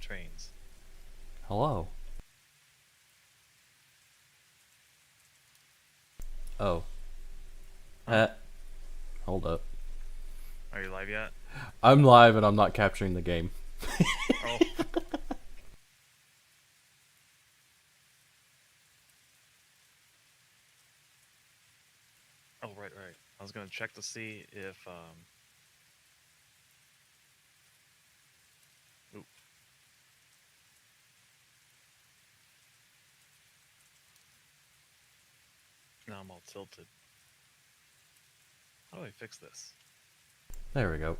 trains. Hello. Oh. Huh? Hold up. Are you live yet? I'm live and I'm not capturing the game. Oh. Oh, right. I was gonna check to see if Oop. Now I'm all tilted. How do I fix this? There we go.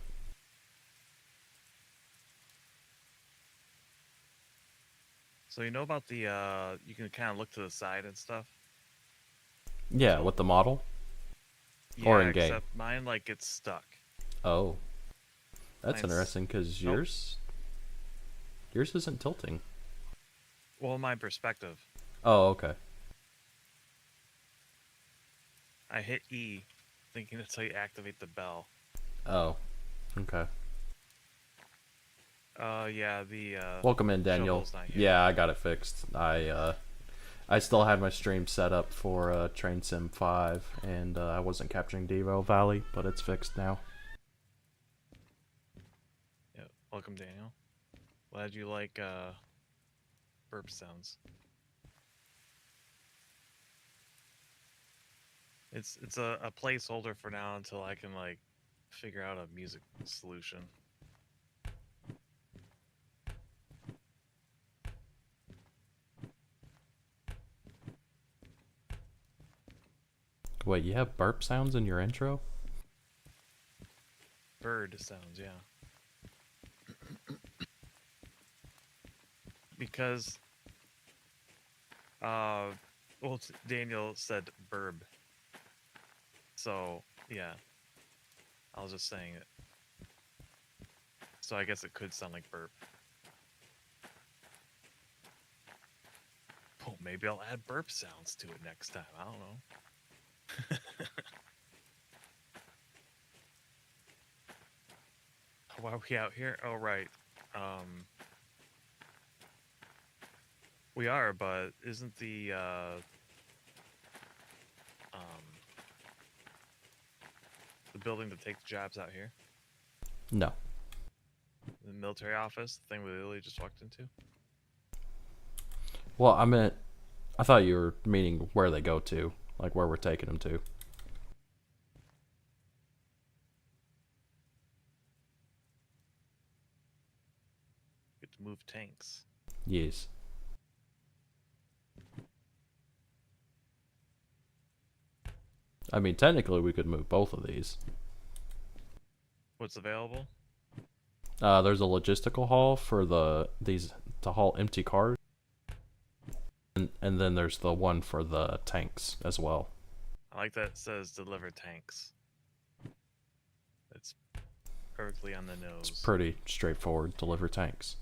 So you know about the you can kind of look to the side and stuff? Yeah, So with the model? Or yeah, in game? except mine like gets stuck. Oh. That's Mine's interesting because Nope. yours isn't tilting. Well, my perspective. Oh, okay. I hit E, thinking that's how you activate the bell. Oh. Okay. Yeah, the Welcome in, Daniel. shovel's not here. Yeah, I got it fixed. I still had my stream set up for Train Sim 5 and I wasn't capturing Derail Valley, but it's fixed now. Yeah, welcome, Daniel. Glad you like burp sounds. It's a placeholder for now until I can like figure out a music solution. Wait, you have burp sounds in your intro? Bird sounds, yeah. Because well, Daniel said burb. So, yeah. I was just saying it. So I guess it could sound like burp. Oh, maybe I'll add burp sounds to it next time. I don't know. Why are we out here? Oh, right. We are, but isn't the building that takes jobs out here? No. The military office, the thing we literally just walked into? Well, I thought you were meaning where they go to, like where we're taking them to. Get to move tanks. Yes. I mean, technically we could move both of these. What's available? There's a logistical hall for these to haul empty cars, and then there's the one for the tanks as well. I like that it says deliver tanks. It's perfectly on the nose. It's pretty straightforward. Deliver tanks.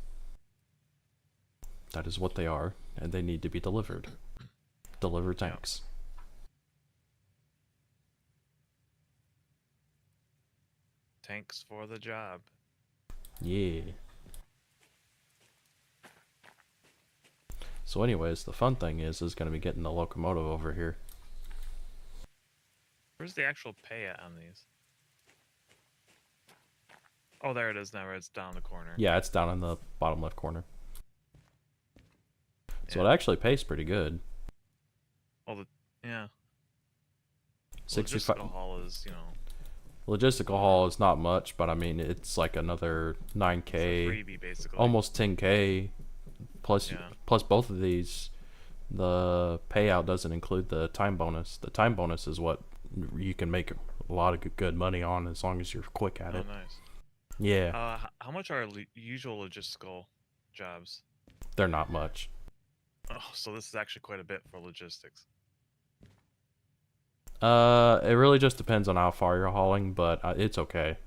That is what they are, and they need to be delivered. Deliver tanks. Tanks for the job. Yeah. So anyways, the fun thing is going to be getting the locomotive over here. Where's the actual pay at on these? Oh, there it is now. It's down the corner. Yeah, it's down in the bottom left corner. So Yeah. it actually pays pretty good. Oh, yeah. 65. Logistical haul is, Logistical haul is not much, but I mean it's like another 9K, it's a freebie basically. almost 10K. Plus, Yeah. plus both of these, the payout doesn't include the time bonus. The time bonus is what you can make a lot of good money on as long as you're quick at it. Oh, nice. Yeah, How much are usual logistical jobs? they're not much. Oh, so this is actually quite a bit for logistics. It really just depends on how far you're hauling, but it's okay.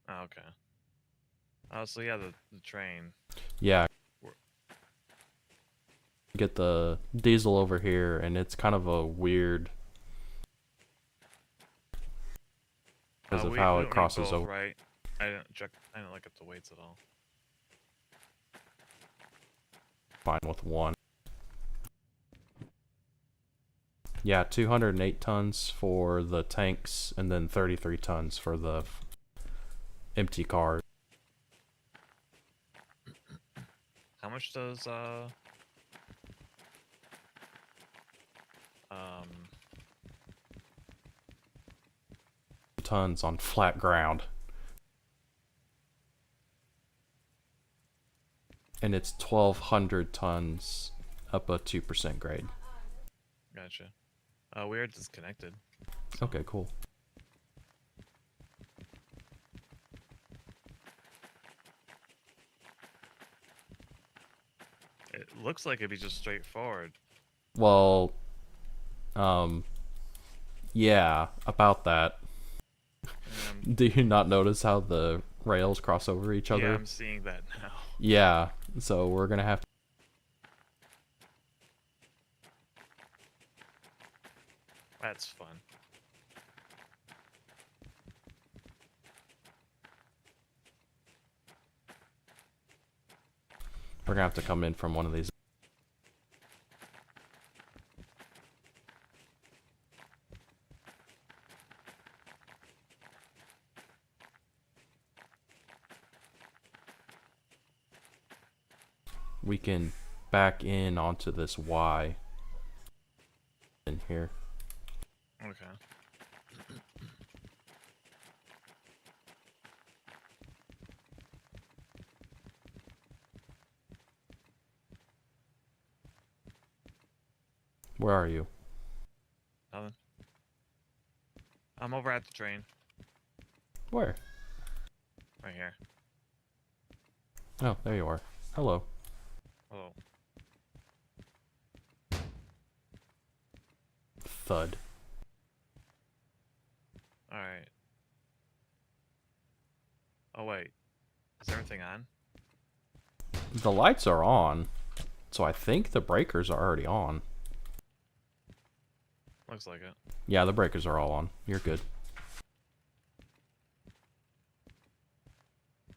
Oh, okay. So yeah, the train. Yeah. Get the diesel over here, and it's kind of a weird because of how it crosses both, over. right? I didn't look at the weights at all. fine with one. Yeah, 208 tons for the tanks, and then 33 tons for the empty cars. How much does tons on flat ground. And it's 1,200 tons up a 2% grade. Gotcha. We are disconnected. Okay, cool. It looks like it'd be just straightforward. Well, yeah, about that. Do you not notice how the rails cross over each other? Yeah, I'm seeing that now. Yeah, so we're gonna have to. That's fun. We're gonna have to come in from one of these. We can back in onto this Y in here. Okay. Where are you? Nothing. I'm over at the train. Where? Right here. Oh, there you are. Hello. Oh. Thud. Alright. Oh wait. Is everything on? The lights are on, so I think the breakers are already on. Looks like it. Yeah, the breakers are all on. You're good.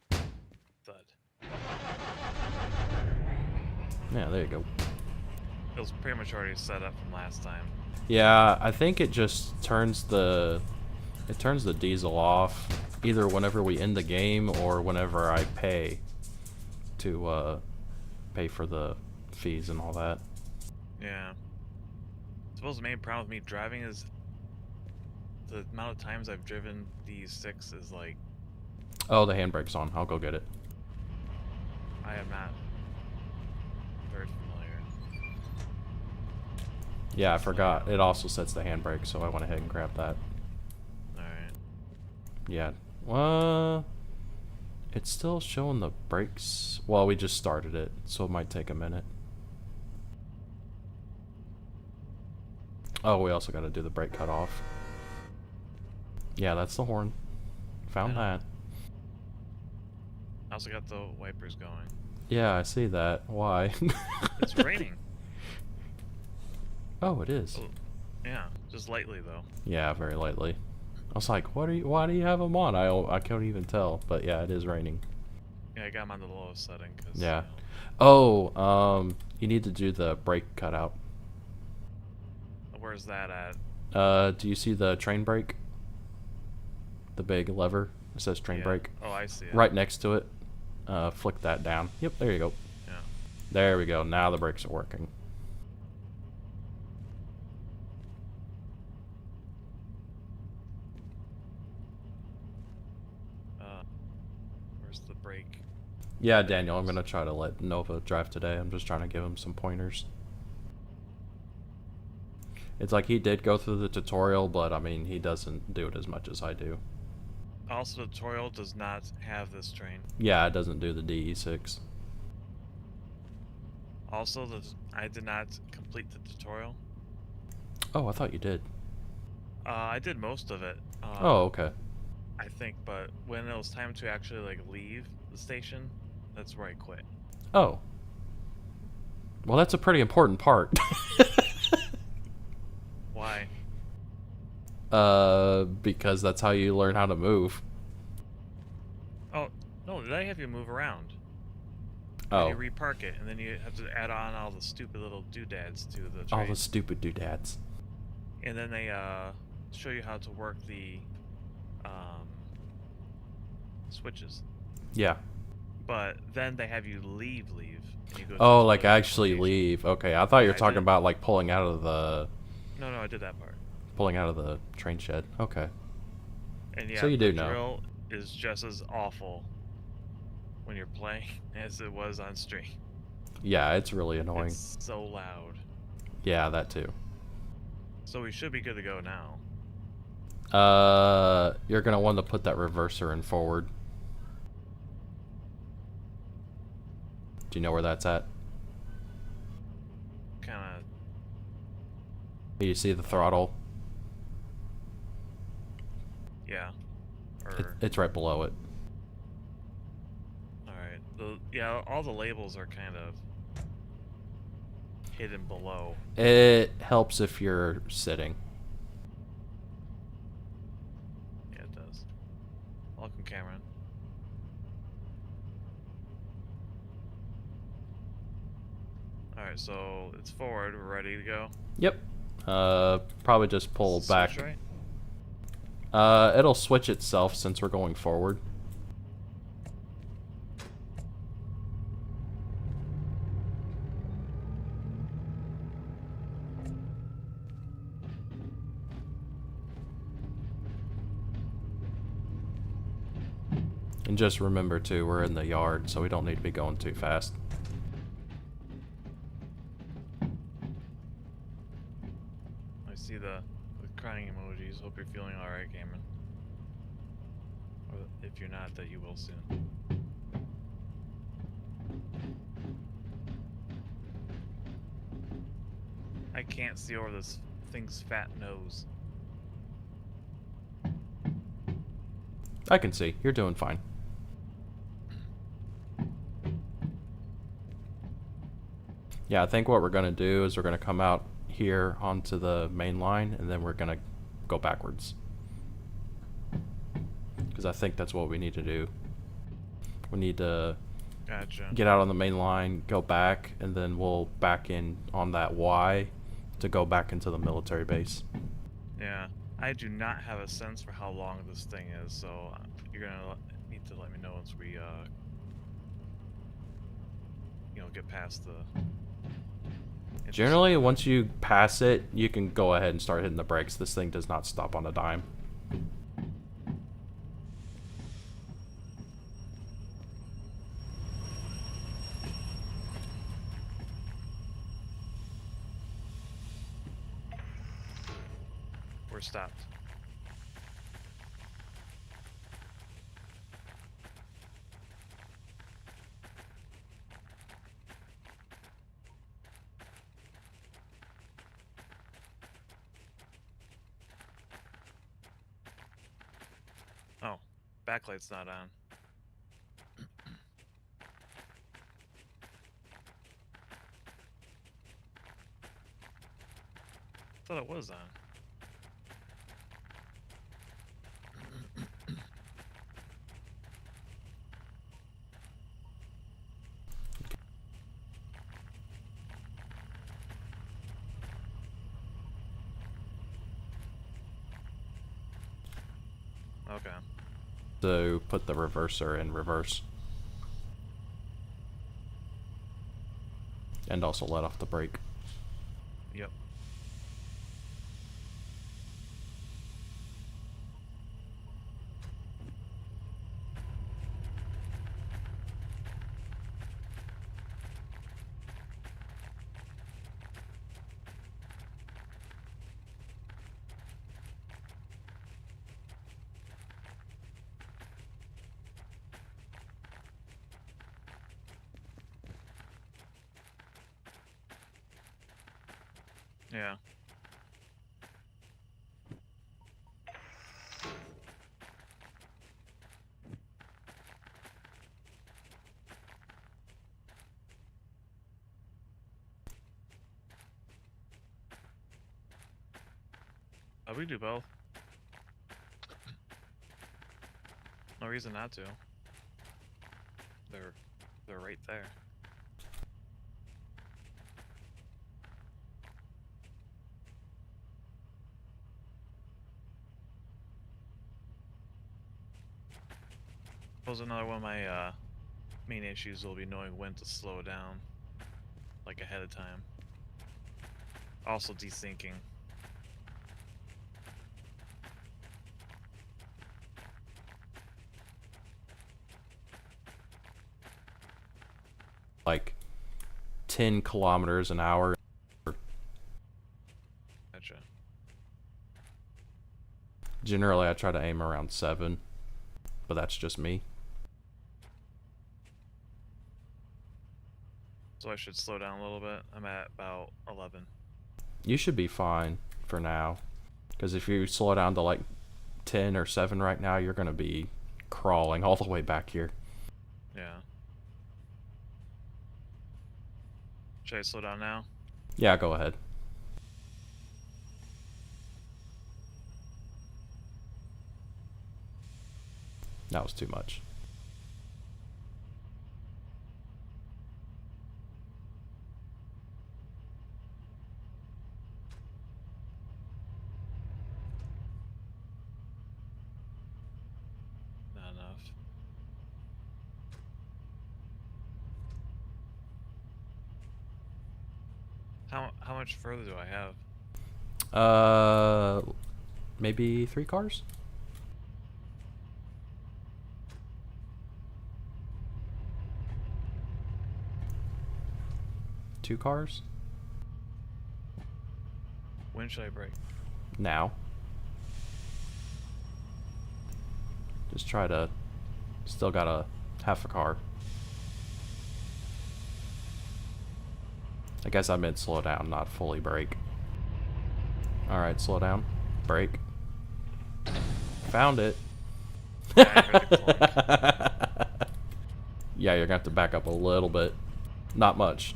Thud. Yeah, there you go. It was pretty much already set up from last time. Yeah, I think it just turns the diesel off either whenever we end the game or whenever I pay to pay for the fees and all that. Yeah. I suppose the main problem with me driving is the amount of times I've driven the 6 is like, Oh, the handbrake's on. I'll go get it. I am not very familiar. Yeah, I forgot. It also sets the handbrake, so I went ahead and grabbed that. Alright. Yeah. It's still showing the brakes. Well, we just started it, so it might take a minute. Oh, we also got to do the brake cutoff. Yeah, that's the horn. Found that. I also got the wipers going. Yeah, I see that. Why? It's raining. Oh, it is. Oh, yeah, just lightly though. Yeah, very lightly. I was like, why do you have them on? I can't even tell, but yeah, it is raining. Yeah, I got them on the lowest setting. Cause, Yeah. Oh, you need to do the brake cutout. Where's that at? Do you see the train brake? The big lever. It says train brake. Oh, I see it. Right next to it. Flick that down. Yep, there you go. Yeah. There we go. Now the brakes are working. Where's the brake? Yeah, Daniel, I'm going to try to let Nova drive today. I'm just trying to give him some pointers. It's like he did go through the tutorial, but I mean, he doesn't do it as much as I do. Also, the tutorial does not have this train. Yeah, it doesn't do the DE6. Also, I did not complete the tutorial. Oh, I thought you did. I did most of it. Oh, okay. I think, but when it was time to actually like leave the station, that's where I quit. Oh. Well, that's a pretty important part. Why? Because that's how you learn how to move. Oh, no, did I have you move around? Oh. And you repark it, and then you have to add on all the stupid little doodads to the train. All the stupid doodads. And then they show you how to work the switches. Yeah. But then they have you leave. And you go to Oh, this like other actually location. leave. Okay, I thought you Yeah, were I talking did. about like pulling out of the No, I did that part. train shed. Okay. And yeah, So you the do know. drill is just as awful when you're playing as it was on stream. Yeah, it's really annoying. It's so loud. Yeah, that too. So we should be good to go now. You're gonna want to put that reverser in forward. Do you know where that's at? Kind of. You see the throttle? Yeah. Or It's right below it. all right. Yeah, all the labels are kind of hidden below. It helps if you're sitting. Yeah, it does. Welcome, Cameron. All right, so it's forward. We're ready to go. Yep. Probably just pull Switch back. right? It'll switch itself since we're going forward. And just remember too, we're in the yard, so we don't need to be going too fast. I see the crying emojis. Hope you're feeling all right, Cameron. Or if you're not, that you will soon. I can't see over this thing's fat nose. I can see. You're doing fine. Yeah, I think what we're going to do is we're going to come out here onto the main line, and then we're going to go backwards. Because I think that's what we need to do. We need to Gotcha. get out on the main line, go back, and then we'll back in on that Y to go back into the military base. Yeah, I do not have a sense for how long this thing is, so you're gonna need to let me know once we, get past the. Generally, once you pass it, you can go ahead and start hitting the brakes. This thing does not stop on a dime. We're stopped. Oh, backlight's not on. Thought it was on. Okay. So put the reverser in reverse. And also let off the brake. Yep. Yeah. We do both. No reason not to. They're right there. Was another one of my main issues will be knowing when to slow down, like ahead of time. Also desyncing. Like 10 kilometers an hour. Gotcha. Generally, I try to aim around 7, but that's just me. So I should slow down a little bit. I'm at about 11. You should be fine for now, because if you slow down to like 10 or 7 right now, you're gonna be crawling all the way back here. Yeah. Should I slow down now? Yeah, go ahead. That was too much. Not enough. How much further do I have? Maybe 3 cars? Two cars? When should I brake? Now. Just try to... Still got a half a car. I guess I meant slow down, not fully brake. Alright, slow down. Brake. Found it. Yeah, I heard the clunk. Yeah, you're gonna have to back up a little bit. Not much.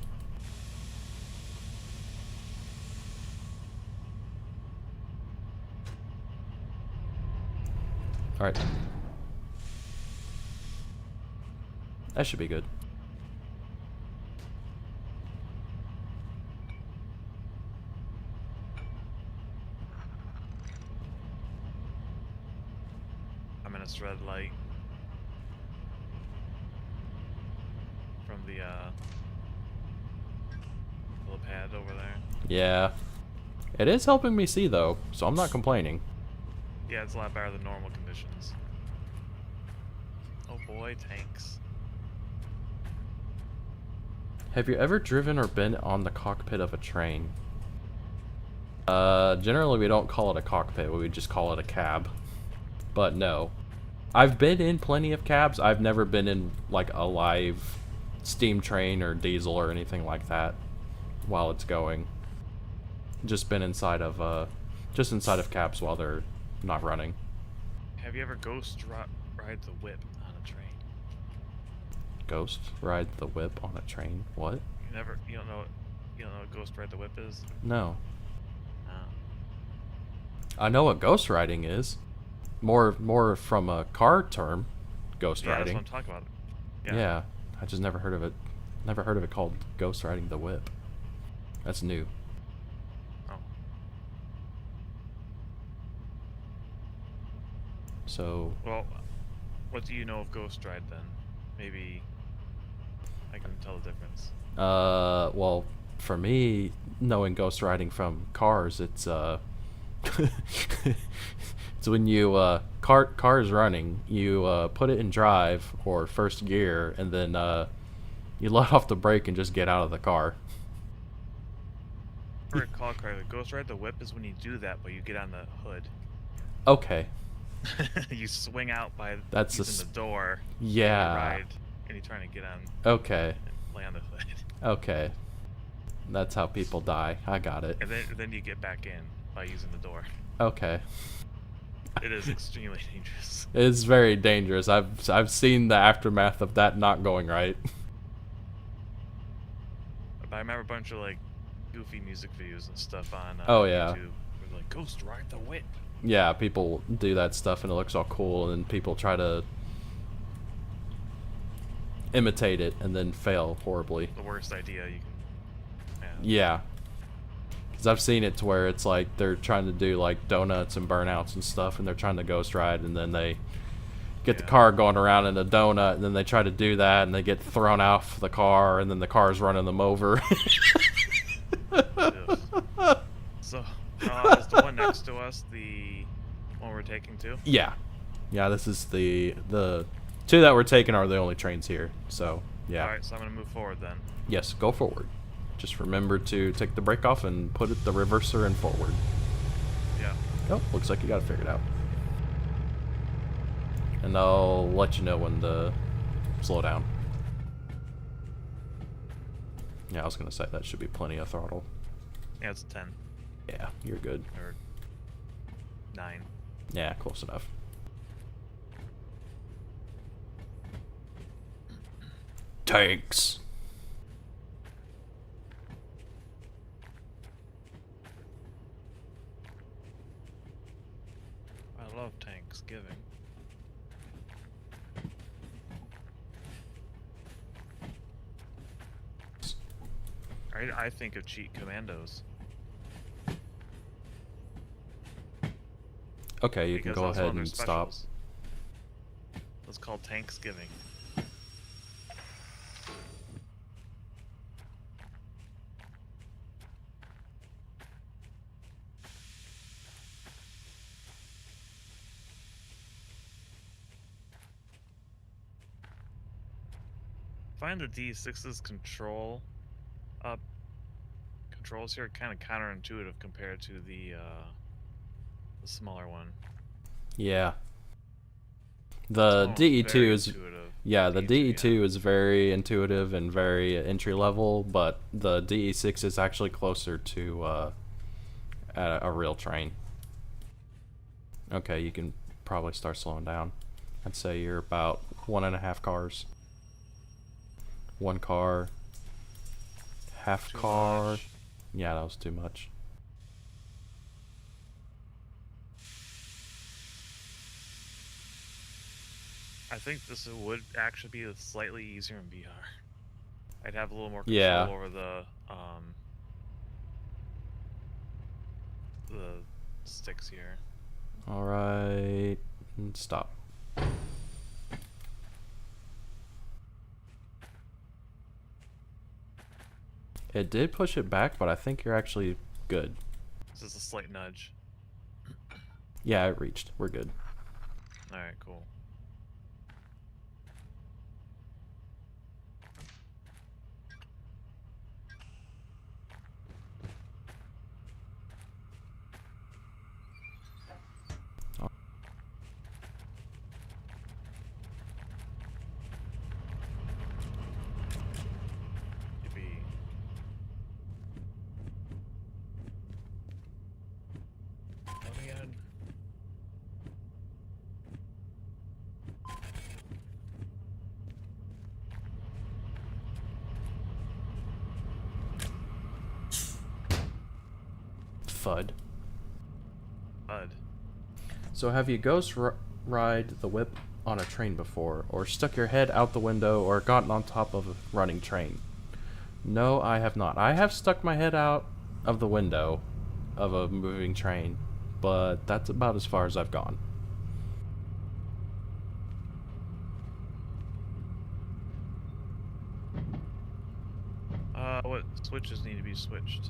Alright. That should be good. I'm in a red light from the little pad over there. Yeah. It is helping me see though, so I'm not complaining. Yeah, it's a lot better than normal conditions. Oh boy, tanks. Have you ever driven or been on the cockpit of a train? Generally we don't call it a cockpit, we would just call it a cab. But no. I've been in plenty of cabs. I've never been in like a live steam train or diesel or anything like that while it's going. Just been inside of cabs while they're not running. Have you ever ride the whip on a train? Ghost ride the whip on a train? What? You don't know what ghost ride the whip is? No. No. I know what ghost riding is. More from a car term, ghost Yeah, riding. that's what I'm talking about. Yeah, I just never heard of it. Never heard of it called ghost riding the whip. That's new. Oh. So, Well, what do you know of ghost ride then? Maybe I can tell the difference. well, for me, knowing ghost riding from cars, it's it's when you car is running, you put it in drive or first gear, and then you let off the brake and just get out of the car. If I recall correctly, ghost ride the whip is when you do that, but you get on the hood. Okay. You swing out by That's using the door. Yeah. And you ride, and you're trying to get on. Okay. And lay on the hood. Okay. That's how people die. I got it. And then you get back in by using the door. Okay. It is extremely dangerous. It's very dangerous. I've seen the aftermath of that not going right. But I remember a bunch of like goofy music videos and stuff on Oh, yeah. YouTube. Where like ghost ride the whip. Yeah, people do that stuff and it looks all cool, and then people try to imitate it and then fail horribly. The worst idea you can have. Yeah. Because I've seen it to where it's like they're trying to do like donuts and burnouts and stuff, and they're trying to ghost ride, and then they get the Yeah. car going around in a donut, and then they try to do that, and they get thrown off the car, and then the car's running them over. Ugh. So, is the one next to us the one we're taking to? Yeah. Yeah, this is the two that we're taking are the only trains here. So, yeah. Alright, so I'm gonna move forward then. Yes, go forward. Just remember to take the brake off and put the reverser in forward. Yeah. Oh, looks like you got it figured out. And I'll let you know when to slow down. Yeah, I was gonna say that should be plenty of throttle. Yeah, it's a 10. Yeah, you're good. Or 9. Yeah, close enough. Tanks. I love Thanksgiving. I think of cheat commandos. Okay, you can Because go that was one ahead of their and stop. specials. It was called Thanksgiving. Find the D6's controls here kind of counterintuitive compared to the smaller one. Yeah. The Oh, DE2 very is intuitive. yeah, the DE2, DE2 is very intuitive and very entry level, but the DE6 is actually closer to a real train. Okay, you can probably start slowing down. I'd say you're about 1.5 cars. 1 car. Half Too car. much. Yeah, that was too much. I think this would actually be slightly easier in VR. I'd have a little more control Yeah. over the sticks here. Alright. And stop. It did push it back, but I think you're actually good. This is a slight nudge. Yeah, it reached. We're good. Alright, cool. Yippee. What again? Thud. Bud. So have you ride the whip on a train before, or stuck your head out the window, or gotten on top of a running train? No, I have not. I have stuck my head out of the window of a moving train, but that's about as far as I've gone. What switches need to be switched?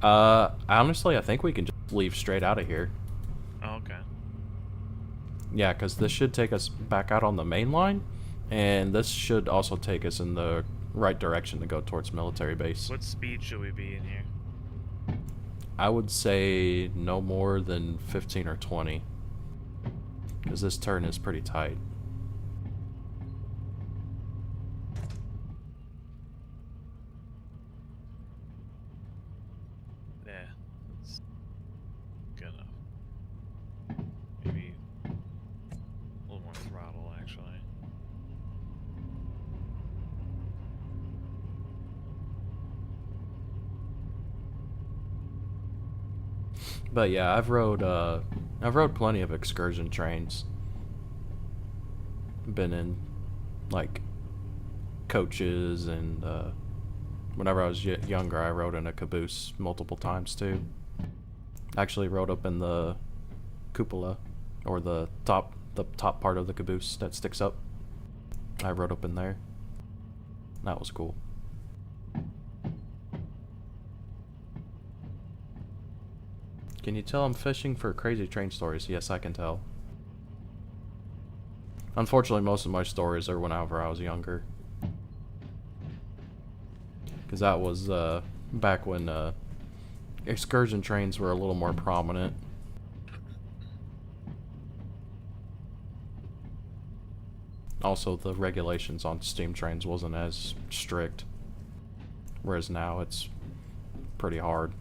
Honestly, I think we can just leave straight out of here. Oh, okay. Yeah, because this should take us back out on the main line, and this should also take us in the right direction to go towards military base. What speed should we be in here? I would say no more than 15 or 20, because this turn is pretty tight. Yeah, that's good enough. Maybe a little more throttle, actually. But yeah, I've rode plenty of excursion trains. Been in like coaches, and whenever I was younger, I rode in a caboose multiple times too. Actually rode up in the cupola, or the the top part of the caboose that sticks up. I rode up in there. That was cool. Can you tell I'm fishing for crazy train stories? Yes, I can tell. Unfortunately, most of my stories are whenever I was younger. Because that was back when excursion trains were a little more prominent. Also, the regulations on steam trains wasn't as strict. Whereas now it's pretty hard.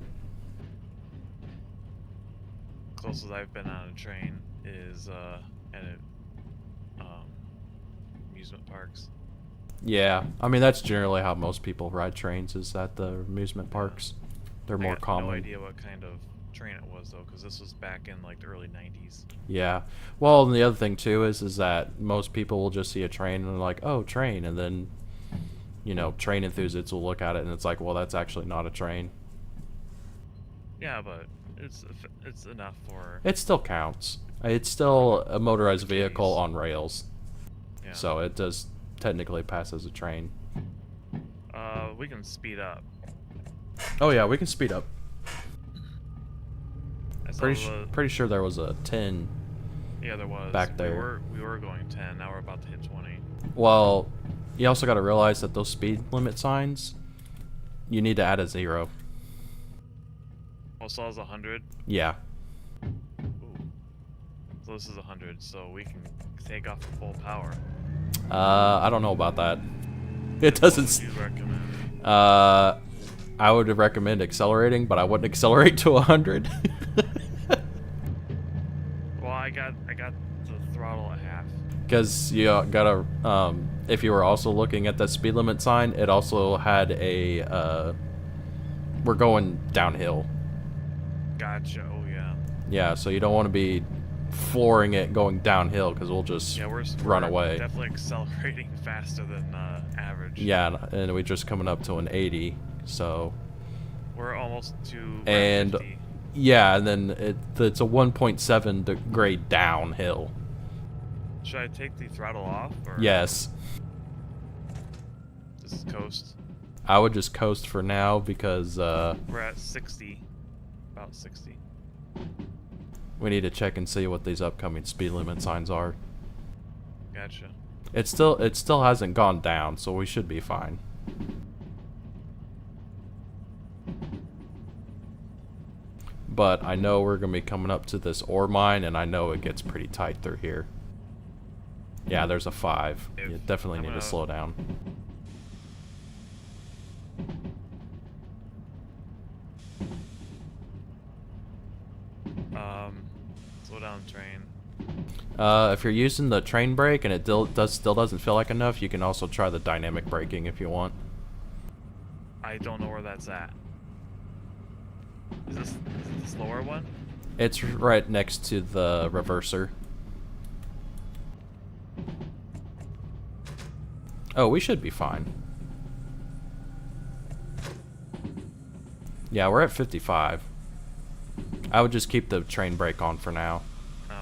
Closest I've been on a train is at amusement parks. Yeah, I mean that's generally how most people ride trains, is at the amusement parks. They're more common. I have no idea what kind of train it was though, because this was back in like the early 90s. Yeah, well, and the other thing too is that most people will just see a train and they're like, oh, train, and then, you know, train enthusiasts will look at it and it's like, well, that's actually not a train. Yeah, but it's enough for... It still counts. It's still a motorized vehicle on rails. Yeah. So it does technically pass as a train. We can speed up. Oh yeah, we can speed up. I Pretty sure there was a 10. Yeah, there was. Back there. We were going 10, now we're about to hit 20. Well, you also got to realize that those speed limit signs, you need to add a 0. Oh, so that was 100? Yeah. Ooh. So this is 100, so we can take off full power. I don't know about that. It doesn't. What would you recommend? I would recommend accelerating, but I wouldn't accelerate to 100. Well, I got the throttle at half. Because you gotta, if you were also looking at the speed limit sign, it also had a, we're going downhill. Gotcha. Oh yeah. Yeah, so you don't want to be flooring it going downhill, because we'll just run away. Definitely accelerating faster than average. Yeah, and we're just coming up to an 80, so. We're almost to. And 50. yeah, and then it's a 1.7 grade downhill. Should I take the throttle off? Or Yes. just coast? I would just coast for now, because We're at 60. About 60. we need to check and see what these upcoming speed limit signs are. Gotcha. It still hasn't gone down, so we should be fine. But I know we're gonna be coming up to this ore mine, and I know it gets pretty tight through here. Yeah, there's a 5. You definitely need to slow down. Slow down the train. If you're using the train brake and it still doesn't feel like enough, you can also try the dynamic braking if you want. I don't know where that's at. Is this the slower one? It's right next to the reverser. Oh, we should be fine. Yeah, we're at 55. I would just keep the train brake on for now. Oh,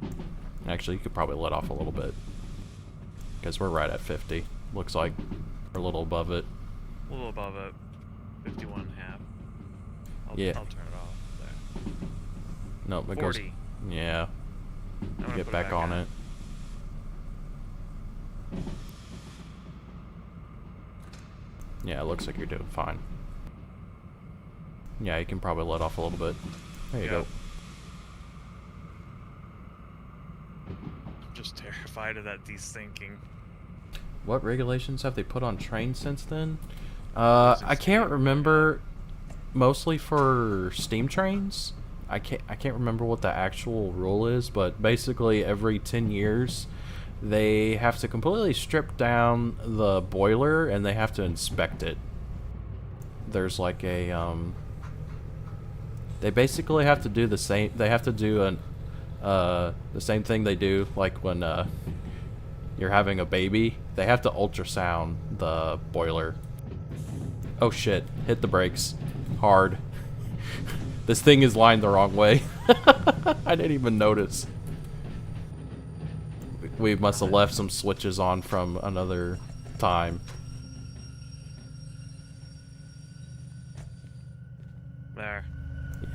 okay. Actually, you could probably let off a little bit, because we're right at 50. Looks like we're a little above it. A little above it. 51 and a half. Yeah. I'll turn it off there. Nope, it 40. goes. Yeah. I'm gonna Get put back on on. it. Yeah, it looks like you're doing fine. Yeah, you can probably let off a little bit. There you go. I'm just terrified of that desyncing. What regulations have they put on trains since then? I can't remember. Mostly for steam trains. I can't remember what the actual rule is, but basically every 10 years they have to completely strip down the boiler and they have to inspect it. There's like a they basically have to do the same. They have to do the same thing they do like when you're having a baby. They have to ultrasound the boiler. Oh shit, hit the brakes hard. This thing is lined the wrong way. I didn't even notice. We must have left some switches on from another time. There.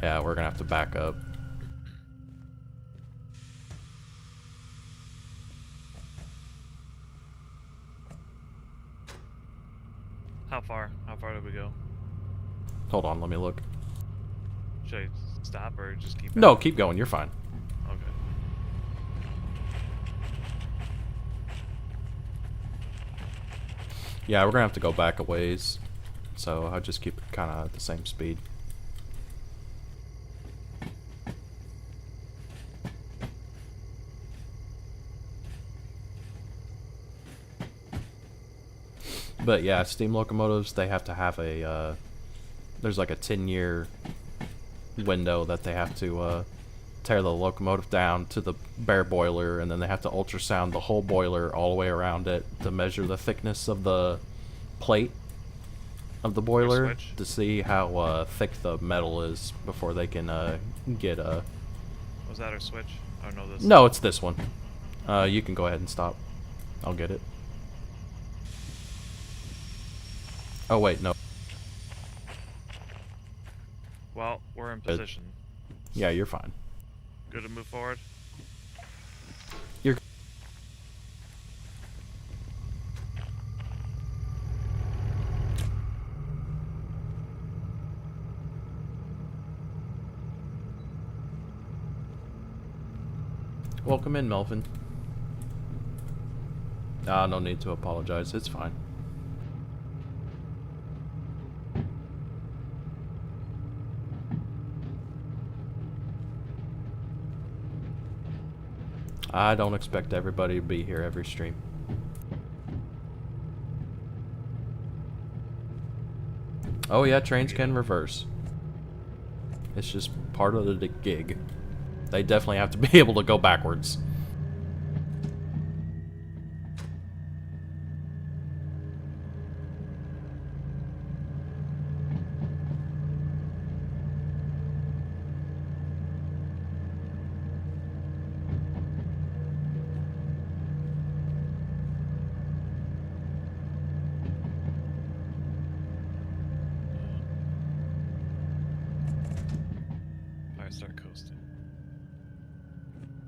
Yeah, we're gonna have to back up. How far? How far did we go? Hold on, let me look. Should I stop or just keep? No, keep going. You're fine. Okay. Yeah, we're gonna have to go back a ways, so I'll just keep it kind of at the same speed. But yeah, steam locomotives, they have to have a, there's like a 10-year window that they have to tear the locomotive down to the bare boiler, and then they have to ultrasound the whole boiler all the way around it to measure the thickness of the plate of the boiler to see how thick the metal is before they can get a... Was that our switch? Oh no, this. No, it's this one. You can go ahead and stop. I'll get it. Oh wait, no. Well, we're in Good. position. Yeah, you're fine. Good to move forward. You're... Welcome in, Melvin. Ah, no need to apologize. It's fine. I don't expect everybody to be here every stream. Oh yeah, trains can reverse. It's just part of the gig. They definitely have to be able to go backwards. Alright, start coasting.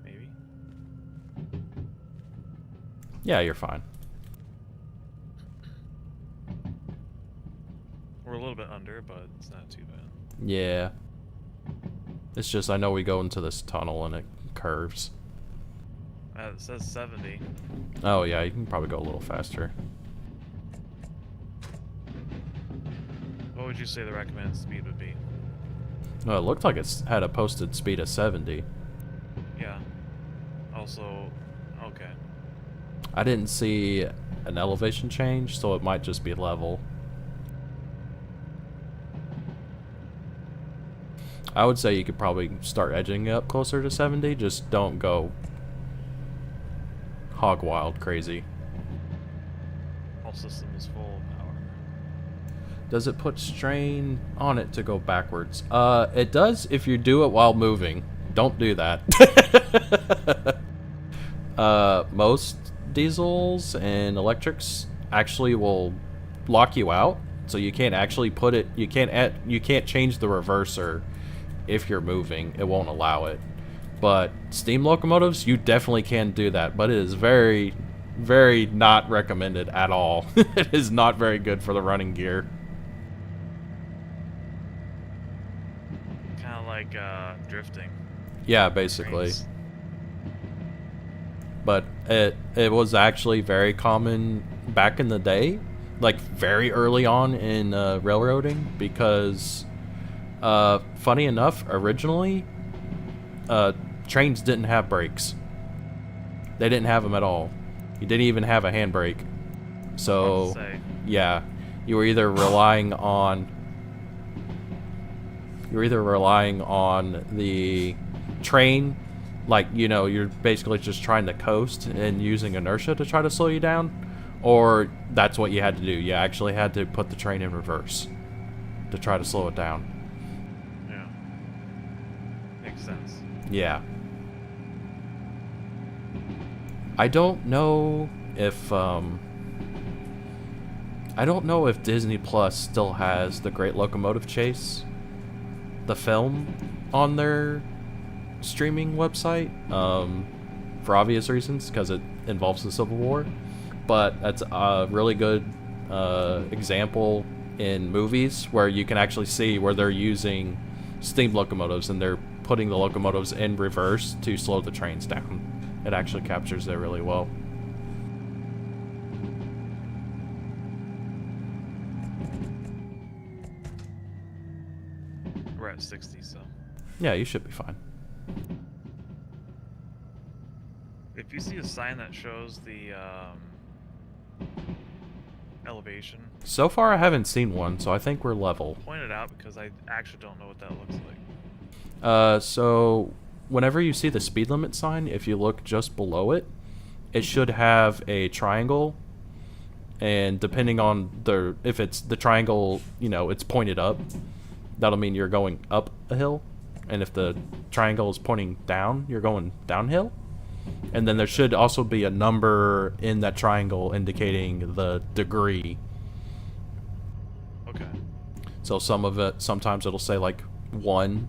Maybe? Yeah, you're fine. We're a little bit under, but it's not too bad. Yeah. It's just I know we go into this tunnel and it curves. It says 70. Oh yeah, you can probably go a little faster. What would you say the recommended speed would be? No, it looked like it had a posted speed of 70. Yeah. Also, okay. I didn't see an elevation change, so it might just be level. I would say you could probably start edging up closer to 70, just don't go hog wild crazy. All system is full of power. Does it put strain on it to go backwards? It does if you do it while moving. Don't do that. Most diesels and electrics actually will lock you out, so you can't actually put it. You can't change the reverser if you're moving. It won't allow it. But steam locomotives, you definitely can do that. But it is very, very not recommended at all. It is not very good for the running gear. Kind of like drifting. Yeah, basically. Trains. But it was actually very common back in the day, like very early on in railroading, because funny enough, originally trains didn't have brakes. They didn't have them at all. You didn't even have a handbrake. So yeah, you were either relying on the train, like, you know, you're basically just trying to coast and using inertia to try to slow you down, or that's what you had to do. You actually had to put the train in reverse to try to slow it down. Yeah. sense. Yeah. I don't know if Disney Plus still has The Great Locomotive Chase, the film, on their streaming website, for obvious reasons, because it involves the Civil War. But that's a really good example in movies where you can actually see where they're using steam locomotives and they're putting the locomotives in reverse to slow the trains down. It actually captures it really well. We're at 60, so. Yeah, you should be fine. If you see a sign that shows the elevation, So far, I haven't seen one, so I think we're level. point it out because I actually don't know what that looks like. So whenever you see the speed limit sign, if you look just below it, it should have a triangle, and depending on if it's the triangle, it's pointed up, that'll mean you're going up a hill, and if the triangle is pointing down, you're going downhill. And then there should also be a number in that triangle indicating the degree. Okay. So sometimes it'll say like 1,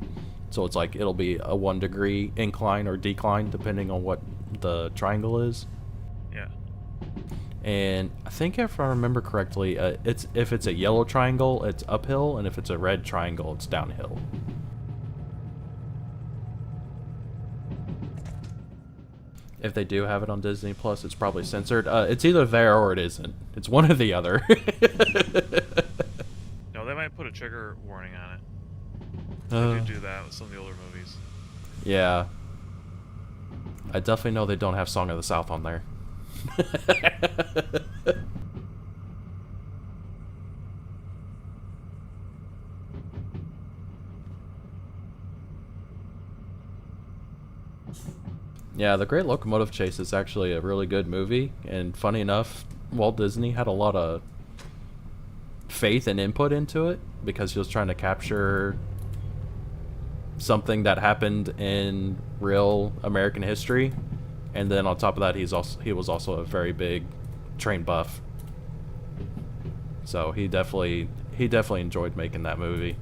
so it's like it'll be a 1 degree incline or decline depending on what the triangle is. Yeah. And I think if I remember correctly, if it's a yellow triangle, it's uphill, and if it's a red triangle, it's downhill. If they do have it on Disney Plus, it's probably censored. It's either there or it isn't. It's one or the other. No, they might put a trigger warning on it. They do that with some of the older movies. Yeah. I definitely know they don't have Song of the South on there. Yeah, The Great Locomotive Chase is actually a really good movie, and funny enough, Walt Disney had a lot of faith and input into it because he was trying to capture something that happened in real American history, and then on top of that, he was also a very big train buff. So he definitely enjoyed making that movie.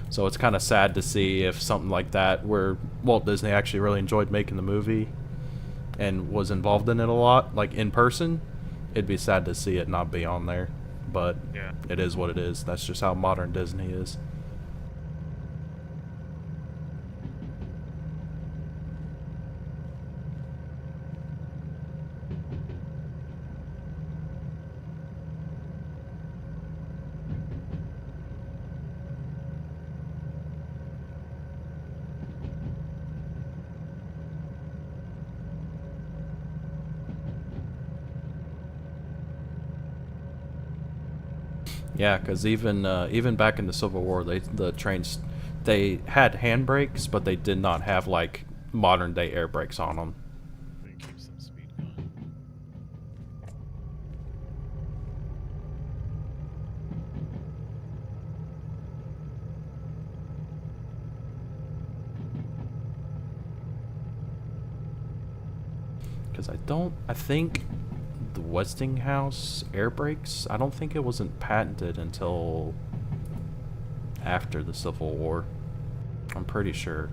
So it's kind of sad to see if something like that, where Walt Disney actually really enjoyed making the movie and was involved in it a lot, like in person, it'd be sad to see it not be on there. But Yeah. it is what it is. That's just how modern Disney is. Yeah, because even back in the Civil War, the trains, they had handbrakes, but they did not have like modern day air brakes on them. We can keep some speed going. Because I think the Westinghouse air brakes, I don't think it wasn't patented until after the Civil War. I'm pretty sure.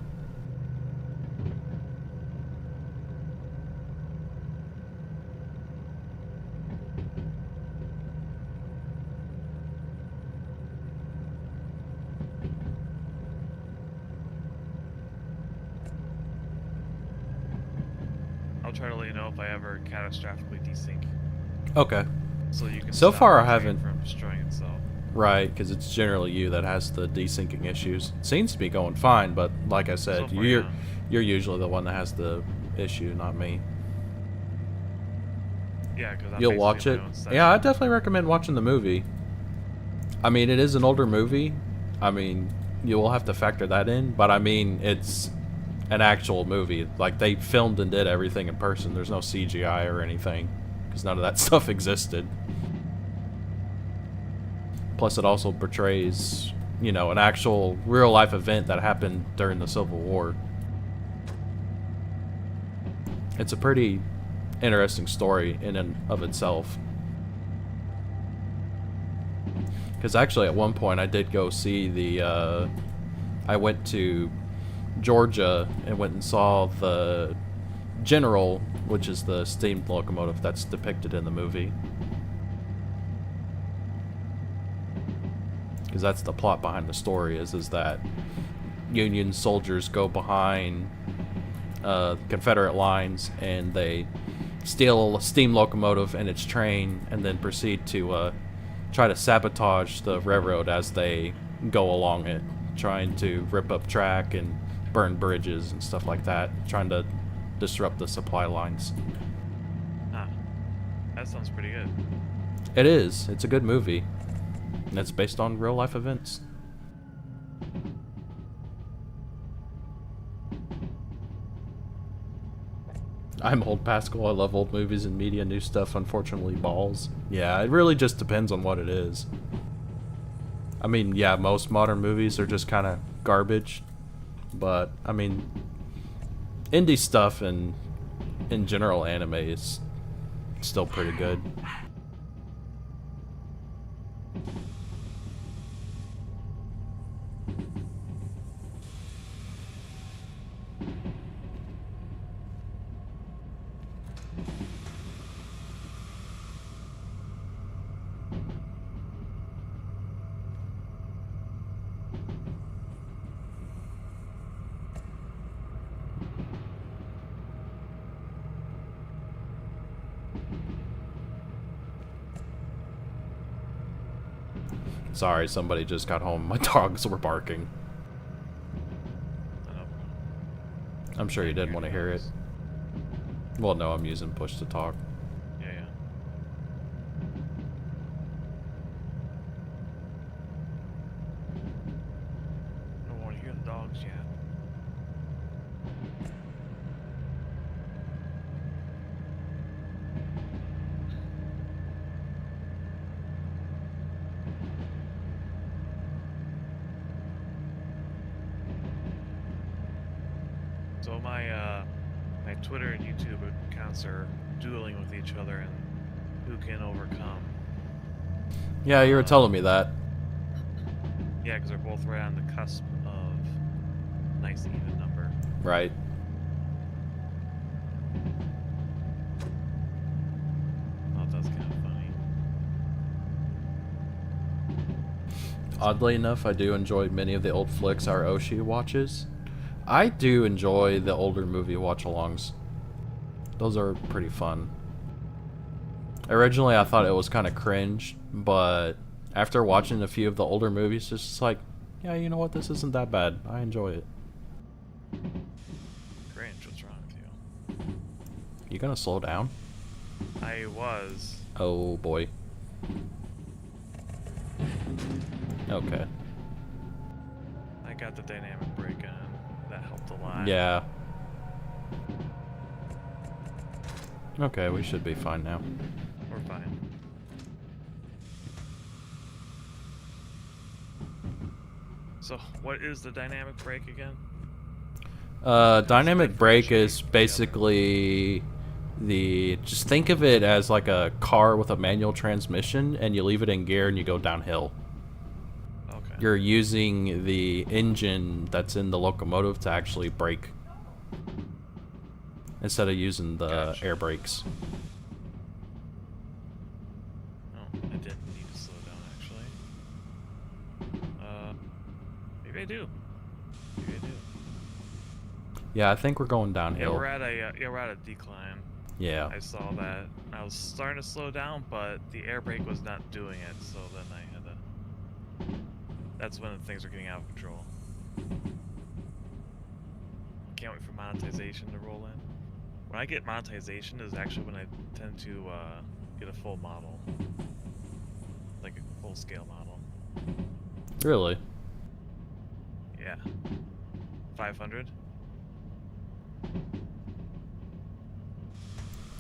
I'll try to let you know if I ever catastrophically desync, Okay. so you can. So stop far, the I train haven't. from destroying itself. Right, because it's generally you that has the desyncing issues. Seems to be going fine, but like I said, So far, you're yeah. you're usually the one that has the issue, not me. Yeah, because You'll watch it. Yeah, I definitely recommend watching the movie. I mean, it is an older movie. I mean, you will have to factor that in, but I mean, it's an actual movie. Like, they filmed and did everything in person. There's no CGI or anything, because none of that stuff existed. Plus, it also portrays, an actual real-life event that happened during the Civil War. It's a pretty interesting story in and of itself. Because actually, at one point, I did go see the. I went to Georgia and went and saw the General, which is the steam locomotive that's depicted in the movie. Because that's the plot behind the story is that Union soldiers go behind Confederate lines and they steal a steam locomotive and its train and then proceed to try to sabotage the railroad as they go along it, trying to rip up track and burn bridges and stuff like that, trying to disrupt the supply lines. Ah, that sounds pretty good. It is. It's a good movie. And it's based on real life events. I'm old Pascal. I love old movies and media. New stuff, unfortunately, balls. Yeah, it really just depends on what it is. I mean, yeah, most modern movies are just kind of garbage. But, I mean, indie stuff and in general anime is still pretty good. Sorry, somebody just got home. My dogs were barking. I'm sure you didn't want to hear it. Well, no, I'm using push to talk. Yeah, yeah. I don't want to hear the dogs yet. So my Twitter and YouTube accounts are dueling with each other and who can overcome. Yeah, you were telling me that. Yeah, because they're both right on the cusp of nice even number. Right. Oh, that's kind of funny. Oddly enough, I do enjoy many of the old flicks our Oshi watches. I do enjoy the older movie watch-alongs. Those are pretty fun. Originally, I thought it was kind of cringe, but after watching a few of the older movies, it's just like, yeah, you know what? This isn't that bad. I enjoy it. Cringe, what's wrong with you? You gonna slow down? I was. Oh, boy. Okay. I got the dynamic brake on. That helped a lot. Yeah. Okay, we should be fine now. We're fine. So, what is the dynamic brake again? Dynamic brake is basically just think of it as like a car with a manual transmission and you leave it in gear and you go downhill. Okay. You're using the engine that's in the locomotive to actually brake instead of using the air brakes. No, I didn't need to slow down actually. Maybe I do. Maybe I do. Yeah, I think we're going Yeah, downhill. we're at a decline. Yeah. I saw that. I was starting to slow down, but the air brake was not doing it, so then I had to... That's when things were getting out of control. Can't wait for monetization to roll in. When I get monetization is actually when I tend to get a full model. Like a full scale model. Really? Yeah. 500?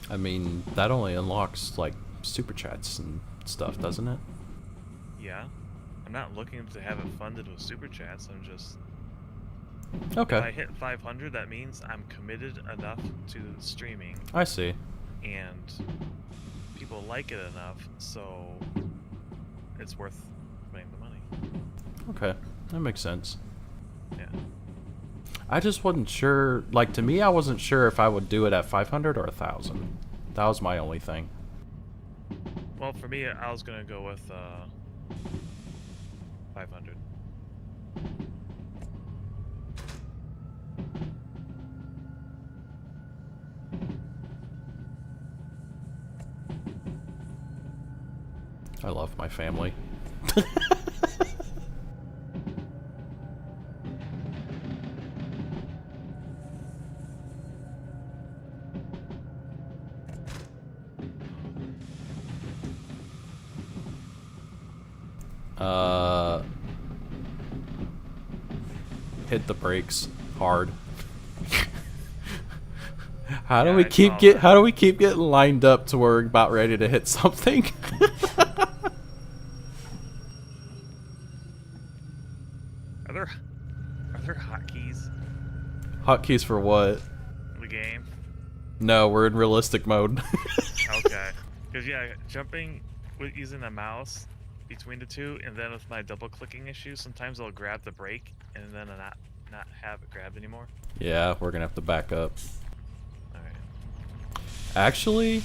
I mean, that only unlocks like super chats and stuff, doesn't it? Yeah. I'm not looking to have it funded with super chats, I'm just... Okay. If I hit 500, that means I'm committed enough to streaming, I see. and people like it enough, so it's worth paying the money. Okay, that makes sense. Yeah. I just wasn't sure. Like, to me, I wasn't sure if I would do it at 500 or 1,000. That was my only thing. Well, for me, I was gonna go with 500. I love my family. Hit the brakes hard. How do we keep getting lined up to where we're about ready to hit something? Are there hotkeys Hotkeys for what? in the game? No, we're in realistic mode. Okay. Because, yeah, jumping with using the mouse between the two, and then with my double-clicking issue, sometimes I'll grab the brake and then not have it grabbed anymore. Yeah, we're gonna have to back up. Alright. Actually,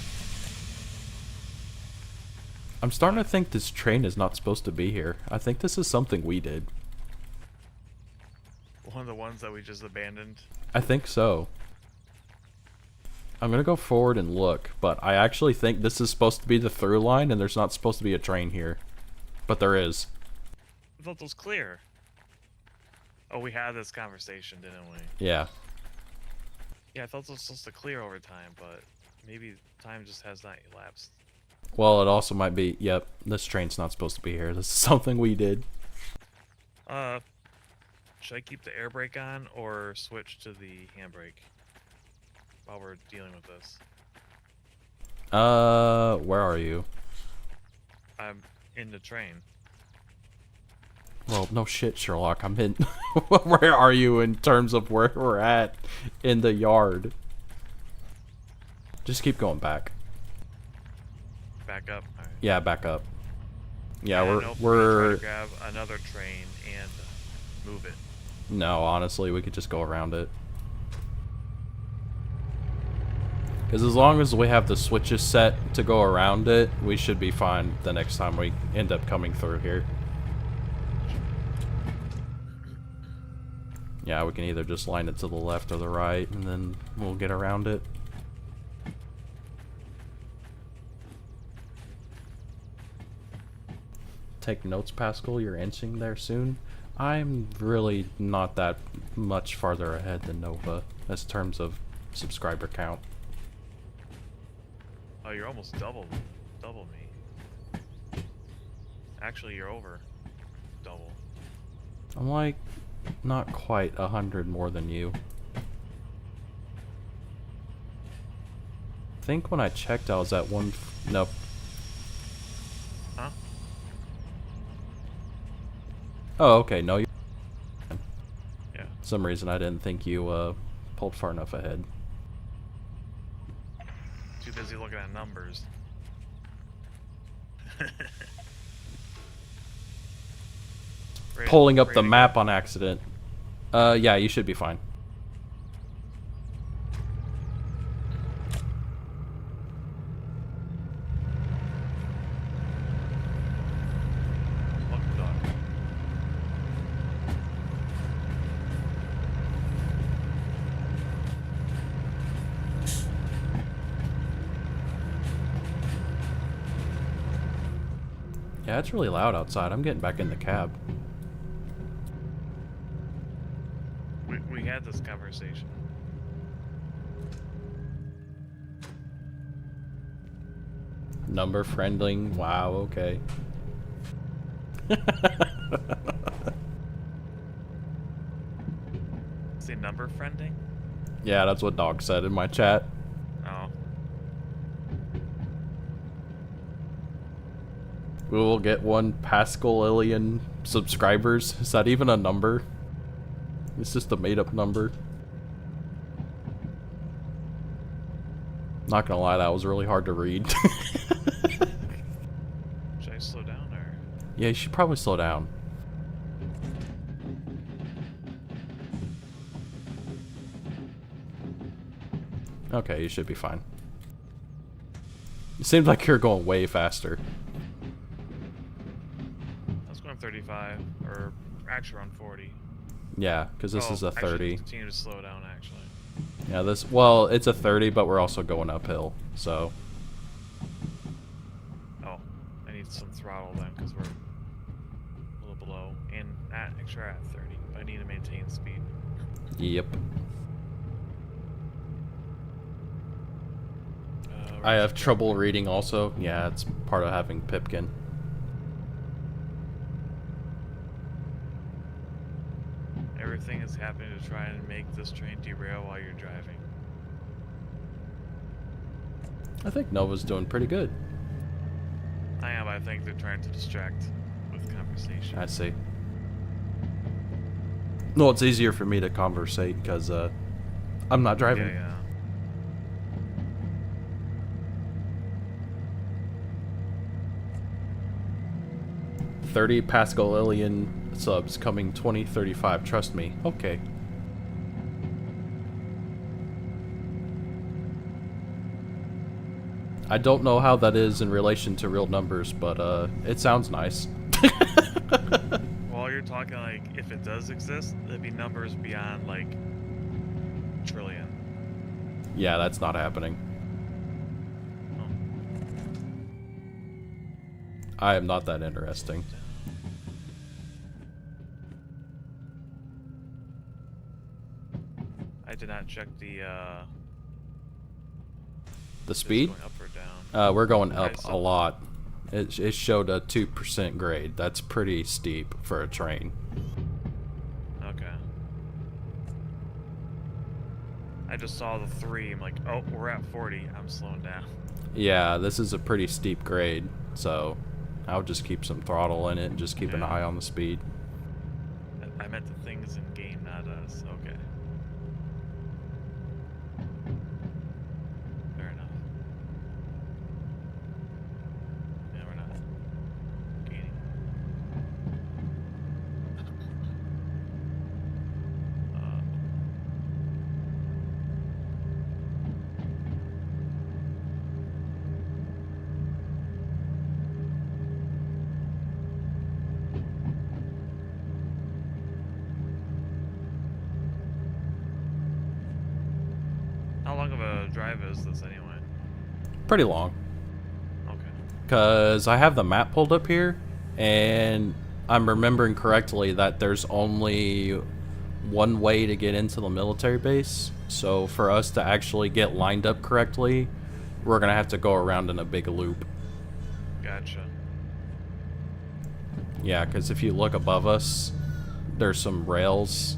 I'm starting to think this train is not supposed to be here. I think this is something we did. One of the ones that we just abandoned. I think so. I'm gonna go forward and look, but I actually think this is supposed to be the through line and there's not supposed to be a train here. But there is. I thought it was clear. Oh, we had this conversation, didn't we? Yeah. Yeah, I thought it was supposed to clear over time, but maybe time just has not elapsed. Well, it also might be, yep, this train's not supposed to be here. This is something we did. Should I keep the air brake on or switch to the handbrake while we're dealing with this? Where are you? I'm in the train. Well, no shit, Sherlock. I'm in. Where are you in terms of where we're at in the yard? Just keep going back. Back up. All right. Yeah, back up. Yeah, I don't know if we're gonna try to grab another train and move it. No, honestly, we could just go around it. Because as long as we have the switches set to go around it, we should be fine the next time we end up coming through here. Yeah, we can either just line it to the left or the right, and then we'll get around it. Take notes, Pascal. You're inching there soon. I'm really not that much farther ahead than Nova as terms of subscriber count. Oh, you're almost double me. Actually, you're over double. I'm like not quite 100 more than you. I think when I checked, I was at one. Nope. Huh? Oh, okay. No, you. Yeah. For some reason, I didn't think you pulled far enough ahead. Too busy looking at numbers. Pulling up the Ready to map on accident. Yeah, you should be fine. go? Look, dog. Yeah, it's really loud outside. I'm getting back in the cab. We had this conversation. Number friendling. Wow, okay. Say number friending? Yeah, that's what Dog said in my chat. Oh. We will get 1 Pascal-illion subscribers. Is that even a number? It's just a made-up number. Not gonna lie, that was really hard to read. Should I slow down or? Yeah, you should probably slow down. Okay, you should be fine. It seems like you're going way faster. I was going 35, or actually around 40. Yeah, because this is a 30. Actually, continue to slow down, actually. Yeah, this, well, it's a 30, but we're also going uphill, so. Oh, I need some throttle then, because we're a little below. And actually at 30, but I need to maintain speed. Yep. I have trouble reading also. Yeah, it's part of having Pipkin. Everything is happening to try and make this train derail while you're driving. I think Nova's doing pretty good. I am, I think they're trying to distract with conversation. I see. No, it's easier for me to conversate because I'm not driving. Yeah. 30 Pascalillion subs coming 2035. Trust me. Okay. I don't know how that is in relation to real numbers, but it sounds nice. Well, you're talking like if it does exist, it'd be numbers beyond like trillion. Yeah, that's not happening. Oh. I am not that interesting. I did not check the speed? going up or down. We're going up Okay, a lot. It showed a 2% grade. That's pretty steep for a train. Okay. I just saw the 3. I'm like, oh, we're at 40. I'm slowing down. Yeah, this is a pretty steep grade, so I'll just keep some throttle in it and just keep an eye on the speed. I meant the things in game, not us. Okay. Fair enough. Yeah, we're not gaining. How long of a drive is this anyway? Pretty long. Okay. Because I have the map pulled up here, and I'm remembering correctly that there's only one way to get into the military base. So for us to actually get lined up correctly, we're going to have to go around in a big loop. Gotcha. Yeah, because if you look above us, there's some rails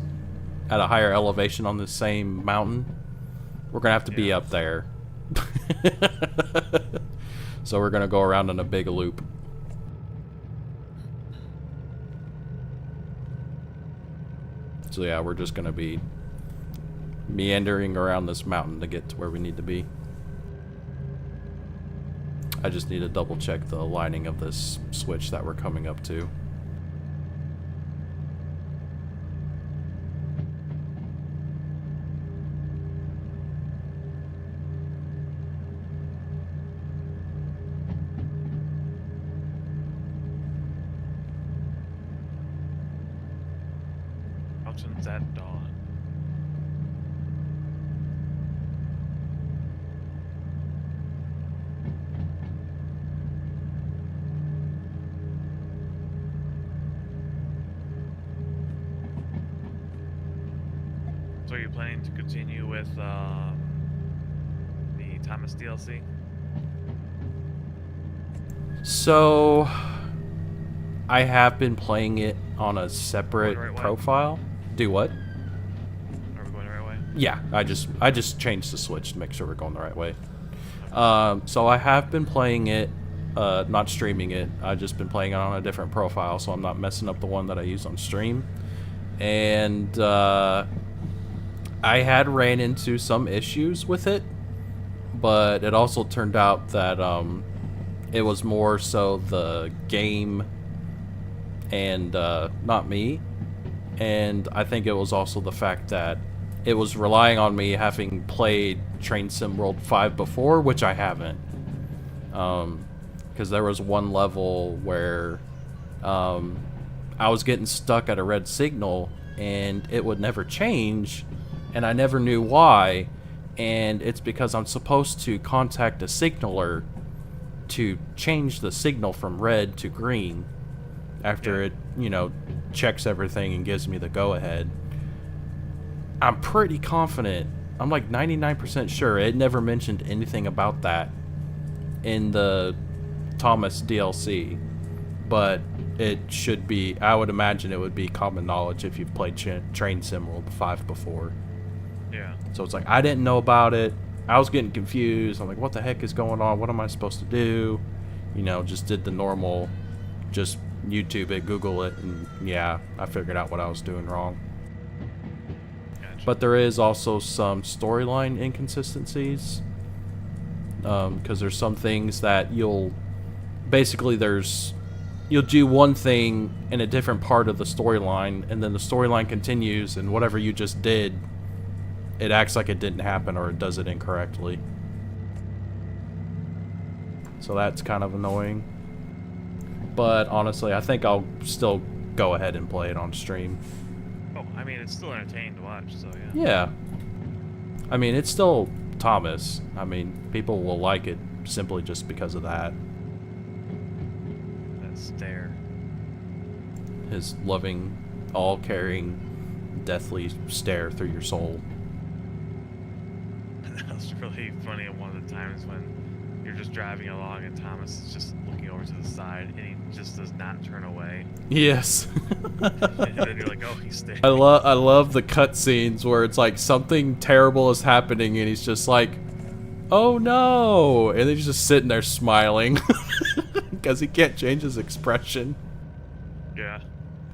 at a higher elevation on the same mountain. We're going to have to be up there. So we're going to go around in a big loop. So yeah, we're just going to be meandering around this mountain to get to where we need to be. I just need to double check the lining of this switch that we're coming up to. Mountains at dawn. So are you planning to continue with the Thomas DLC? So I have been playing it on a separate Going the right way? profile. Do what? Are we going the right way? Yeah, I just changed the switch to make sure we're going the right way. So I have been playing it, not streaming it. I've just been playing it on a different profile, so I'm not messing up the one that I use on stream. and I had ran into some issues with it, but it also turned out that it was more so the game and not me. And I think it was also the fact that it was relying on me having played Train Sim World 5 before, which I haven't. Because there was one level where I was getting stuck at a red signal and it would never change, and I never knew why. And it's because I'm supposed to contact a signaler to change the signal from red to green after it, checks everything and gives me the go-ahead. I'm pretty confident, I'm like 99% sure it never mentioned anything about that in the Thomas DLC, but it should be, I would imagine it would be common knowledge if you've played Train Sim World 5 before. Yeah. So it's like, I didn't know about it. I was getting confused. I'm like, what the heck is going on? What am I supposed to do? Just did the normal, just YouTube it, Google it, and yeah, I figured out what I was doing wrong. Gotcha. But there is also some storyline inconsistencies. Because there's some things that you'll do one thing in a different part of the storyline, and then the storyline continues, and whatever you just did, it acts like it didn't happen, or it does it incorrectly. So that's kind of annoying. But honestly, I think I'll still go ahead and play it on stream. Oh, I mean, it's still entertaining to watch, so yeah. Yeah. I mean, it's still Thomas. I mean, people will like it simply just because of that. That stare. His loving, all-caring, deathly stare through your soul. That was really funny at one of the times when you're just driving along and Thomas is just looking over to the side and he just does not turn away. Yes. And then you're like, oh, he's staring. I love the cutscenes where it's like something terrible is happening and he's just like, oh no, and he's just sitting there smiling because he can't change his expression. Yeah.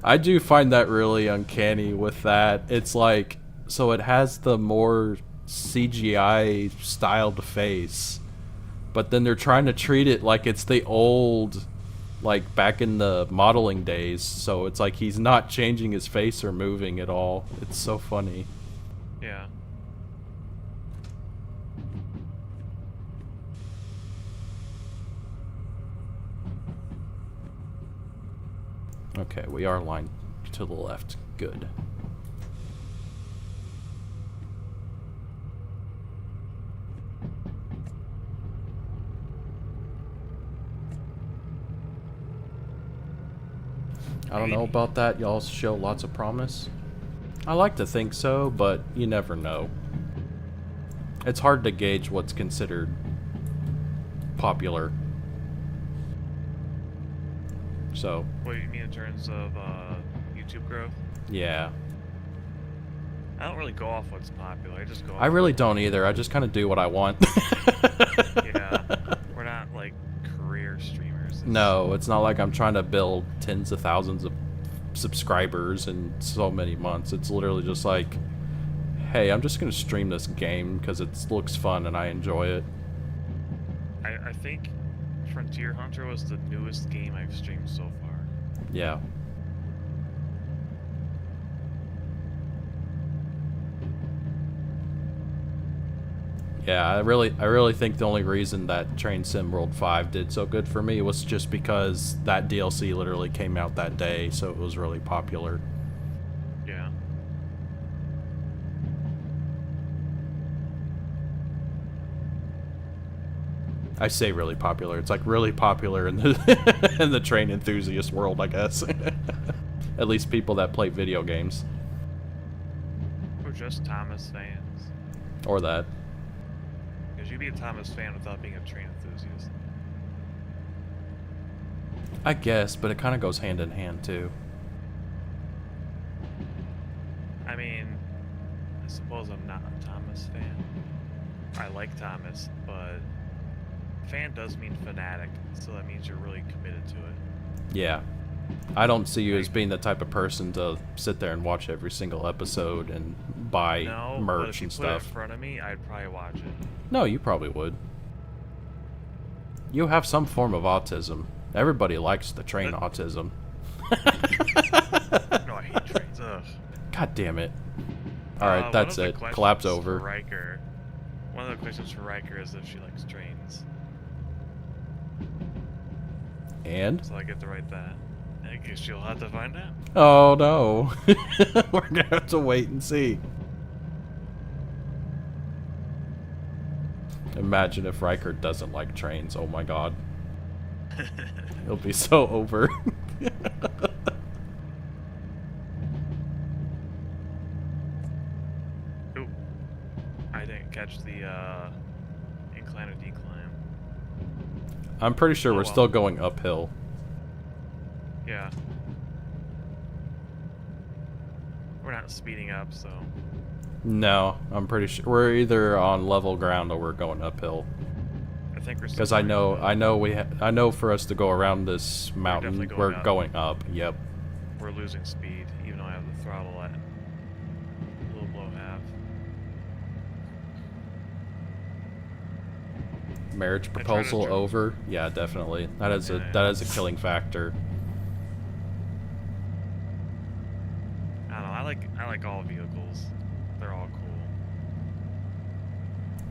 I do find that really uncanny with that. It's like, so it has the more CGI styled face, but then they're trying to treat it like it's the old, like back in the modeling days, so it's like he's not changing his face or moving at all. It's so funny. Yeah. Okay, we are aligned to the left. Good. I don't know about that. Y'all show lots of promise. I like to think so, but you never know. It's hard to gauge what's considered popular. So. What do you mean in terms of YouTube growth? Yeah. I don't really go off what's popular. I just go off. I really don't either. I just kind of do what I want. Yeah. We're not like career streamers. No, it's not like I'm trying to build tens of thousands of subscribers in so many months. It's literally just like, hey, I'm just going to stream this game because it looks fun and I enjoy it. I think Frontier Hunter was the newest game I've streamed so far. Yeah. Yeah, I really think the only reason that Train Sim World 5 did so good for me was just because that DLC literally came out that day, so it was really popular. Yeah. I say really popular. It's like really popular in the in the train enthusiast world, I guess. At least people that play video games. We're just Thomas fans. Or that. Because you'd be a Thomas fan without being a train enthusiast. I guess, but it kind of goes hand in hand too. I mean, I suppose I'm not a Thomas fan. I like Thomas, but fan does mean fanatic, so that means you're really committed to it. Yeah. I don't see you as being the type of person to sit there and watch every single episode and buy No, but merch if you and put it in stuff. front of me, I'd probably watch it. No, you probably would. You have some form of autism. Everybody likes the train autism. No, I hate trains. Ugh. God damn it. Alright, that's it. Collapse Collapse over. Riker. One of the questions for Riker is if she likes trains. And? So I get to write that. I guess you'll have to find out. Oh no. We're gonna have to wait and see. Imagine if Riker doesn't like trains. Oh my god. He'll be so over. Oop. I didn't catch the incline or decline. I'm pretty sure Oh, we're well. still going uphill. Yeah. We're not speeding up, so... No, I'm pretty sure we're either on level ground or we're going uphill. I think we're still Because I going up. I know for us to go around this mountain, definitely we're going up. going up. Yep. We're losing speed, even though I have the throttle at a little below half. Marriage I tried to proposal dri- over. Yeah, definitely. That is Yeah. that is a killing factor. I don't know, I like all vehicles. They're all cool.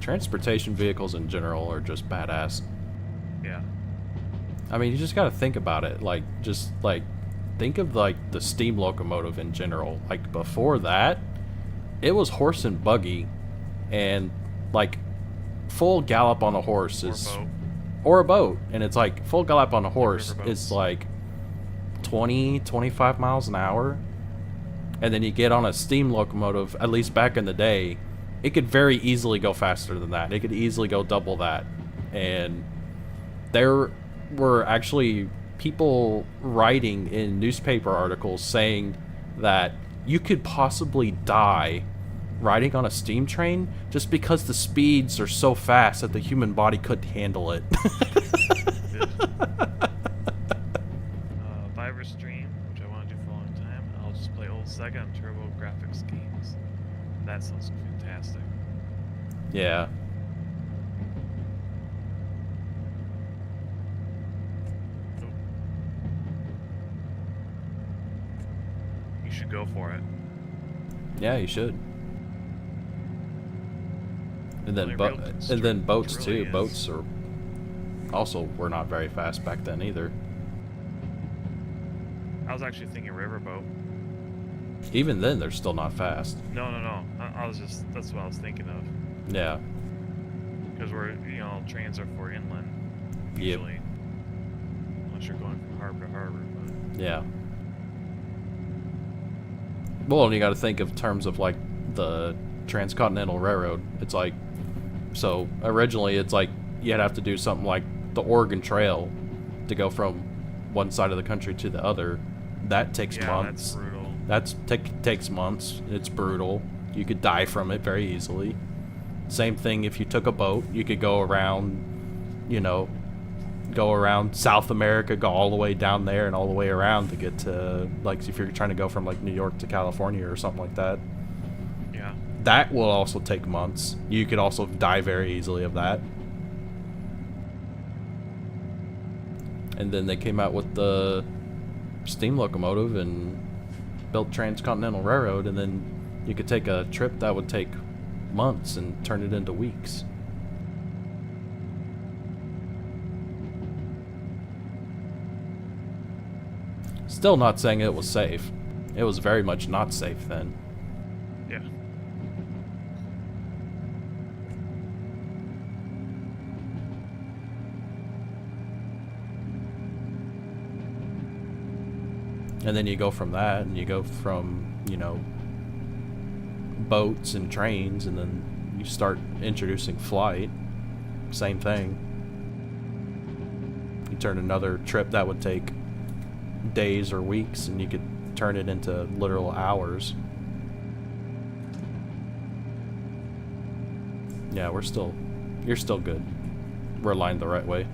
Transportation vehicles in general are just badass. Yeah. I mean, you just gotta think about it. Like, just like, think of like the steam locomotive in general. Like before that, it was horse and buggy, and like full gallop on a horse Or is boat. or a boat, and it's like full gallop on a horse riverboats. is like 20-25 miles an hour, and then you get on a steam locomotive. At least back in the day, it could very easily go faster than that. It could easily go double that, and there were actually people writing in newspaper articles saying that you could possibly die riding on a steam train just because the speeds are so fast that the human body couldn't handle it. Fiverr stream, which I want to do for a long time. I'll just play old Sega and Turbo graphics games. That sounds fantastic. Yeah. You should go for it. Yeah, you should. And then, Only real boats really too. is. Boats are also were not very fast back then either. I was actually thinking riverboat. Even then, they're still not fast. No. I was just, that's what I was thinking of. Yeah. Because trains are for inland. Yep. Usually. Unless you're going from harbor to harbor, but... Yeah. Well, and you got to think of terms of like the transcontinental railroad. It's like, so originally it's like you'd have to do something like the Oregon Trail to go from one side of the country to the other. That takes Yeah, months. that's brutal. Takes months. It's brutal. You could die from it very easily. Same thing if you took a boat. You could go around, go around South America, go all the way down there and all the way around to get to, like, if you're trying to go from, like, New York to California or something like that. Yeah. That will also take months. You could also die very easily of that. And then they came out with the steam locomotive and built Transcontinental Railroad, and then you could take a trip that would take months and turn it into weeks. Still not saying it was safe. It was very much not safe then. Yeah. And then you go from that, and you go from, boats and trains, and then you start introducing flight. Same thing. You turn another trip that would take days or weeks, and you could turn it into literal hours. Yeah, you're still good. We're aligned the right way.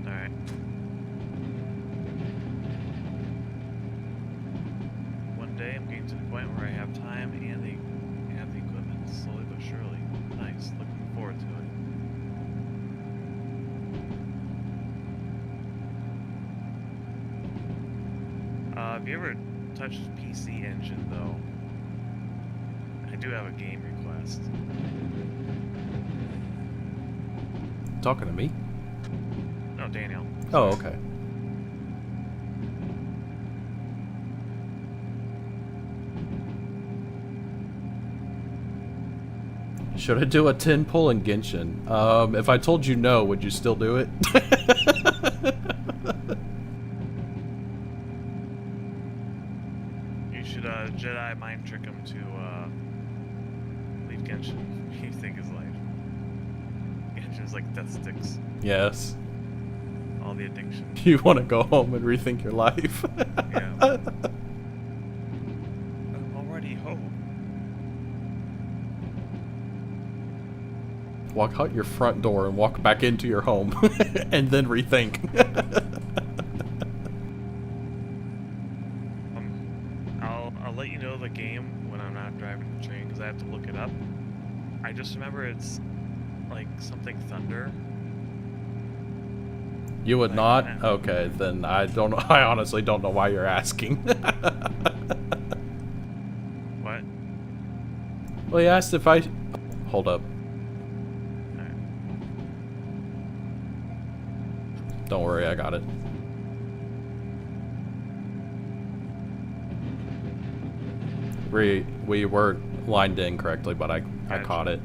Alright. time and they have the equipment, slowly but surely. Nice, looking forward to it. Have you ever touched PC Engine, though? I do have a game request. Talking to me? No, Daniel. Oh, okay. Should I do a 10 pull in Genshin? If I told you no, would you still do it? You should Jedi mind trick him to leave Genshin. You think his life. Genshin's like death sticks. Yes. All the addiction. You want to go home and rethink your life? Yeah. I'm already home. Walk out your front door and walk back into your home, and then rethink. I'll let you know the game when I'm not driving the train because I have to look it up. I just remember it's like something thunder. You would not? Okay, then I don't. I honestly don't know why you're asking. What? Well, he asked if I. Hold up. Alright. Don't worry, I got it. We were lined in correctly, but I Gotcha. caught it.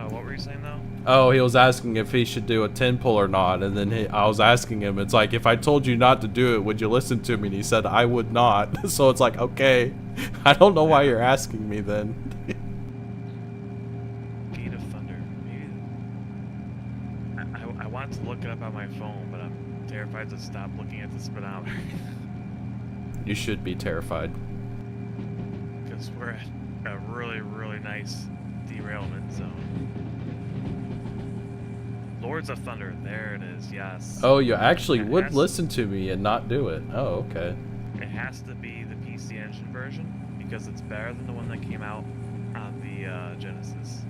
What were you saying though? Oh, he was asking if he should do a 10 pull or not, and then I was asking him, it's like, if I told you not to do it, would you listen to me? And he said, I would not. So it's like, okay, I don't know why you're asking me then. Gate of Thunder. Maybe. I want to look it up on my phone, but I'm terrified to stop looking at the speedometer. You should be terrified. Because we're at a really, really nice derailment zone. Lords of Thunder, there it is, yes. Oh, you actually It would has- listen to me and not do it. Oh, okay. It has to be the PC Engine version because it's better than the one that came out on the Genesis.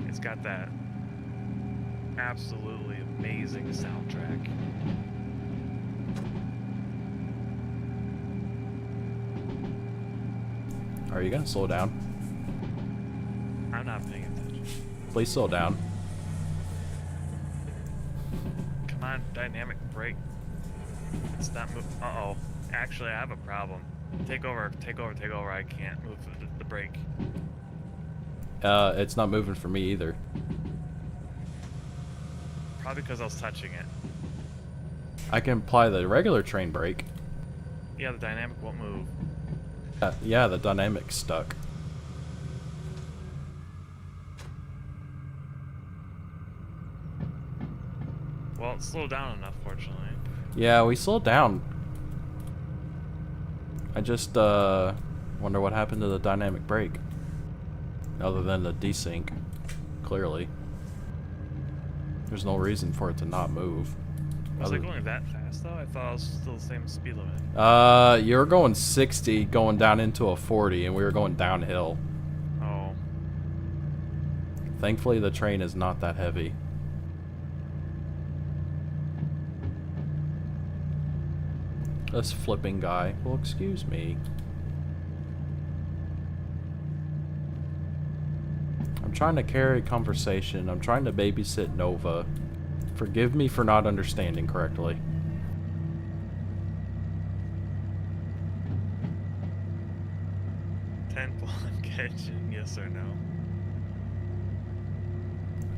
It's got that absolutely amazing soundtrack. Are you gonna slow down? I'm not paying attention. Please slow down. Come on, dynamic brake. It's not moving. Uh-oh. Actually, I have a problem. Take over, take over, take over. I can't move the brake. It's not moving for me either. Probably because I was touching it. I can apply the regular train brake. Yeah, the dynamic won't move. Yeah, the dynamic's stuck. Well, it slowed down enough, fortunately. Yeah, we slowed down. I just wonder what happened to the dynamic brake. Other than the desync, clearly. There's no reason for it to not move. Was it going that fast, though? I thought it was still the same speed limit. You were going 60 going down into a 40, and we were going downhill. Oh. Thankfully, the train is not that heavy. This flipping guy. Well, excuse me. I'm trying to carry a conversation. I'm trying to babysit Nova. Forgive me for not understanding correctly. Kitchen, yes or no?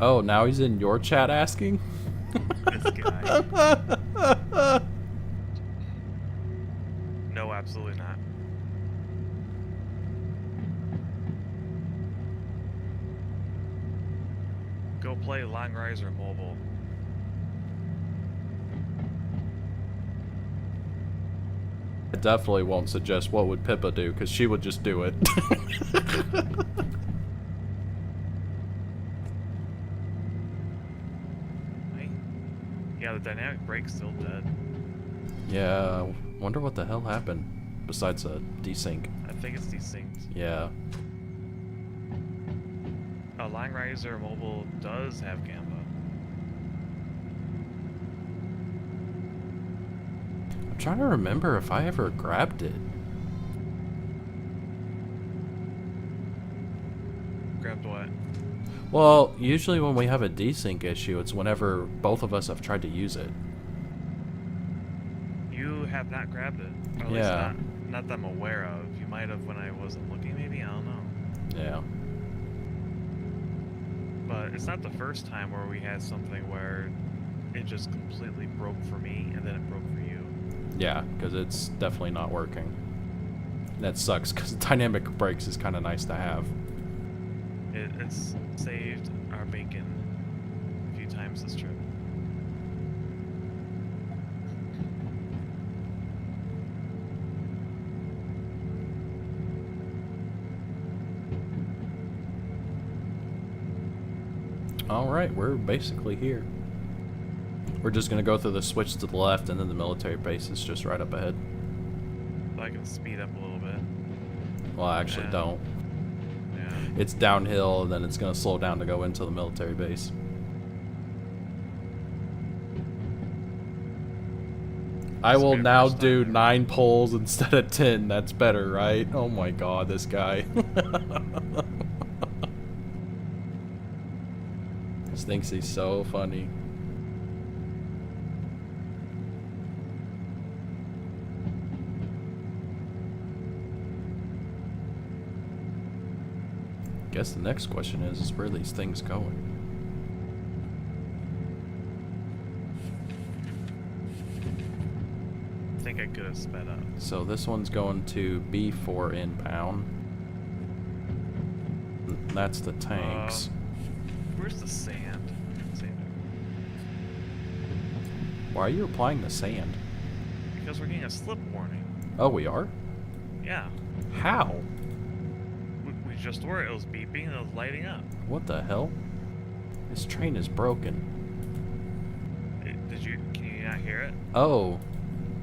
Oh, now he's in your chat asking? This guy. No, absolutely not. Go play Long Riser Mobile. I definitely won't suggest what would Pippa do, because she would just do it. Right? Yeah, the dynamic brake's still dead. Yeah, wonder what the hell happened. besides a desync? I think it's desynced. Yeah. Line Riser Mobile does have Gamba. I'm trying to remember if I ever grabbed it. Grabbed what? Well, usually when we have a desync issue, it's whenever both of us have tried to use it. You have not grabbed it. Or at least not that I'm aware of. You might have when I wasn't looking, maybe? I don't know. Yeah. But it's not the first time where we had something where it just completely broke for me and then it broke for you. Yeah, because it's definitely not working. That sucks, because dynamic brakes is kind of nice to have. It's saved our bacon a few times this trip. Alright, we're basically here. We're just going to go through the switch to the left, and then the military base is just right up ahead. So I can speed up a little bit. Well, I actually Yeah. don't. Yeah. It's downhill, and then it's going to slow down to go into the military base. I will Spare now first do time. 9 pulls instead of 10. That's better, right? Oh my god, this guy. Just thinks he's so funny. Guess the next question is where are these things going? I think I could have sped up. So this one's going to B4 inbound. That's the tanks. Where's the sand? Why are you applying the sand? Because we're getting a slip warning. Oh, we are? Yeah. How? We just were. It was beeping and it was lighting up. What the hell? This train is broken. Can you not hear it? Oh,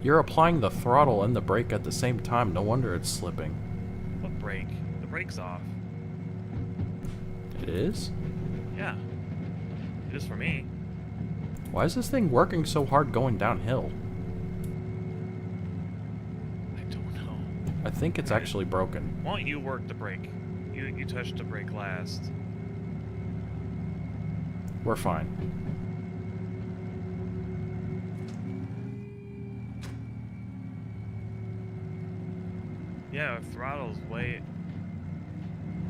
you're applying the throttle and the brake at the same time. No wonder it's slipping. What brake? The brake's off. It is? Yeah. It is for me. Why is this thing working so hard going downhill? I don't know. I think it's actually broken. Why don't you work the brake? You touched the brake last. We're fine. Yeah, our throttle's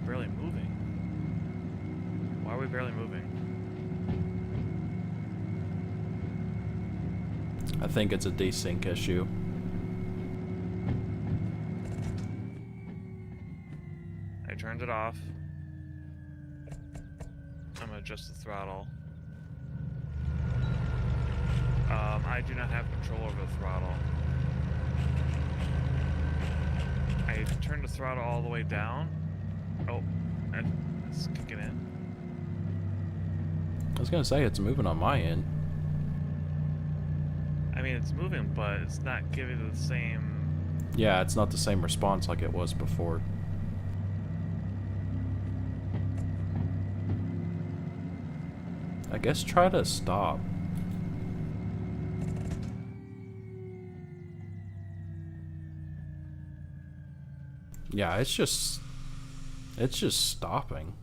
barely moving. Why are we barely moving? I think it's a desync issue. I turned it off. I'm gonna adjust the throttle. I do not have control over the throttle. I turned the throttle all the way down. Oh, and it's kicking in. I was gonna say it's moving on my end. I mean, it's moving, but it's not giving the same. Yeah, it's not the same response like it was before. I guess try to stop. Yeah, it's just stopping.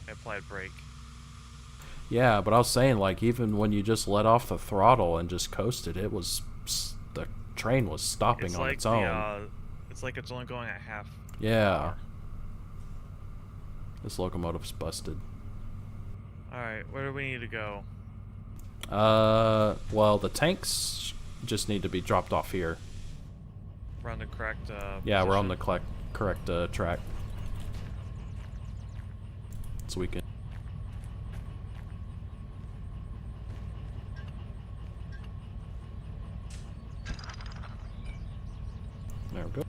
I applied brake. Yeah, but I was saying, like, even when you just let off the throttle and just coasted, the train was stopping It's on like its own. it's like it's only going at half. Yeah. This locomotive's busted. Alright, where do we need to go? Well, the tanks just need to be dropped off here. We're on the correct Yeah, we're on the position? correct track. So we can... There we go.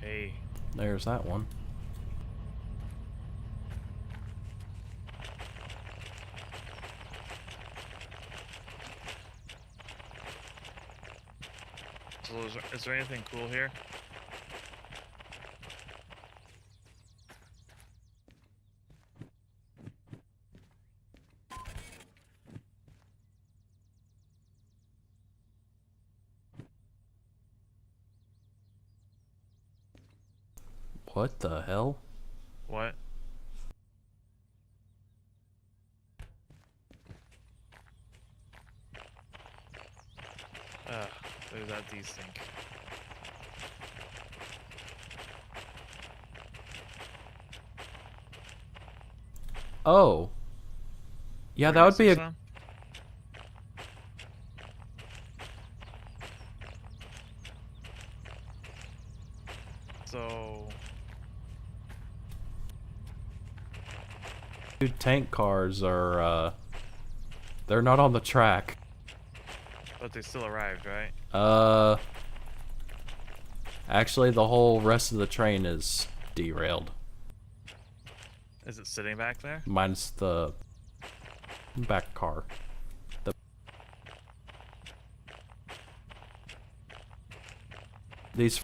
Hey. There's that one. So is there anything cool here? What the hell? What? There's that desync. Oh. Yeah, We're that would be missing a... some? So... Dude, tank cars are, they're not on the track. But they still arrived, right? Actually, the whole rest of the train is derailed. Is it sitting back there? Minus the back car. These...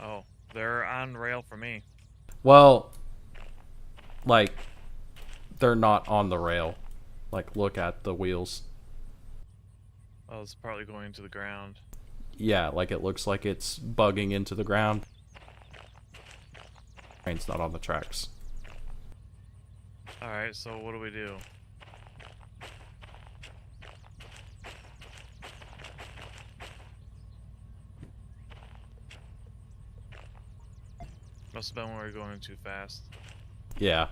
Oh, they're on rail for me. Well, like, they're not on the rail. Like, look at the wheels. Oh, it's partly going to the ground. Yeah, like it looks like it's bugging into the ground. Train's not on the tracks. Alright, so what do we do? Must have been when we were going too fast. Yeah.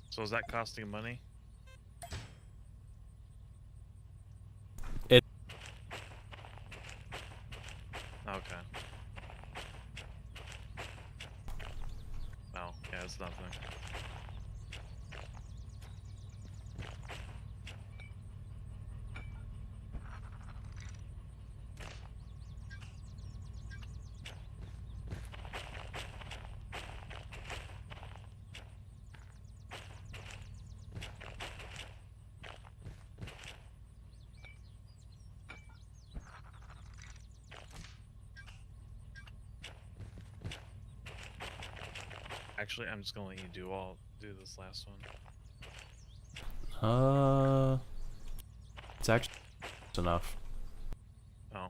So is that costing money? It... Okay. Oh, yeah, it's nothing. Actually, I'm just gonna let you do this last one. It's actually enough. Oh.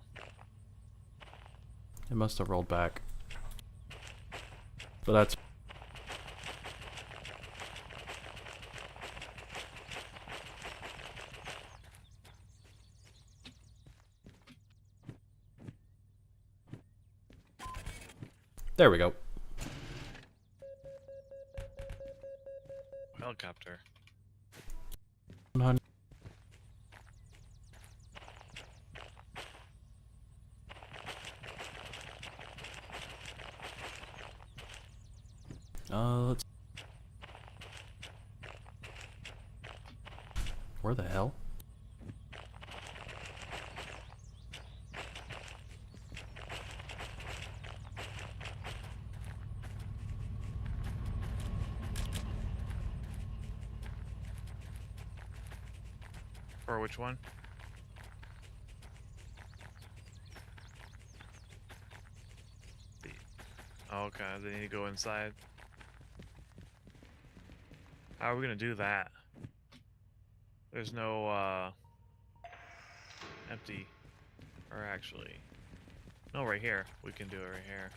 It must have rolled back. But that's... There we go. Helicopter. 100. Let's... Where the hell? For which one? Oh, okay, they need to go inside. How are we gonna do that? There's no, empty... Or actually... No, right here. We can do it right here.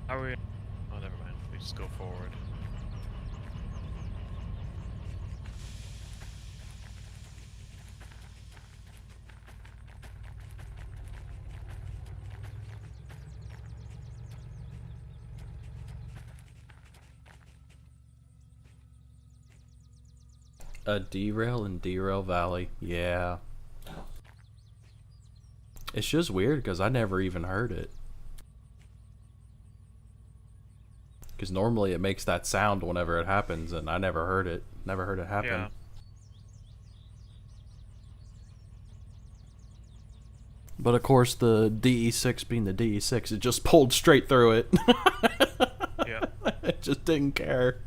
How are we... Oh, never mind. We just go forward. A derail in Derail Valley. Yeah. It's just weird because I never even heard it. Because normally it makes that sound whenever it happens, and I never heard it. Never heard it happen. Yeah. But of course, the DE6 being the DE6, it just pulled straight through it. Yeah. It just didn't care.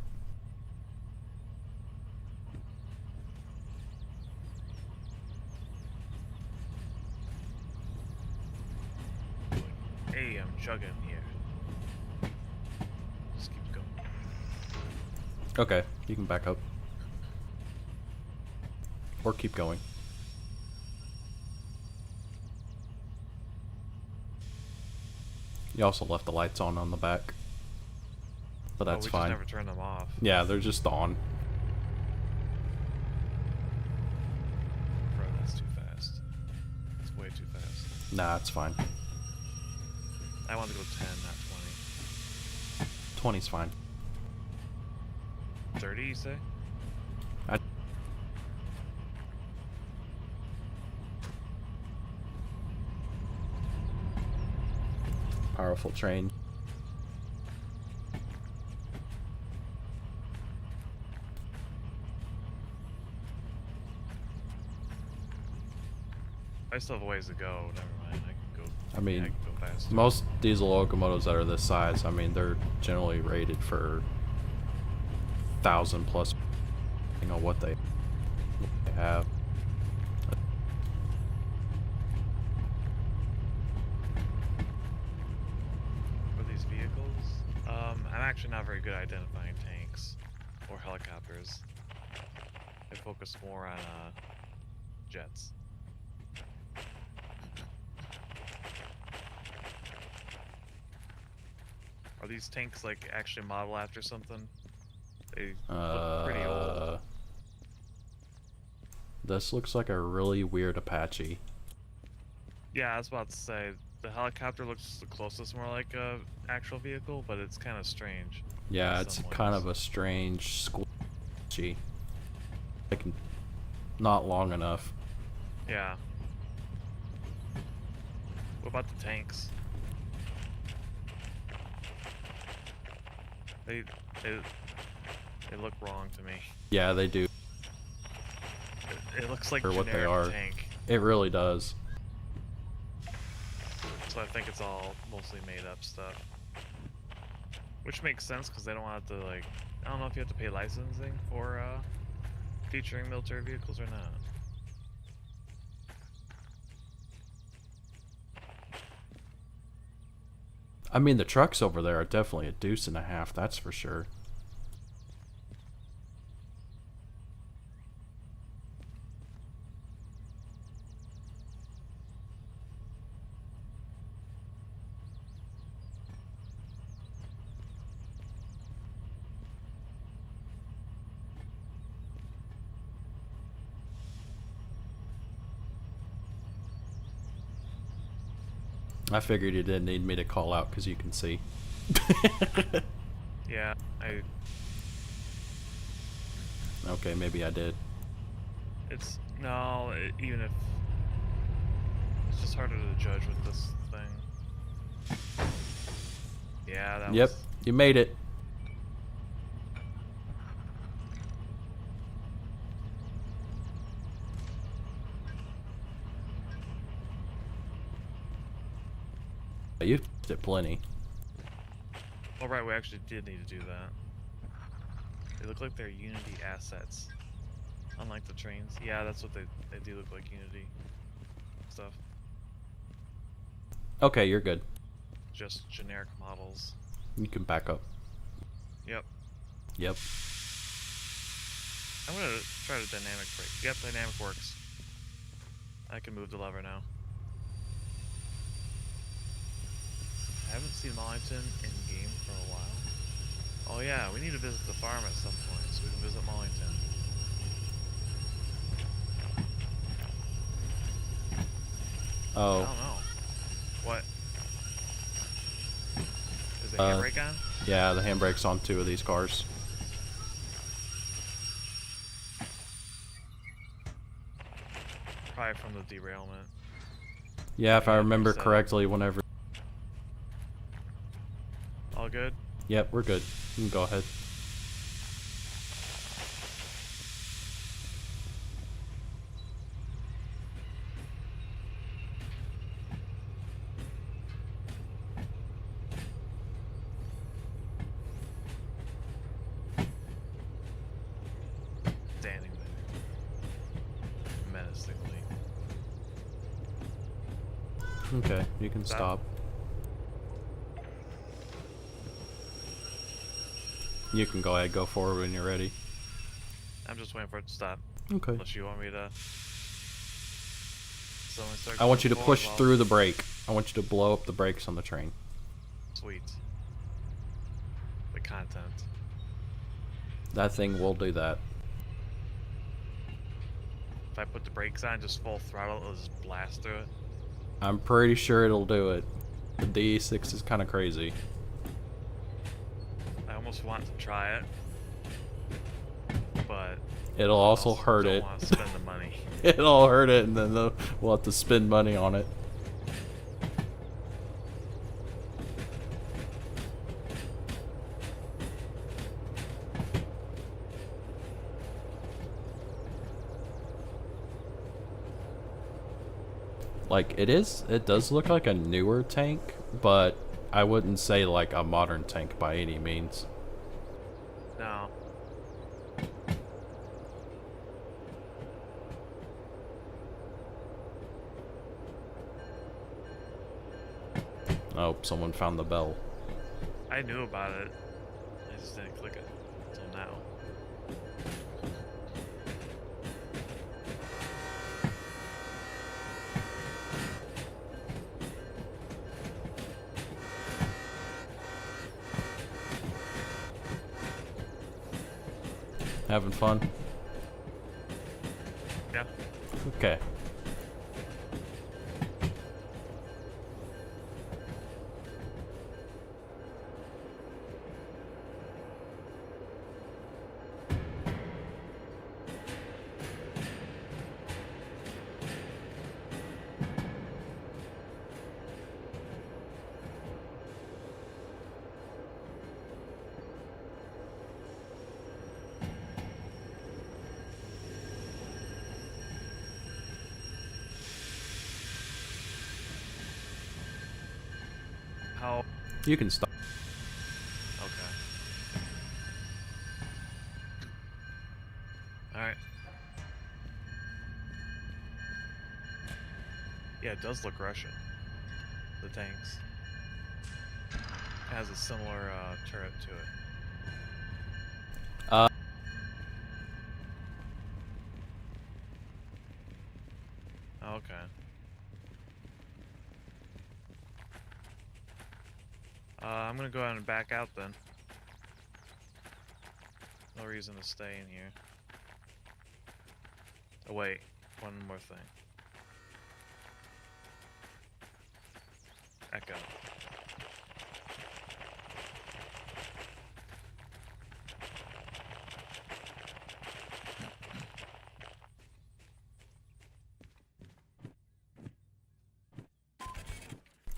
Hey, I'm chugging here. Just keep going. Okay, you can back up. Or keep going. You also left the lights on the back. But that's we fine. just never turn them off. Yeah, they're just on. Bro, that's too fast. It's way too fast. Nah, it's fine. I want to go 10, not 20's fine. 20. 30, you say? Powerful train. I still have a ways to go. Never mind. I can go. I mean, I can go faster. most diesel locomotives that are this size, I mean, they're generally rated for 1,000 plus, you know, what they have. For these vehicles, I'm actually not very good at identifying tanks or helicopters. I focus more on jets. Are these tanks like actually modeled after something? They look pretty old. This looks like a really weird Apache. Yeah, I was about to say the helicopter looks the closest more like a actual vehicle, but it's kind of strange. Yeah, in it's some kind ways. of a strange squishy. Like, not long enough. Yeah. What about the tanks? They look wrong to me. Yeah, they do. It looks like For what they generic are. tank. It really does. So I think it's all mostly made up stuff. Which makes sense because they don't want to like, I don't know if you have to pay licensing for featuring military vehicles or not. I mean, the trucks over there are definitely a deuce and a half, that's for sure. I figured you didn't need me to call out because you can see. Yeah, Okay, maybe I did. it's, no, even if, it's just harder to judge with this thing. Yeah, that Yep, was, you made it. You did plenty. oh right, we actually did need to do that. They look like they're Unity assets. Unlike the trains. Yeah, that's what they do look like Unity stuff. Okay, you're good. Just generic models. You can back up. Yep. Yep. I'm gonna try the dynamic brake. Yep, dynamic works. I can move the lever now. I haven't seen Mollington in game for a while. Oh yeah, we need to visit the farm at some point so we can visit Mollington. I Oh, don't know. What? Is the handbrake on? yeah, the handbrake's on 2 of these cars. right from the derailment. Yeah, if I Yeah, remember reset it. correctly, whenever. All good? Yep, we're good. You can go ahead. Standing there. Menacingly. Okay, you can Stop. stop. You can go ahead, go forward when you're ready. I'm just waiting for it to stop. Okay. Unless you want me to. So when we start I want going you to forward, push I'll- through the brake. I want you to blow up the brakes on the train. Sweet. The content. That thing will do that. If I put the brakes on, just full throttle, it'll just blast through it. I'm pretty sure it'll do it. The D6 is kind of crazy. I almost want to try it, but It'll also hurt don't it. want to spend the money. It'll hurt it, and then we'll have to spend money on it. Like, it does look like a newer tank, but I wouldn't say like a modern tank by any means. No. Oh, someone found the bell. I knew about it. I just didn't click it until now. Having fun? Yeah. Okay. How? You can stop. Okay. Alright. Yeah, it does look Russian. The tanks. It has a similar turret to it. Oh, okay. I'm gonna go ahead and back out then. No reason to stay in here. Oh wait, one more thing. Echo.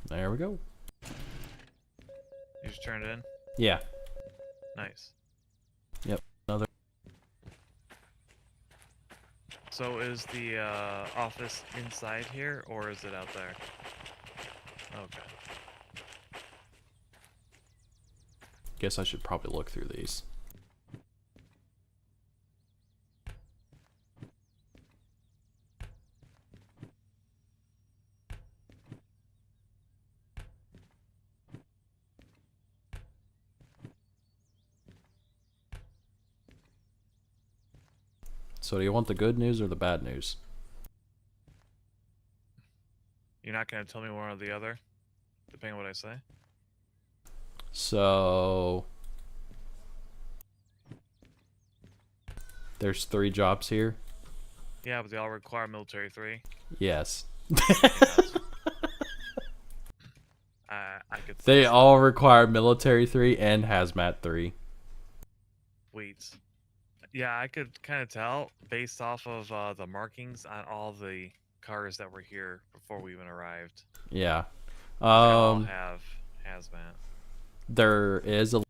There we go. You just turned it in? Yeah. Nice. Yep. Another. So is the office inside here, or is it out there? Okay. Guess I should probably look through these. So do you want the good news or the bad news? You're not gonna tell me one or the other, depending on what I say? So there's 3 jobs here. Yeah, but they all require military 3. Yes. I could. They all require military 3 and hazmat 3. Sweet. Yeah, I could kind of tell based off of the markings on all the cars that were here before we even arrived. Yeah. They all have hazmat. There is a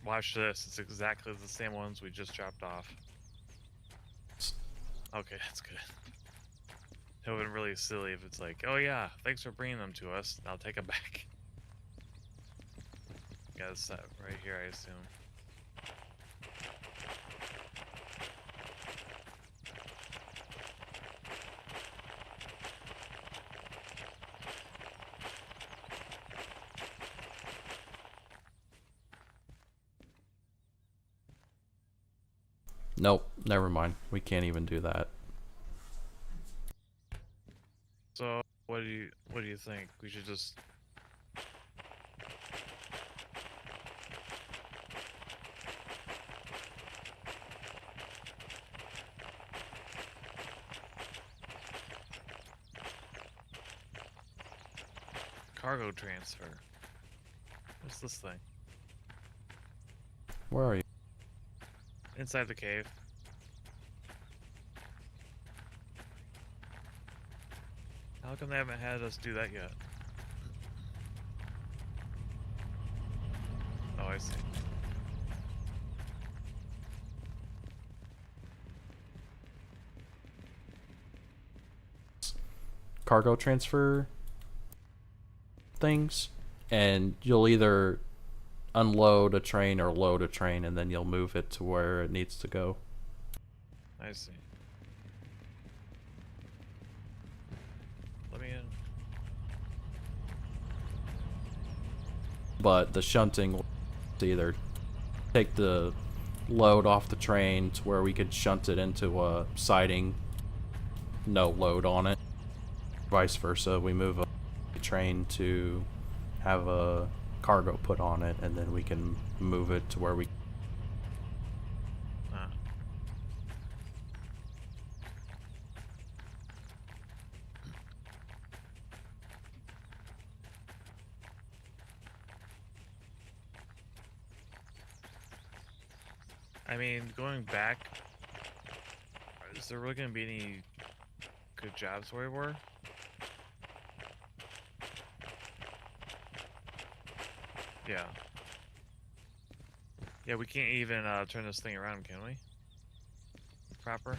Watch this. It's exactly the same ones we just dropped off. Okay, that's good. It would have been really silly if it's like, oh yeah, thanks for bringing them to us. I'll take them back. Got a set right here, I assume. Nope, never mind. We can't even do that. So, what do you think? We should just cargo transfer. What's this thing? Where are you? Inside the cave. How come they haven't had us do that yet? Oh, I see. Cargo transfer things, and you'll either unload a train or load a train, and then you'll move it to where it needs to go. I see. Let me in. But the shunting will either take the load off the train to where we could shunt it into a siding, no load on it. Vice versa, we move a train to have a cargo put on it, and then we can move it to where we I mean, going back, is there really gonna be any good jobs where we were? Yeah. Yeah, we can't even turn this thing around, can we? Proper?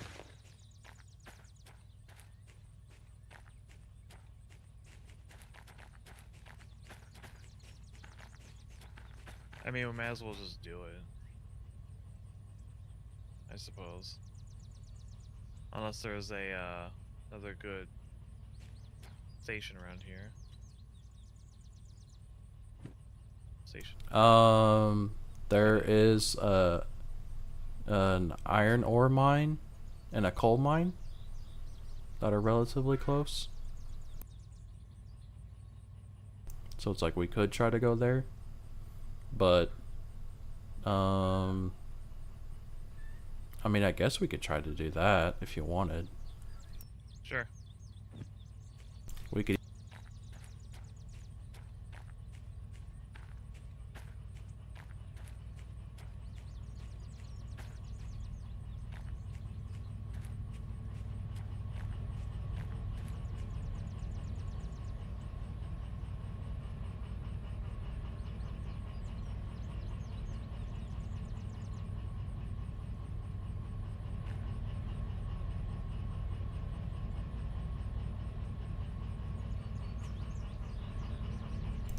I mean, we might as well just do it. I suppose. Unless there's a another good station around here. Station. There is an iron ore mine and a coal mine that are relatively close. So it's like we could try to go there, but I mean, I guess we could try to do that if you wanted. Sure. We could.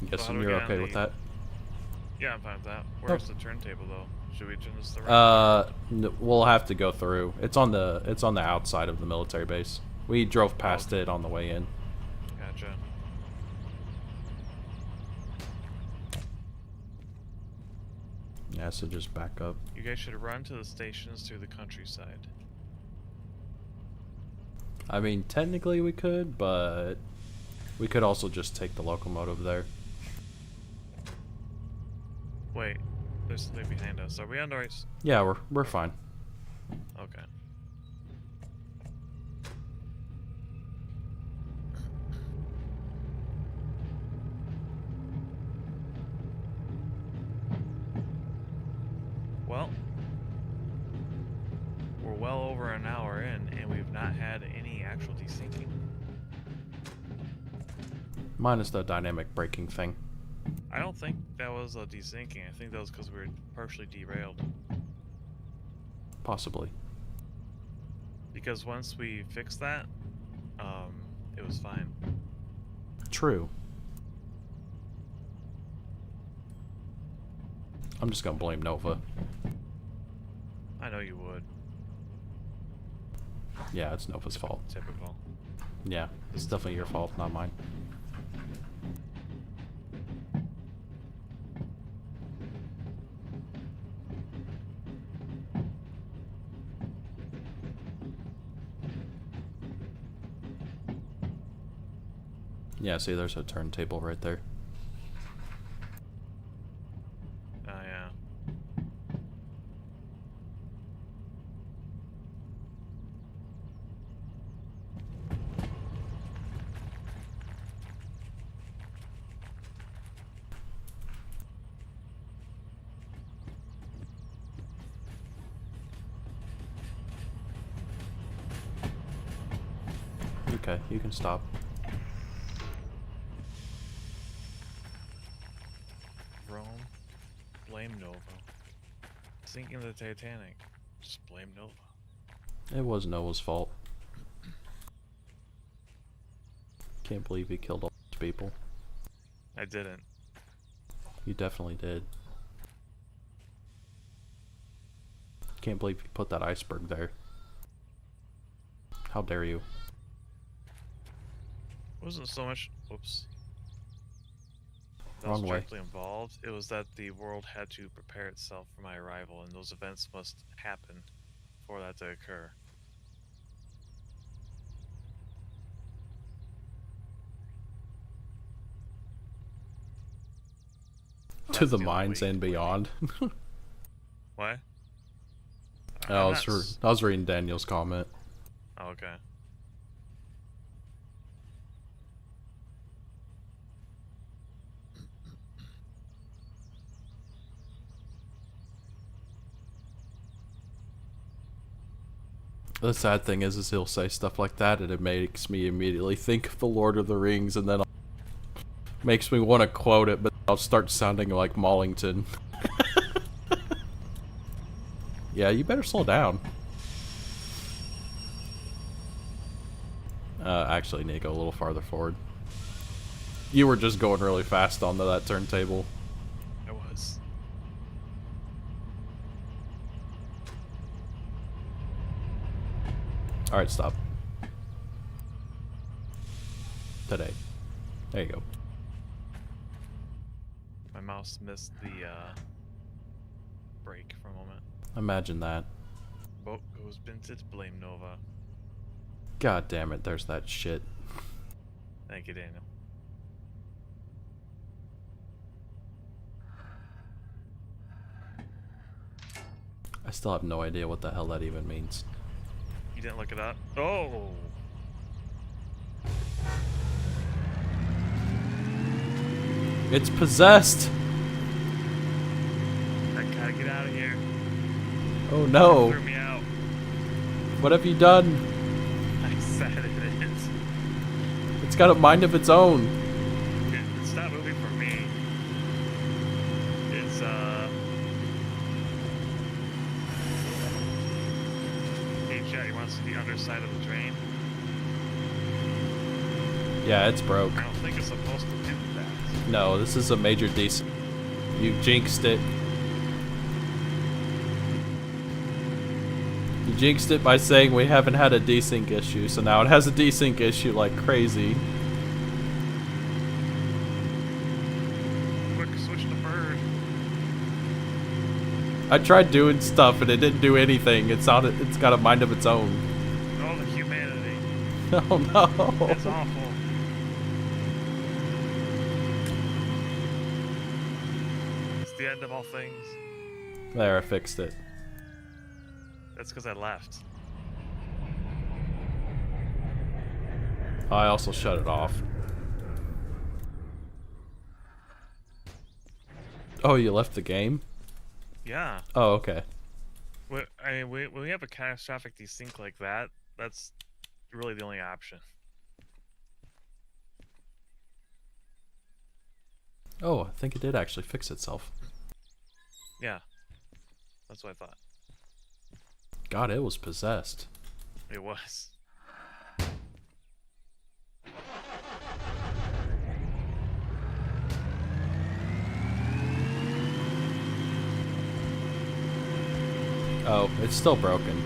Guessing you're okay with that? Yeah, I'm fine with that. Where's the turntable though? Should we turn this around? We'll have to go through. It's on the outside of the military base. We drove past it on the way in. Gotcha. Yeah, so just back up. You guys should run to the stations through the countryside. I mean, technically we could, but we could also just take the locomotive there. Wait, there's something behind us. Are we on the right? Yeah, we're fine. Okay. Well, we're well over an hour in, and we've not had any actual desyncing. Minus the dynamic braking thing. I don't think that was a desyncing. I think that was because we were partially derailed. Possibly. Because once we fixed that, it was fine. True. I'm just gonna blame Nova. I know you would. Yeah, it's Nova's fault. Typical. Yeah, it's definitely your fault, not mine. Yeah, see, there's a turntable right there. Oh, yeah. Okay, you can stop. Rome, blame Nova. Sinking the Titanic, just blame Nova. It was Nova's fault. Can't believe he killed all those people. I didn't. You definitely did. Can't believe you put that iceberg there. How dare you? It wasn't so much. Whoops. That Wrong was way. directly involved. It was that the world had to prepare itself for my arrival, and those events must happen for that to occur. To That's the only mines way and you can beyond. What? I was reading Daniel's comment. Oh, okay. The sad thing is he'll say stuff like that, and it makes me immediately think of the Lord of the Rings, and then makes me want to quote it, but I'll start sounding like Mollington. Yeah, you better slow down. Actually, Nico, a little farther forward. You were just going really fast onto that turntable. I was. Alright, stop. Today. There you go. My mouse missed the break for a moment. Imagine that. Boat goes Binted, blame Nova. God damn it, there's that shit. Thank you, Daniel. I still have no idea what the hell that even means. You didn't look it up? Oh! It's possessed! I gotta get out of here. Oh no! Threw me out. What have you done? I said it is. It's got a mind of its own. It's not moving for me. It's Hey chat, you want to see the underside of the drain? Yeah, it's broke. I don't think it's supposed to do that. No, this is a major desync. You jinxed it. You jinxed it by saying we haven't had a desync issue, so now it has a desync issue like crazy. Quick, switch to bird. I tried doing stuff and it didn't do anything. It's got a mind of its own. Oh, the humanity. Oh no. It's awful. It's the end of all things. There, I fixed it. That's because I left. I also shut it off. Oh, you left the game? Yeah. Oh, okay. When we have a catastrophic desync like that, that's really the only option. Oh, I think it did actually fix itself. Yeah. That's what I thought. God, it was possessed. It was. Oh, it's still broken.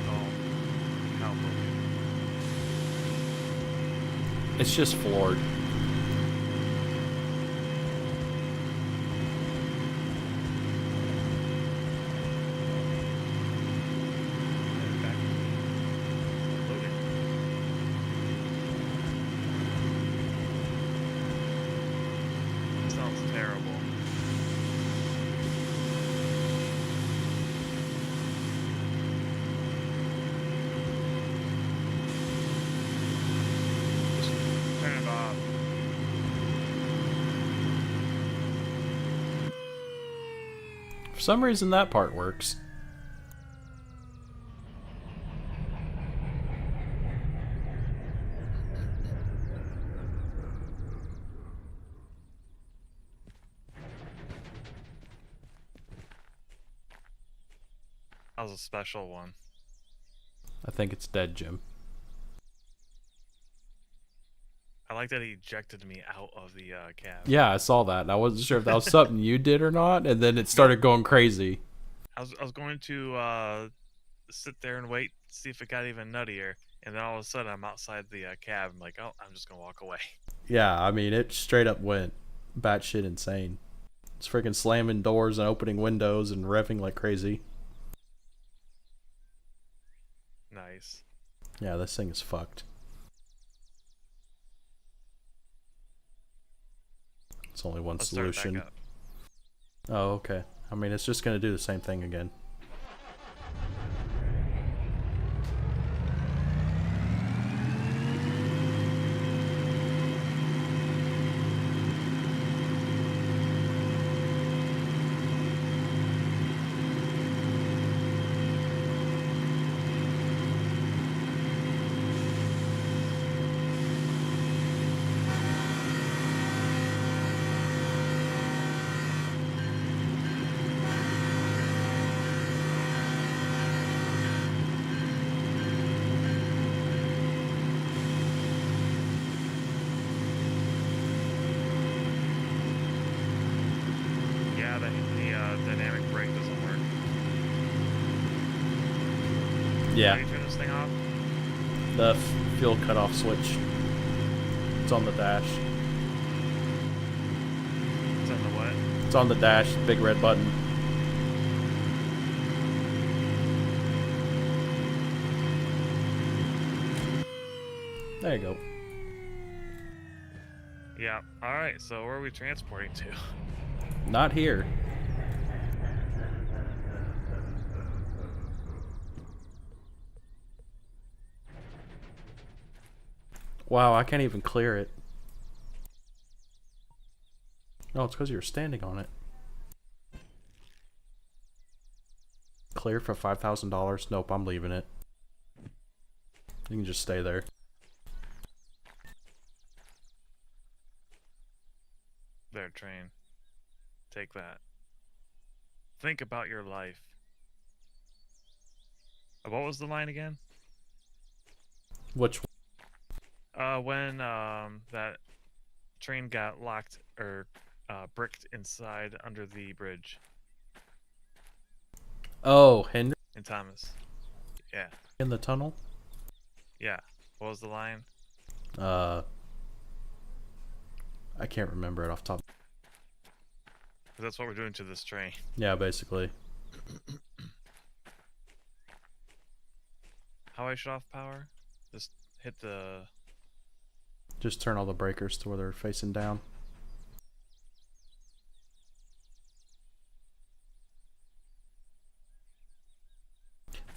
Oh, how broken. It's just floored. Back. Loading. Sounds terrible. Just turn it off. For some reason, that part works. That was a special one. I think it's dead, Jim. I like that he ejected me out of the cab. Yeah, I saw that, and I wasn't sure if that was something you did or not, and then it started going crazy. I was going to sit there and wait, see if it got even nuttier, and then all of a sudden I'm outside the cab. I'm like, oh, I'm just gonna walk away. Yeah, I mean, it straight up went batshit insane. It's freaking slamming doors and opening windows and revving like crazy. Nice. Yeah, this thing is fucked. It's only one Let's start it solution. back up. Oh, okay. I mean, it's just gonna do the same thing again. Yeah, the dynamic brake doesn't work. Yeah. How do you turn this thing off? The fuel cutoff switch. It's on the dash. It's on the what? It's on the dash, big red button. There you go. Yeah. All right. So where are we transporting to? Not here. Wow, I can't even clear it. No, it's because you're standing on it. Clear for $5,000. Nope, I'm leaving it. You can just stay there. There, train. Take that. Think about your life. What was the line again? Which one? When that train got locked or bricked inside under the bridge Oh, Henry in Thomas. Yeah. in the tunnel? Yeah. What was the line? I can't remember it off the top. 'Cause that's what we're doing to this train. Yeah, basically. How I shut off power? Just hit the... Just turn all the breakers to where they're facing down.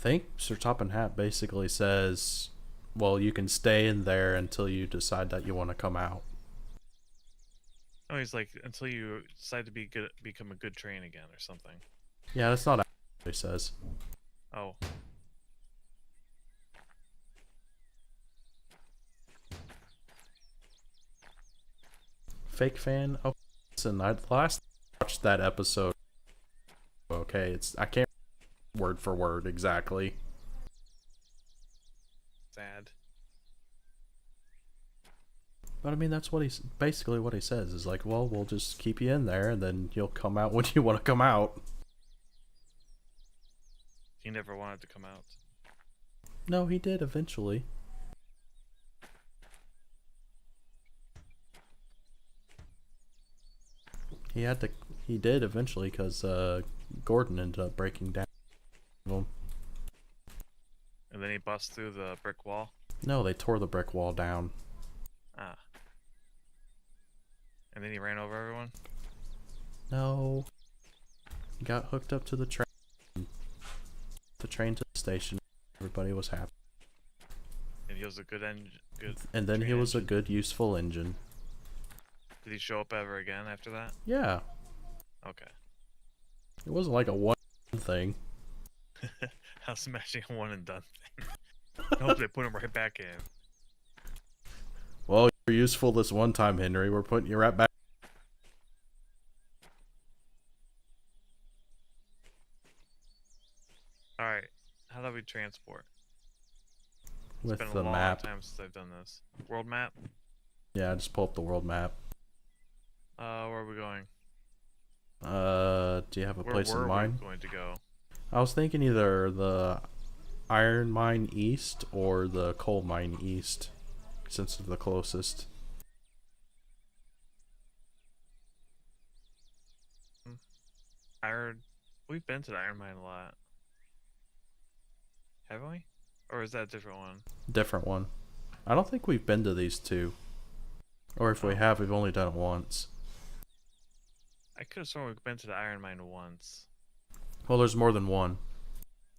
think Sir Toppin Hat basically says, well, you can stay in there until you decide that you want to come out. Oh, he's like, until you decide to become a good train again or something. Yeah, that's not what he says. Oh. Fake fan? Oh, listen, I last watched that episode. Okay, I can't word for word exactly. Sad. But I mean, that's what basically what he says is like, well, we'll just keep you in there, and then you'll come out when you want to come out. He never wanted to come out. No, he did eventually. He did eventually because Gordon ended up breaking down. And then he busts through the brick wall? No, they tore the brick wall down. Ah. And then he ran over everyone? No. He got hooked up to the train. The train to the station. Everybody was happy. And he was a good engine. And then he was a good, useful engine. Did he show up ever again after that? Yeah. Okay. It wasn't like a one thing. I was imagining a one and done thing. I hope they put him right back in. Well, you're useful this one time, Henry. We're putting you right back. Alright. How do we transport? With it's been the a long map. time since I've done this. World map? Yeah, just pull up the world map. Where are we going? Do you have a Where place in were mind? we going to go? I was thinking either the iron mine east or the coal mine east, since they're the closest. We've been to the iron mine a lot. Haven't we? Or is that a different one? Different one. I don't think we've been to these two. Or if we have, we've only done it once. I could have sworn we've been to the iron mine once. Well, there's more than one.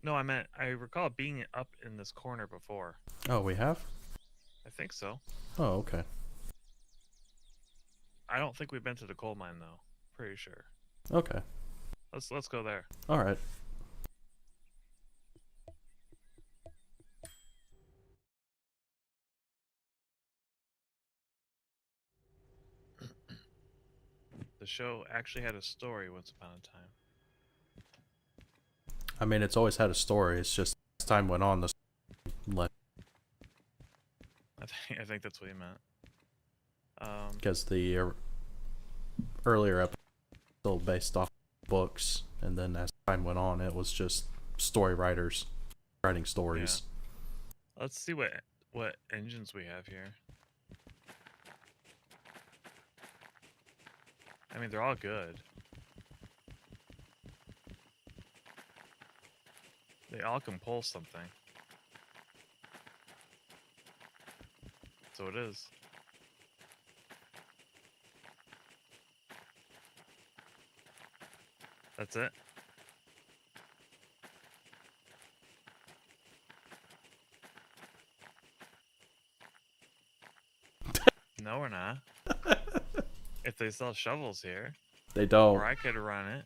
No, I recall being up in this corner before. Oh, we have? I think so. Oh, okay. I don't think we've been to the coal mine though. Pretty sure. Okay. Let's go there. Alright. The show actually had a story once upon a time. I mean, it's always had a story. It's just as time went on, the story I think that's what he meant. because the earlier episode was still based off books, and then as time went on, it was just story writers writing stories. Yeah. Let's see what engines we have here. I mean, they're all good. They all can pull something. So it is. That's it. No, we're not. If they sell shovels here. They don't. Or I could run it.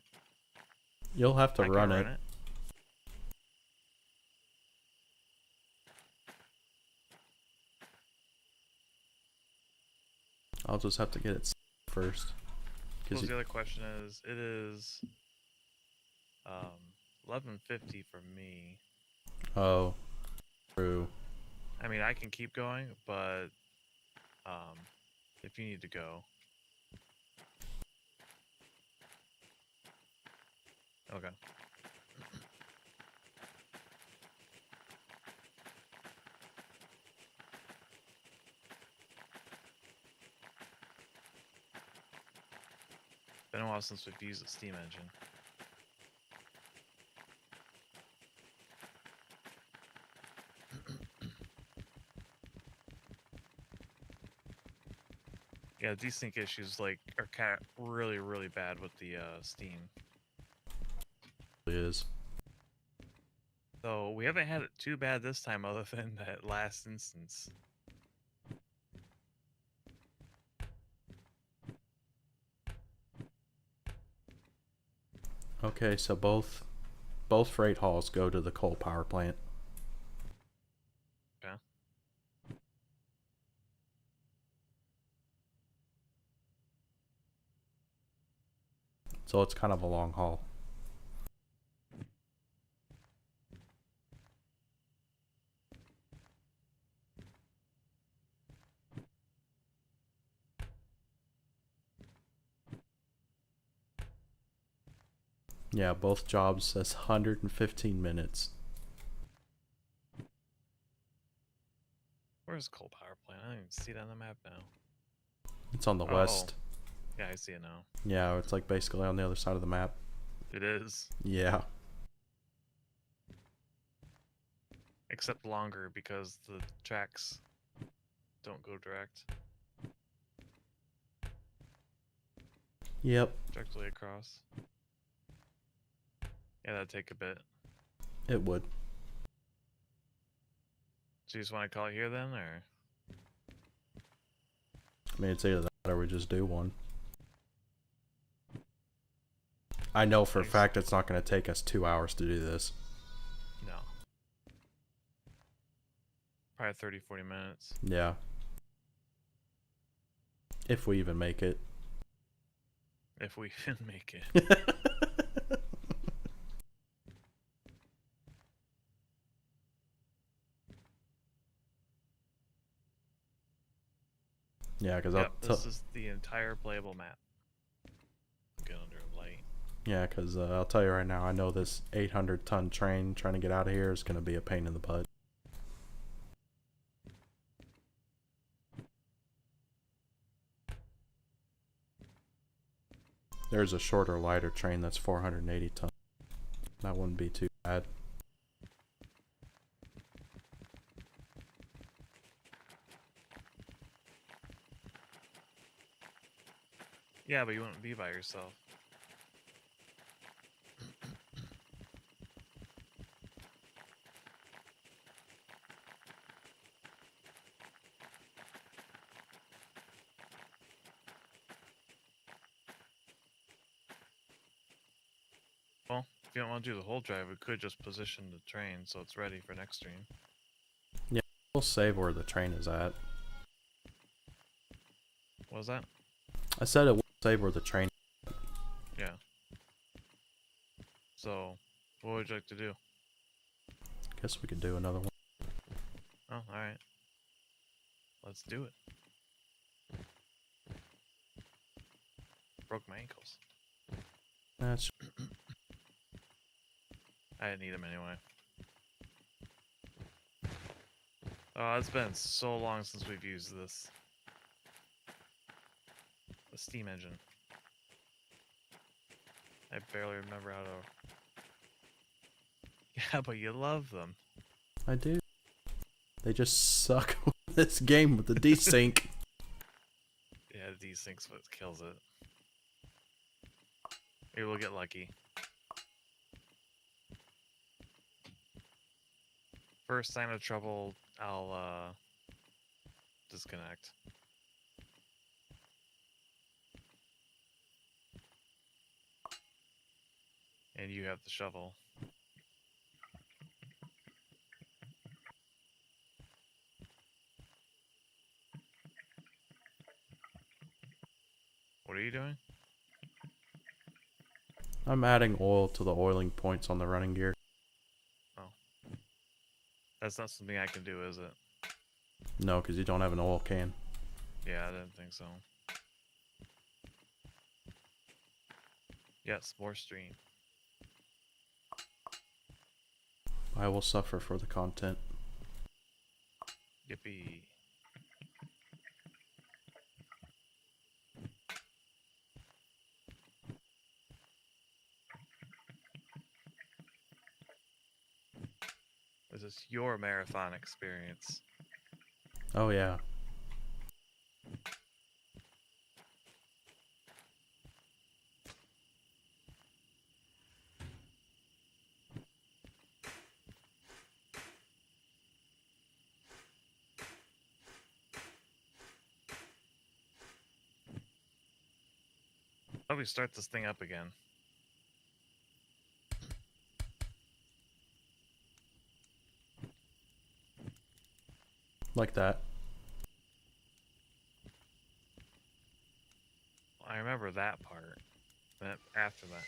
You'll have to I could run it. I'll just have to get it first. Well, the other question is, it is 11:50 for me. Oh, true. I mean, I can keep going, but if you need to go. Okay. Been a while since we've used a steam engine. Yeah, desync issues are really, really bad with the steam. It is. So we haven't had it too bad this time other than that last instance. Okay, so both freight hauls go to the coal power plant. Okay. So it's kind of a long haul. Yeah, both jobs says 115 minutes. Where's coal power plant? I don't even see it on the map now. It's on the Oh, west. yeah, I see it now. Yeah, it's like basically on the other side of the map. It is. Yeah. Except longer because the tracks don't go direct. Yep, Directly across. Yeah, that'd take a bit. it would. So you just want to call it here then, or? I mean, it's either that or we just do one. I know for a fact it's not going to take us 2 hours to do this. No. Probably 30, 40 minutes. Yeah. If we even make it. If we can make it. Yeah, because Yep, this is the entire playable map. Get under a light. Yeah, because I'll tell you right now, I know this 800-ton train trying to get out of here is going to be a pain in the butt. There's a shorter, lighter train that's 480 tons. That wouldn't be too bad. Yeah, but you wouldn't be by yourself. Well, if you don't want to do the whole drive, we could just position the train so it's ready for next stream. Yeah, we'll save where the train is at. What was that? I said it will save where the train. Yeah. So, what would you like to do? Guess we could do another one. Oh, alright. Let's do it. Broke my ankles. That's I didn't need them anyway. Oh, it's been so long since we've used this. The steam engine. I barely remember how to... Yeah, but you love them. I do. They just suck with this game with the desync. Yeah, the desync's what kills it. Maybe we'll get lucky. First sign of trouble, I'll disconnect. And you have the shovel. What are you doing? I'm adding oil to the oiling points on the running gear. Oh. That's not something I can do, is it? No, because you don't have an oil can. Yeah, I didn't think so. Yes, more stream. I will suffer for the content. Yippee. This is your marathon experience. Oh yeah. How do we start this thing up again? Like that. I remember that part. Then after that.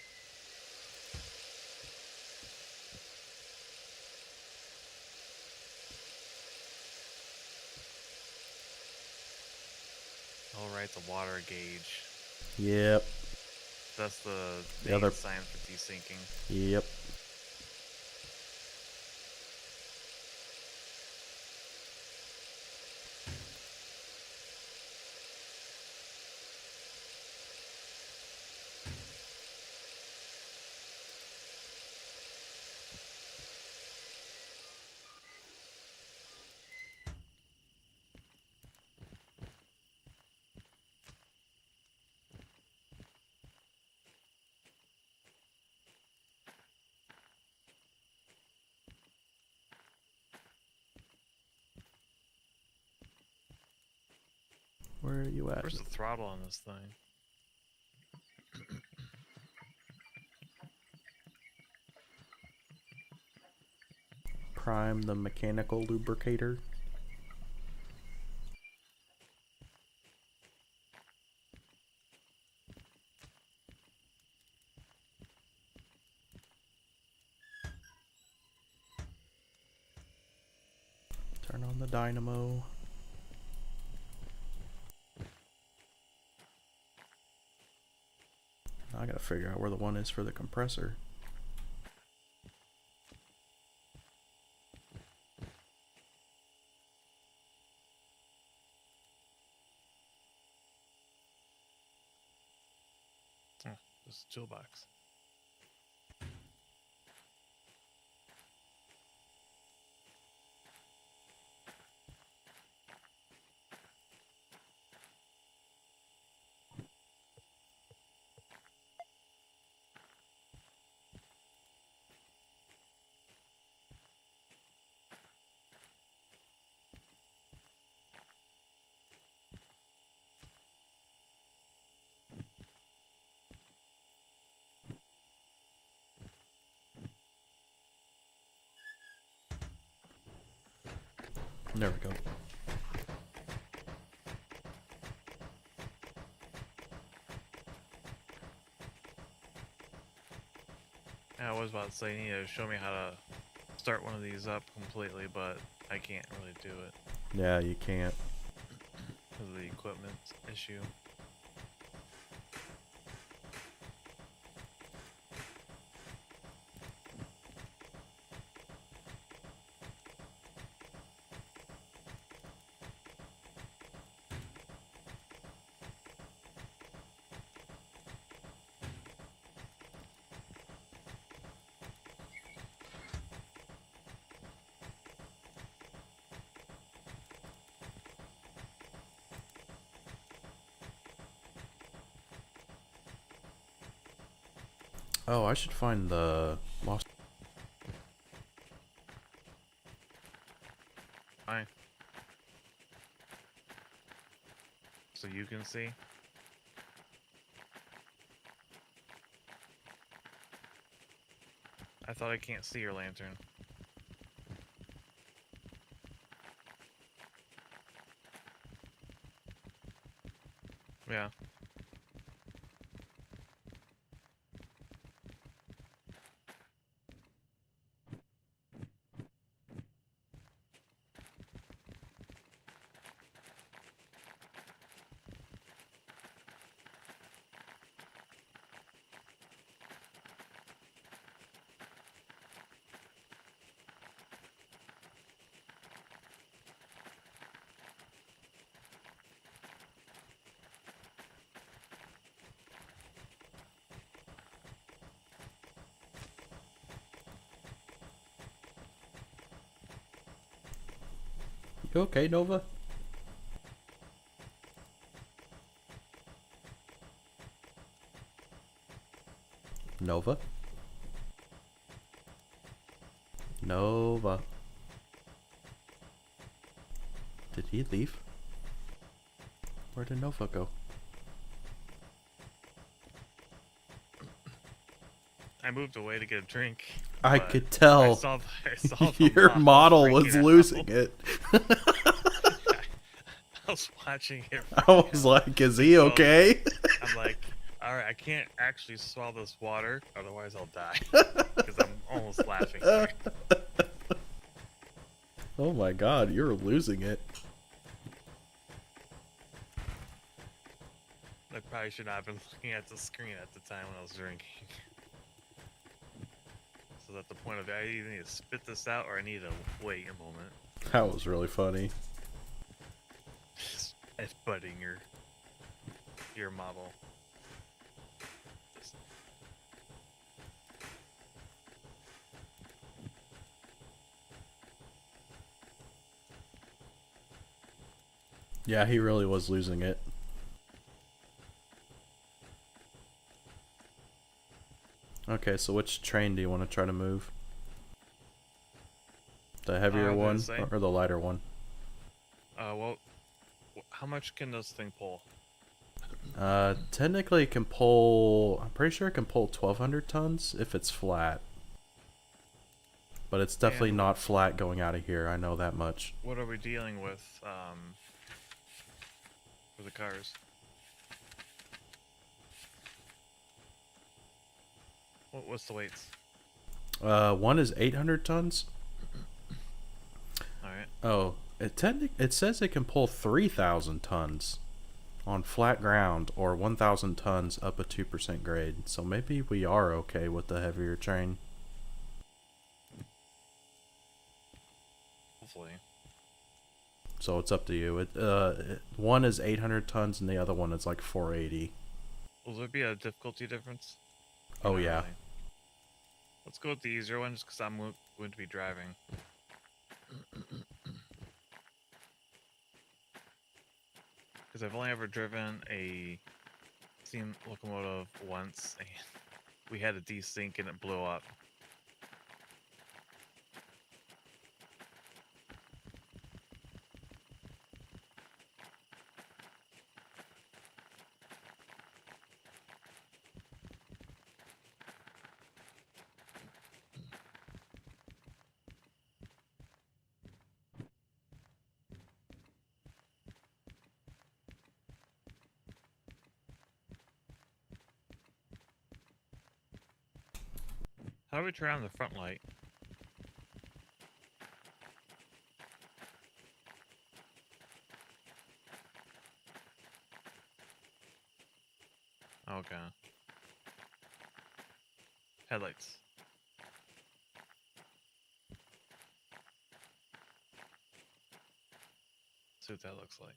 All right, the water gauge. Yep. That's the The main other- sign for desinking. Yep. Where are you at? Where's the throttle on this thing? Prime the mechanical lubricator. Turn on the dynamo. I gotta figure out where the one is for the compressor. Oh, this toolbox. There we go. I was about to say, you need to show me how to start one of these up completely, but I can't really do it Yeah, you can't. because of the equipment issue. Oh, I should find the lost. Fine. So you can see. I thought I can't see your lantern. Yeah. You okay, Nova? Nova? Nova. Did he leave? Where did Nova go? I moved away to get a drink. I but could tell. I saw the Your model was freaking out. losing it. I was watching it. I was like, is he okay? I'm like, all right, I can't actually swallow this water, otherwise I'll die. Because I'm almost laughing here. Oh my god, you're losing it. I probably should not have been looking at the screen at the time when I was drinking. So at the point of I either need to spit this out or I need to wait a moment. That was really funny. Just headbutting your model. Just... Yeah, he really was losing it. Okay, so which train do you want to try to move? The heavier one or the lighter one? Well, how much can this thing pull? Technically it can pull, I'm pretty sure it can pull 1,200 tons if it's flat. But it's definitely not flat going out of here, I know that much. What are we dealing with, for the cars? What's the weights? One is 800 tons. Alright. Oh, it says it can pull 3,000 tons on flat ground or 1,000 tons up a 2% grade. So maybe we are okay with the heavier train. Hopefully. So it's up to you. One is 800 tons and the other one is like 480. Will there be a difficulty difference? Oh yeah. Really. Let's go with the easier one just because I'm going to be driving. Because I've only ever driven a steam locomotive once, and we had a desync and it blew up. How do we turn on the front light? Okay. Headlights. See what that looks like.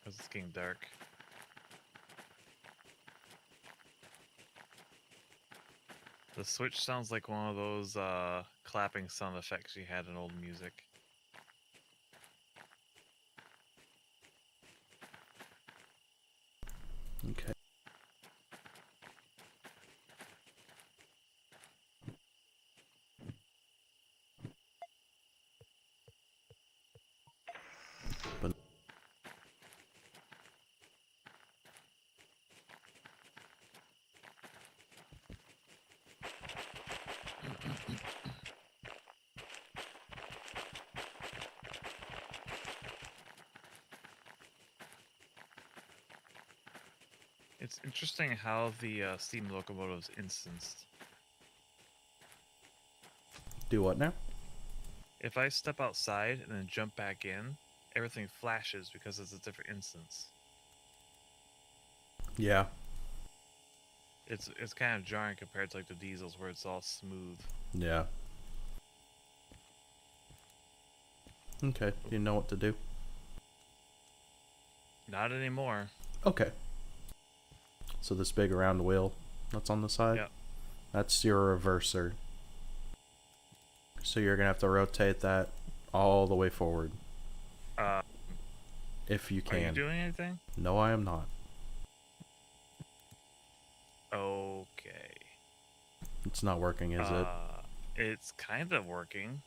Because it's getting dark. The switch sounds like one of those clapping sound effects you had in old music. Okay. But It's interesting how the steam locomotive's instanced. do what now? If I step outside and then jump back in, everything flashes because it's a different instance. Yeah. It's kind of jarring compared to like the diesels where it's all smooth. Yeah. Okay. Do you know what to do? Not anymore. Okay. So this big round wheel that's on the side? Yep. That's your reverser. So you're going to have to rotate that all the way forward. If you can. Are you doing anything? No, I am not. Okay. It's not working, is it? It's kind of working.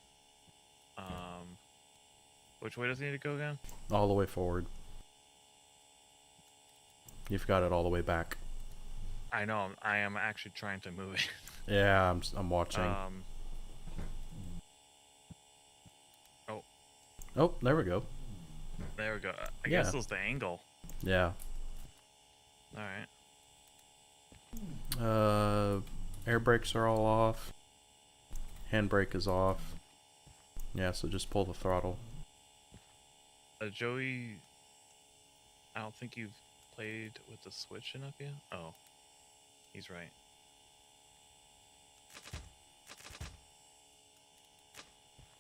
Which way does it need to go again? All the way forward. You've got it all the way back. I know. I am actually trying to move it. Yeah, I'm watching. Oh. Oh, there we go. There we go. I guess it was the angle. Yeah. Alright. Air brakes are all off. Handbrake is off. Yeah, so just pull the throttle. Joey, I don't think you've played with the Switch enough yet? Oh. He's right.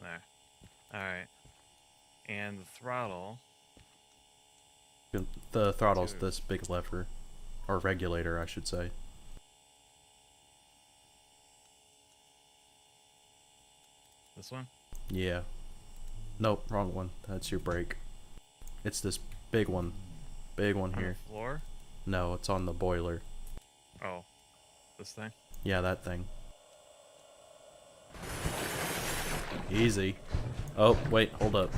There. Alright. And the throttle. The throttle's this big lever. Or regulator, I should say. This one? Yeah. Nope, wrong one. That's your brake. It's this big one. Big one here. On the floor? No, it's on the boiler. Oh. This thing? Yeah, that thing. Easy. Oh, wait, hold up.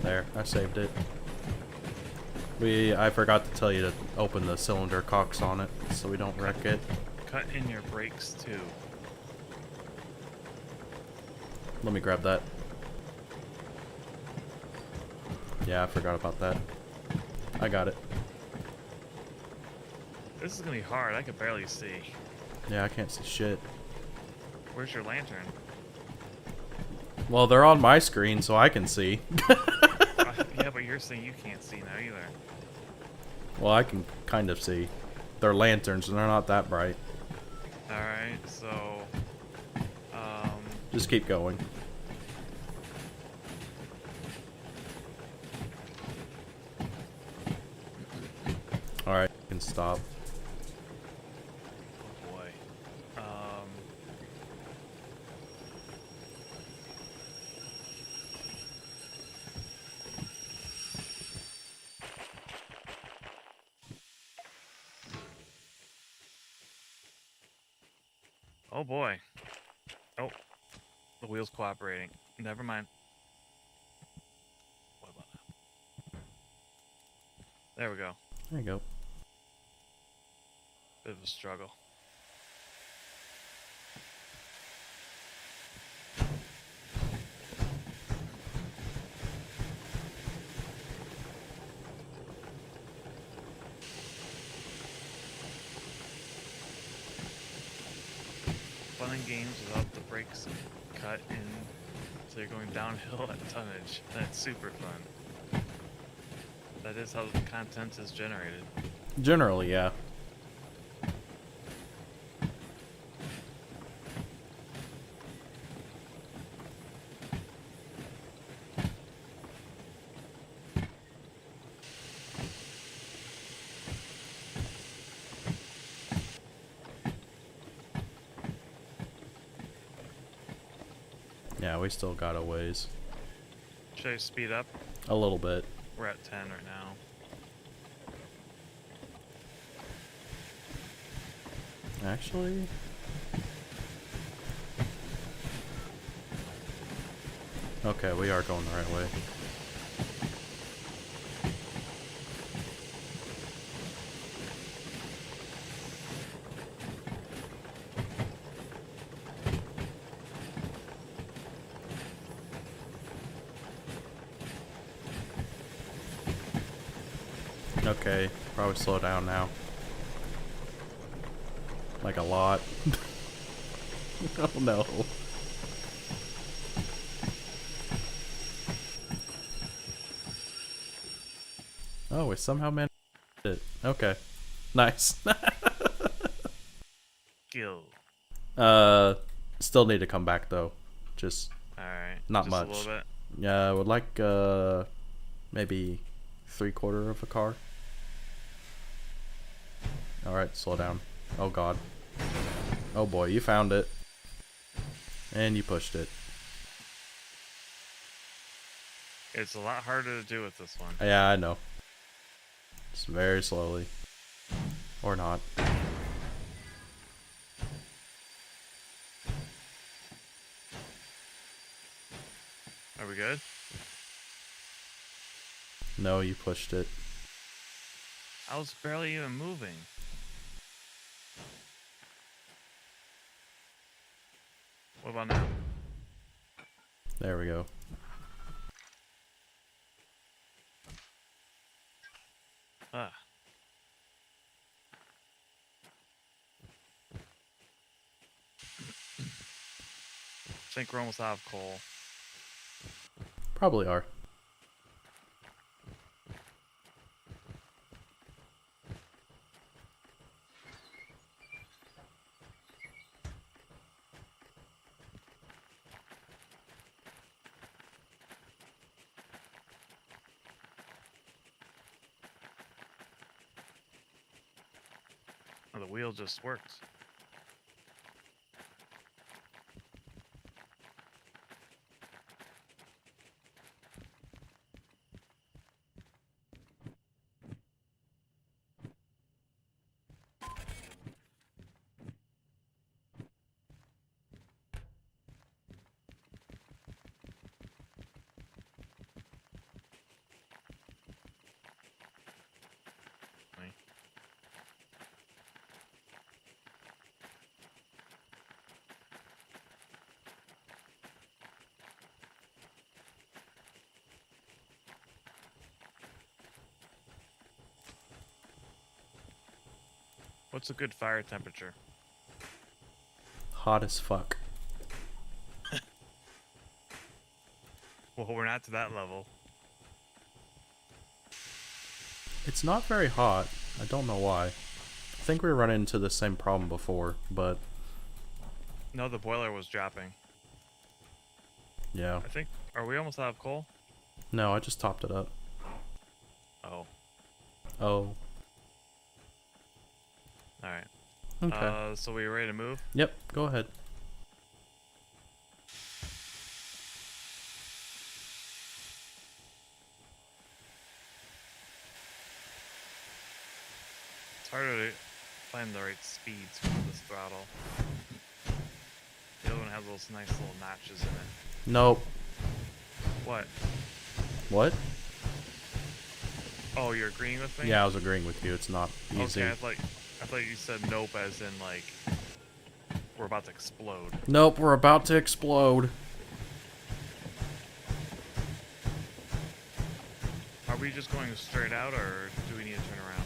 There, I saved it. I forgot to tell you to open the cylinder cocks on it so we don't wreck it. Cut in your brakes too. Let me grab that. Yeah, I forgot about that. I got it. This is gonna be hard. I can barely see. Yeah, I can't see shit. Where's your lantern? Well, they're on my screen, so I can see. Yeah, but you're saying you can't see now either. Well, I can kind of see. They're lanterns, and they're not that bright. Alright, so... Just keep going. Alright, you can stop. Oh boy. Oh boy. Oh. The wheel's cooperating. Never mind. What about that? There we go. There you go. Bit of a struggle. Fun and games without the brakes cut in, so you're going downhill at tonnage. That's super fun. That is how the content is generated. Generally, yeah. Yeah, we still got a ways. Should I speed up? A little bit. We're at 10 right now. Actually... Okay, we are going the right way. Okay, probably slow down now. Like a lot. Oh no. Oh, we somehow managed it. Okay. Nice. Gill. Still need to come back though. Just Alright. not just much. A little bit. Yeah, I would like maybe 3/4 of a car. Alright, slow down. Oh god. Oh boy, you found it. And you pushed it. It's a lot harder to do with this one. Yeah, I know. Just very slowly. Or not. Are we good? No, you pushed it. I was barely even moving. What about now? There we go. Ah. I think we're almost out of coal. Probably are. Oh, the wheel just worked. What's a good fire temperature? Hot as fuck. Well, we're not to that level. It's not very hot. I don't know why. I think we run into the same problem before, but No, the boiler was dropping. yeah. I think. Are we almost out of coal? No, I just topped it up. Oh. Oh. Alright. Okay. So we ready to move? Yep, go ahead. It's harder to find the right speeds with this throttle. The other one has those nice little notches in it. Nope. What? What? Oh, you're agreeing with me? Yeah, I was agreeing with you. It's not easy. Okay, I thought you said nope as in like we're about to explode. Nope, we're about to explode. Are we just going straight out or do we need to turn around?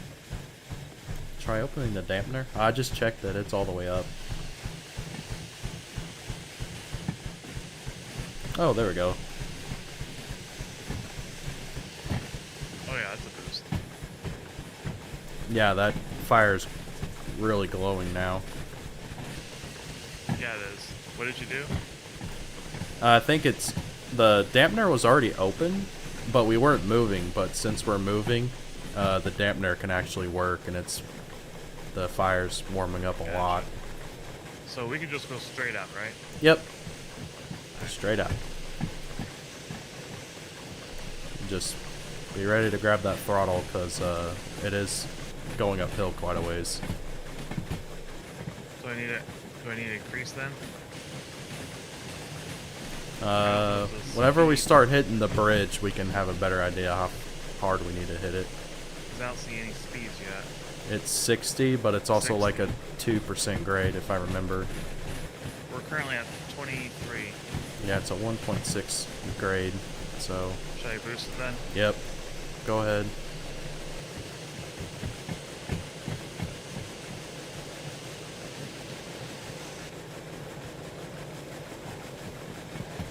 Try opening the dampener. I just checked that it's all the way up. Oh, there we go. Oh yeah, that's a boost. Yeah, that fire's really glowing now. Yeah, it is. What did you do? I think it's... The dampener was already open, but we weren't moving. But since we're moving, the dampener can actually work, and it's... The fire's warming up a lot. So we can just go straight up, right? Yep. Straight up. Just be ready to grab that throttle, because it is going uphill quite a ways. So do I need to increase then? Whenever we start hitting the bridge, we can have a better idea how hard we need to hit it. 'Cause I don't see any speeds yet. It's 60, but it's also 60. like a 2% grade, if I remember. We're currently at 23. Yeah, it's a 1.6 grade, so... Should I boost it then? Yep. Go ahead.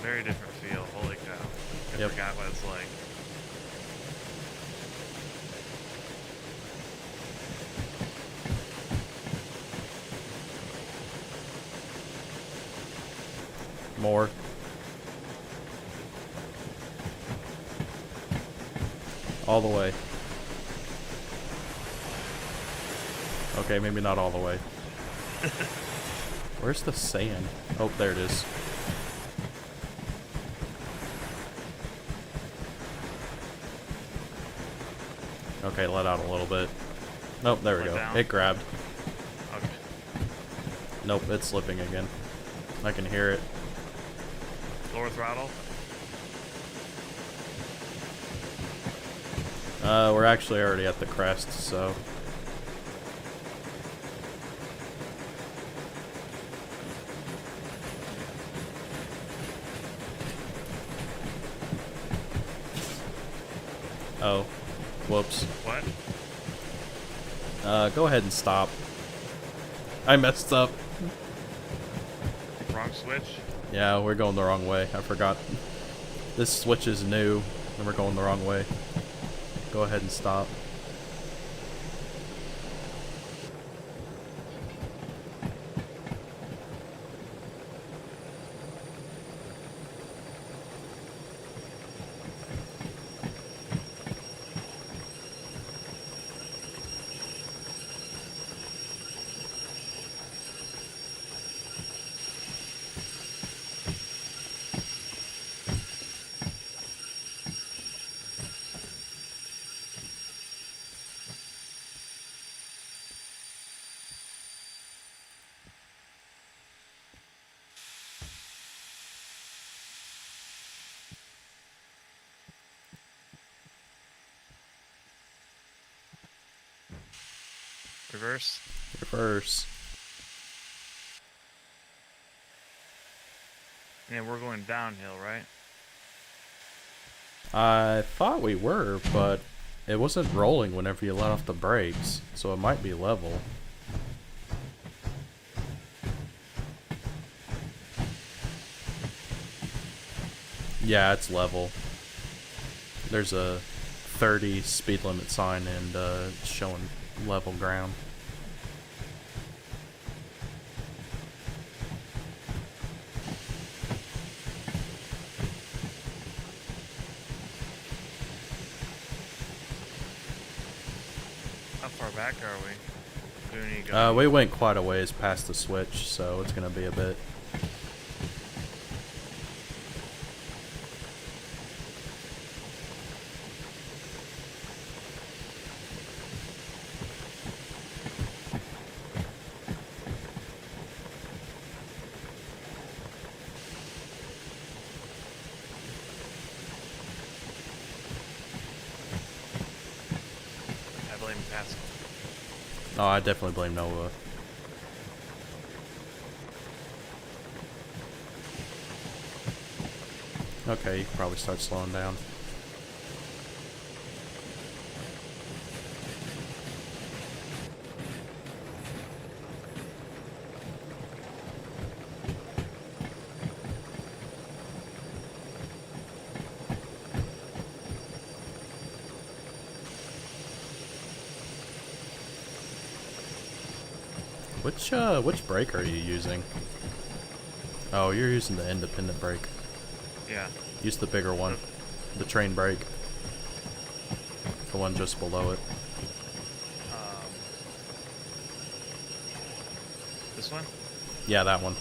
Very different feel. Holy cow. I Yep. forgot what it's like. More. All the way. Okay, maybe not all the way. Where's the sand? Oh, there it is. Okay, let out a little bit. Nope, there we Let go. down. It grabbed. Okay. Nope, it's slipping again. I can hear it. Lower throttle. We're actually already at the crest, so... Oh. Whoops. What? Go ahead and stop. I messed up. Wrong switch? Yeah, we're going the wrong way. I forgot. This switch is new, and we're going the wrong way. Go ahead and stop. Reverse? Reverse. Yeah, we're going downhill, right? I thought we were, but it wasn't rolling whenever you let off the brakes, so it might be level. Yeah, it's level. There's a 30 speed limit sign and it's showing level ground. How far back are we? Do we need to go? We went quite a ways past the switch, so it's gonna be a bit. I blame Pascal. Oh, I definitely blame Noah. Okay, you can probably start slowing down. Which brake are you using? Oh, you're using the independent brake. Yeah. Use the bigger one. The train brake. The one just below it. This one? Yeah, that one.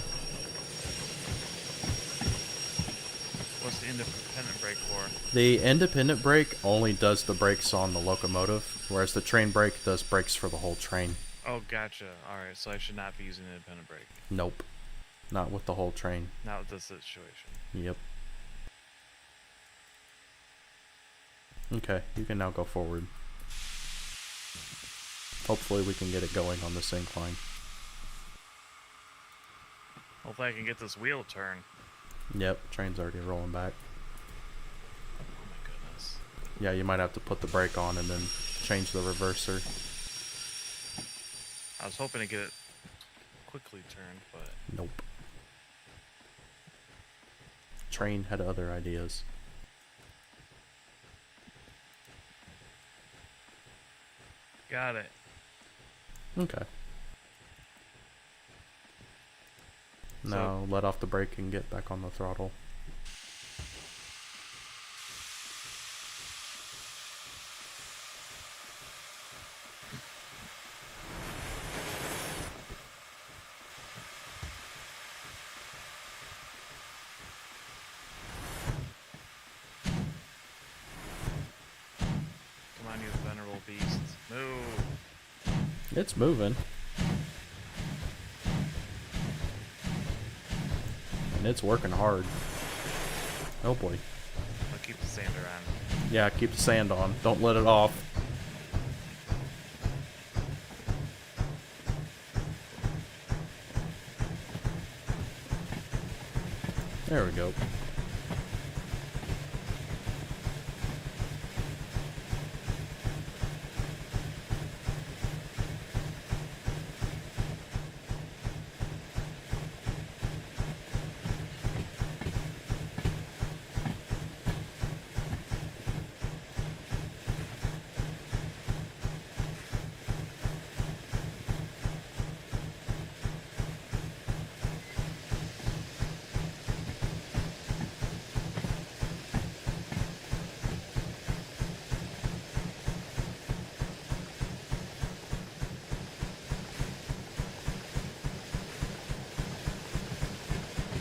What's the independent brake for? The independent brake only does the brakes on the locomotive, whereas the train brake does brakes for the whole train. Oh, gotcha. Alright, so I should not be using an independent brake. Nope. Not with the whole train. Not with this situation. Yep. Okay, you can now go forward. Hopefully we can get it going on this incline. Hopefully I can get this wheel turn. Yep, train's already rolling back. Oh my goodness. Yeah, you might have to put the brake on and then change the reverser. I was hoping to get it quickly turned, but... Nope. Train had other ideas. Got it. Okay. Now let off the brake and get back on the throttle. Come on, you venerable beasts. Move! It's moving. And it's working hard. Oh boy. I'll keep the sander on. Yeah, keep the sand on. Don't let it off. There we go.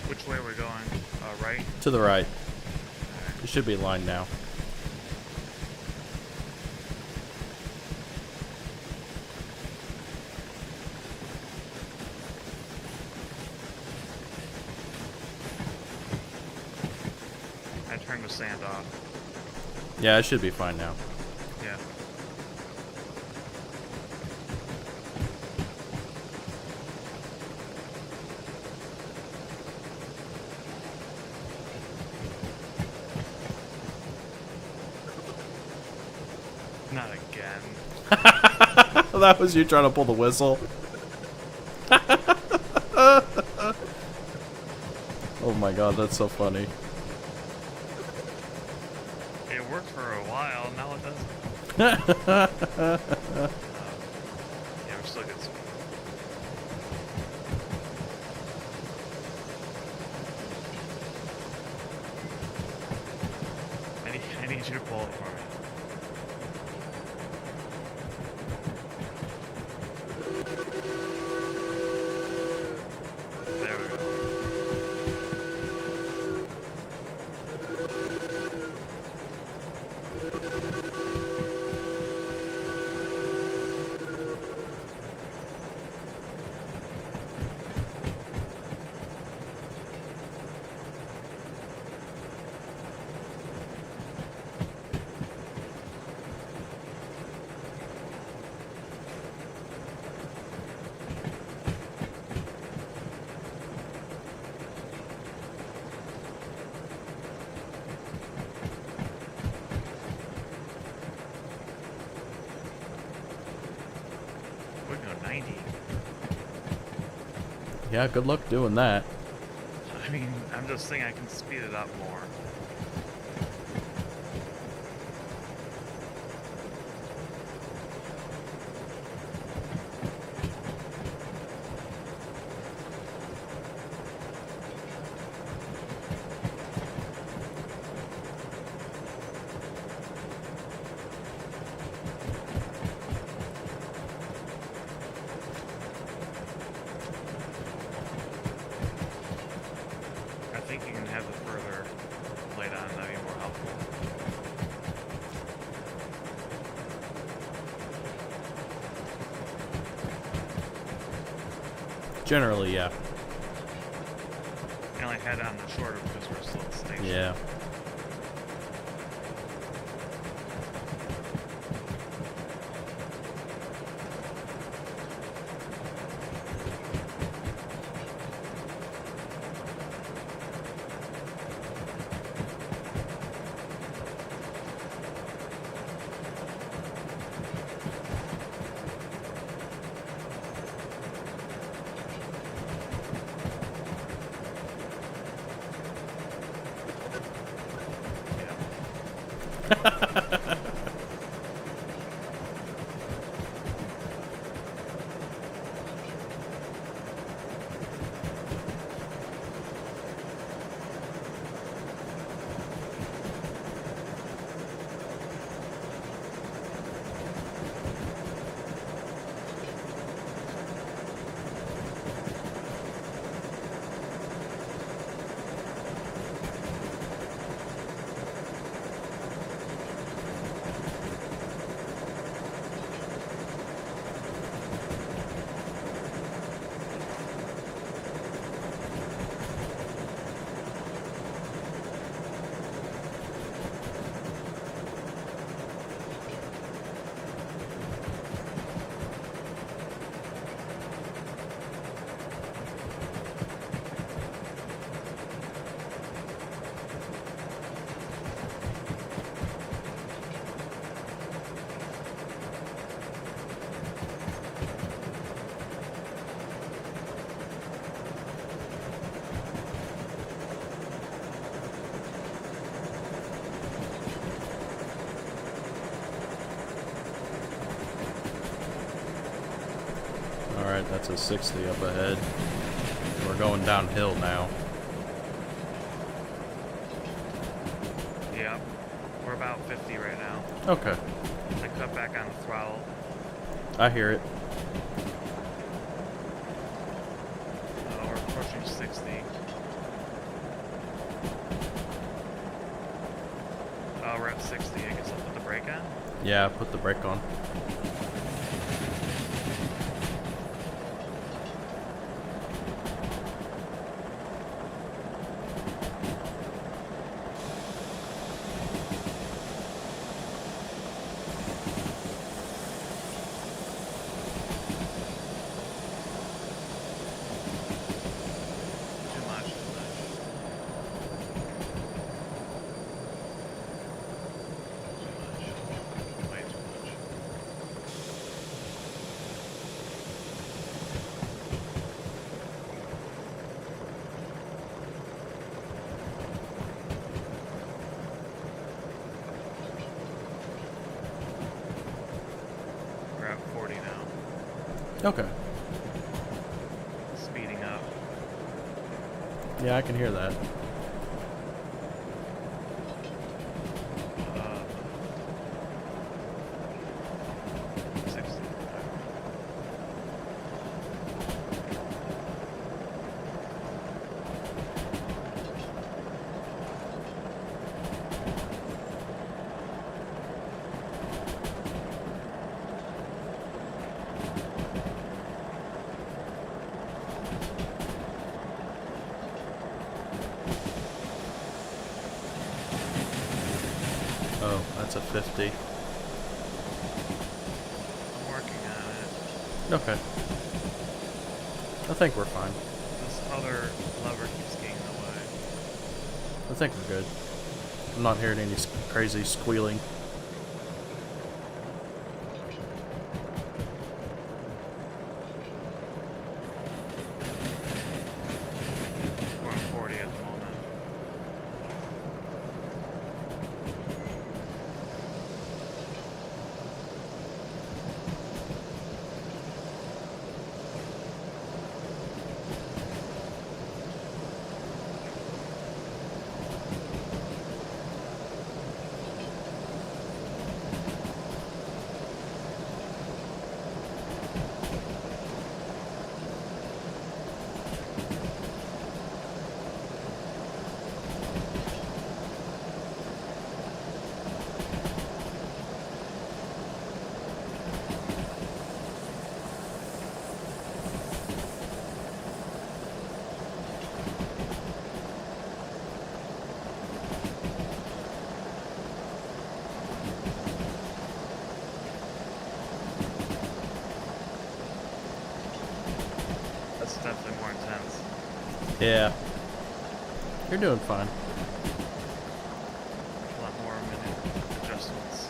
Which way are we going? Right? To the right. It should be lined now. I turned the sand off. Yeah, it should be fine now. Yeah. Not again. That was you trying to pull the whistle. Oh my god, that's so funny. It worked for a while, now it doesn't. Yeah, we're still good. I need you to pull it for me. There we go. We can go 90. Yeah, good luck doing that. I mean, I'm just saying I can speed it up more. I think you can have it further laid on, that'd be more helpful. Generally, yeah. I only had it on the shorter because we're still at the station. Yeah. Alright, that's a 60 up ahead. We're going downhill now. Yeah, we're about 50 right now. Okay. I cut back on the throttle. I hear it. We're approaching 60. Oh, we're at 60. I guess I'll put the brake on. Yeah, put the brake on. Okay. Speeding up. Yeah, I can hear that. Uh, 60. Oh, that's a 50. I'm working on it. Okay. I think we're fine. This other lever keeps getting in the way. I think we're good. I'm not hearing any crazy squealing. We're on 40 at the moment. That's definitely more intense. Yeah. You're doing fine. A lot more minute adjustments.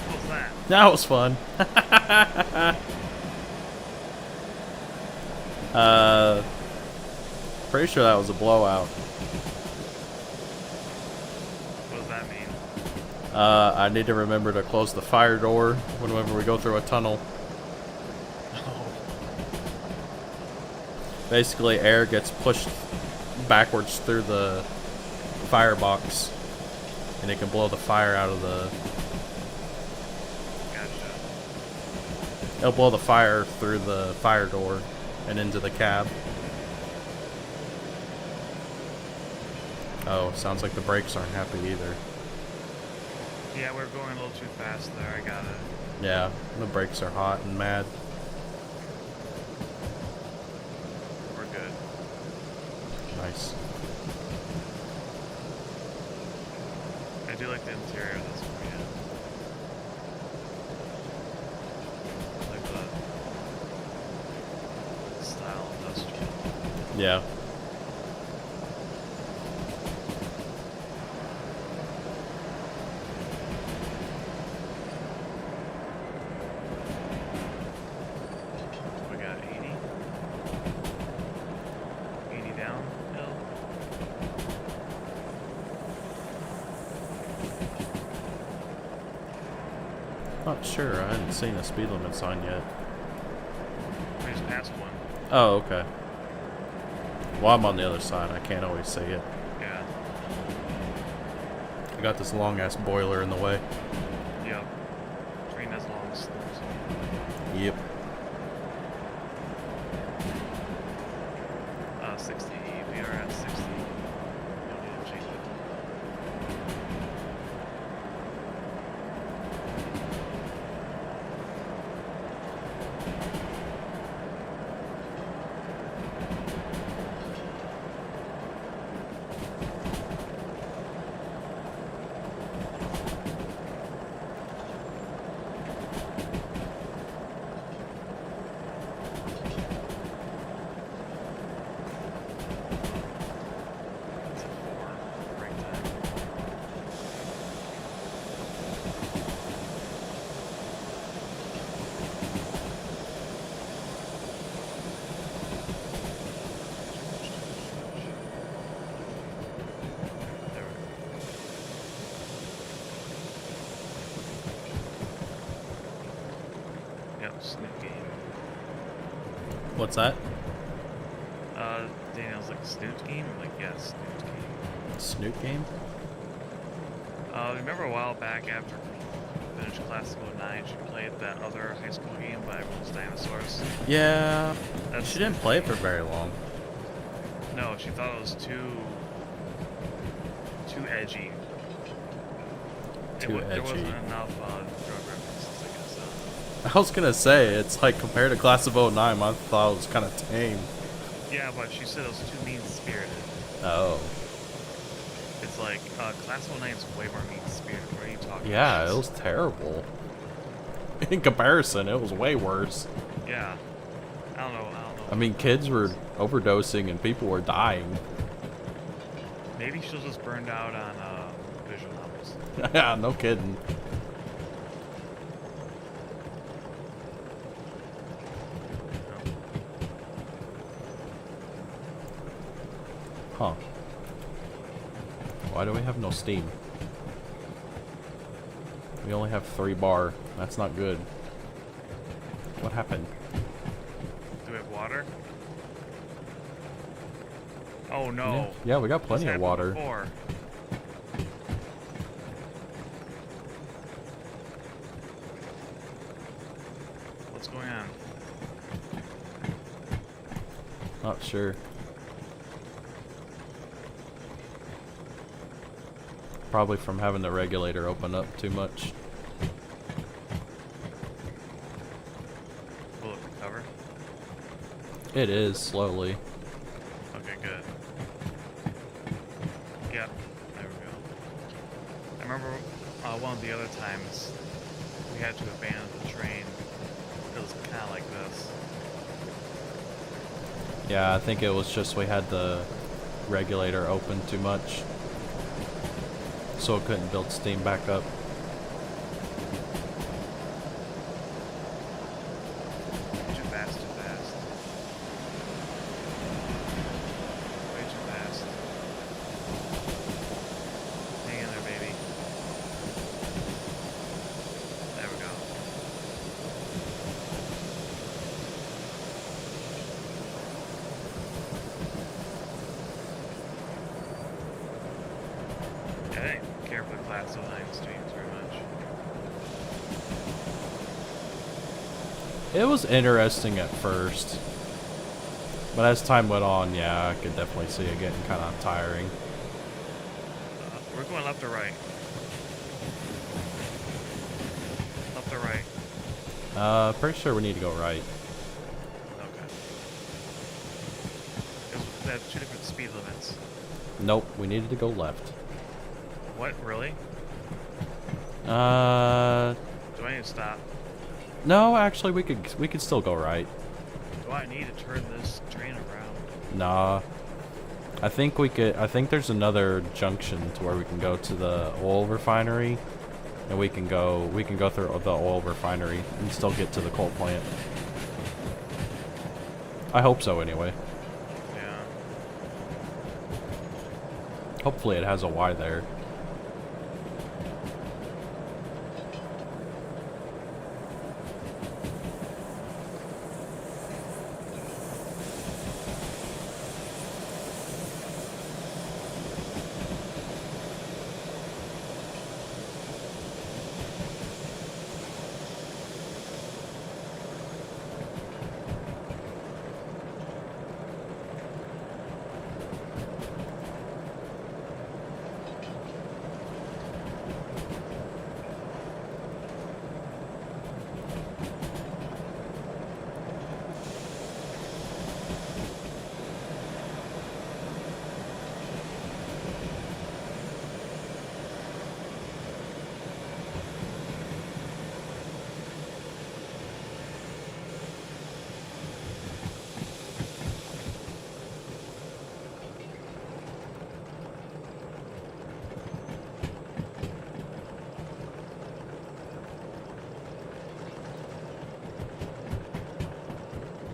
What was that? That was fun. Pretty sure that was a blowout. What does that mean? I need to remember to close the fire door whenever we go through a tunnel. Oh. Basically, air gets pushed backwards through the firebox, and it can blow the fire out of the... Gotcha. It'll blow the fire through the fire door and into the cab. Oh, sounds like the brakes aren't happy either. Yeah, we're going a little too fast there. I got it. Yeah, the brakes are hot and mad. We're good. I do like the interior of this one, yeah. Like the style industrial. Yeah. We got 80. 80 downhill. Not sure. I hadn't seen a speed limit sign yet. We just passed one. Oh, okay. Well, I'm on the other side. I can't always see it. Yeah. I got this long ass boiler in the way. Yep. Train as long as slows. Yep. 60. We are at 60. Don't need to change it. It's a 4 break time. There we go. Yep, snoop game. What's that? Daniel's like, snoot game? I'm like, yes, snoot game. Snoop game? Remember a while back after we finished Class of 09, she played that other high school game by Rules Dinosaurs? Yeah. That's She didn't play it for very long. No, she thought it was too edgy. Too There wasn't edgy. enough drug references, I guess. I was gonna say, it's like compared to Class of 09, I thought it was kind of tame. Yeah, but she said it was too mean-spirited. Oh. It's like, Class of 09 is way more mean-spirited. What are you talking Yeah, about? it was terrible. In comparison, it was way worse. Yeah. I don't know. I mean, kids were overdosing and people were dying. Maybe she'll just burned out on visual novels. Yeah, no kidding. Huh. Why do we have no steam? We only have 3 bar. That's not good. What happened? Do we have water? Oh no. Yeah, we got plenty This of happened water. before. What's going on? Not sure. Probably from having the regulator open up too much. Will it recover? It is, slowly. Okay, good. Yep, there we go. I remember one of the other times we had to abandon the train. It was kind of like this. Yeah, I think it was just we had the regulator open too much. So it couldn't build steam back up. Too fast, too fast. Way too fast. Hang in there, baby. There we go. I didn't care for the Class 09 streams very much. It was interesting at first. But as time went on, yeah, I could definitely see it getting kind of tiring. We're going left or right? Left or right? Pretty sure we need to go right. Okay. They have 2 different speed limits. Nope, we needed to go left. What? Really? Do I need to stop? No, actually, we could still go right. Do I need to turn this train around? Nah. I think we could. I think there's another junction to where we can go to the oil refinery, and we can go through the oil refinery and still get to the coal plant. I hope so, anyway. Yeah. Hopefully, it has a Y there.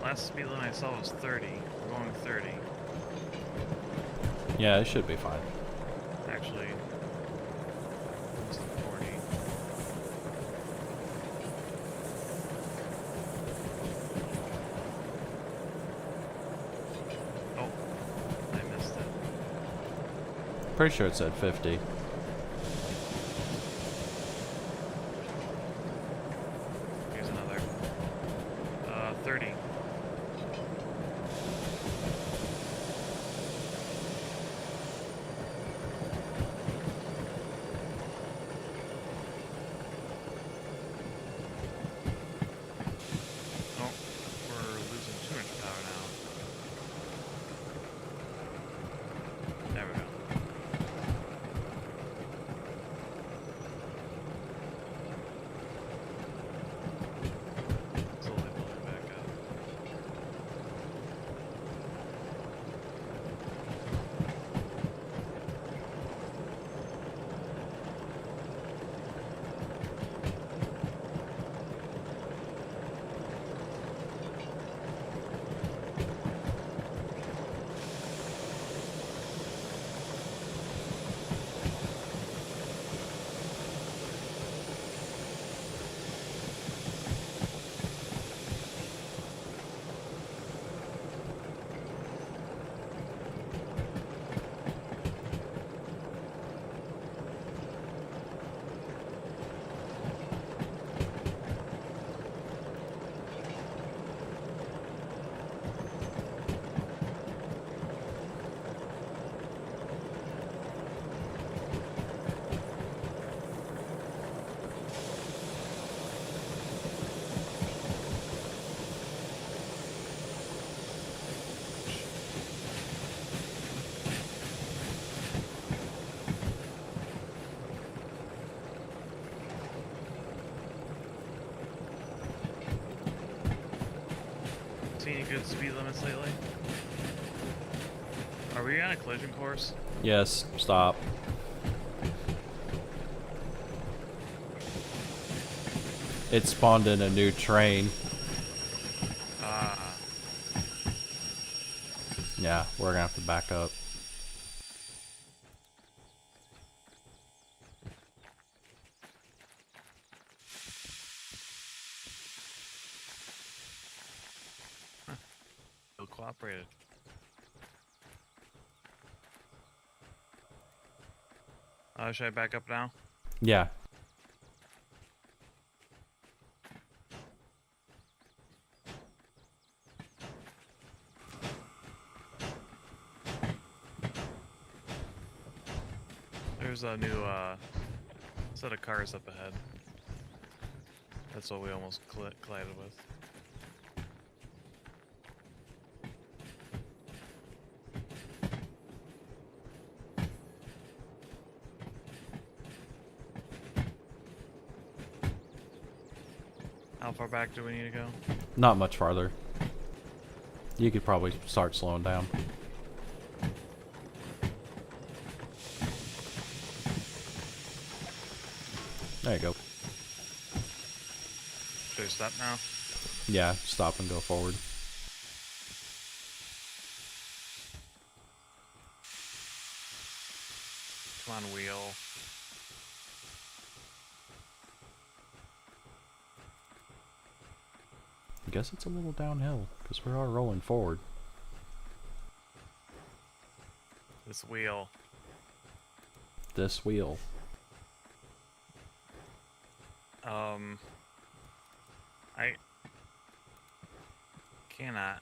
Last speed limit I saw was 30. We're going 30. Yeah, it should be fine. Actually, it's 40. Oh, I missed it. Pretty sure it said 50. Here's another. 30. Oh, we're losing too much power now. There we go. Slowly building back up. See any good speed limits lately? Are we on a collision course? Yes, stop. It spawned in a new train. Ah. Yeah, we're gonna have to back up. Still cooperated. Should I back up now? Yeah. There's a new set of cars up ahead. That's what we almost collided with. How far back do we need to go? Not much farther. You could probably start slowing down. There you go. Should we stop now? Yeah, stop and go forward. Come on, wheel. I guess it's a little downhill, because we are rolling forward. This wheel. This wheel. I cannot.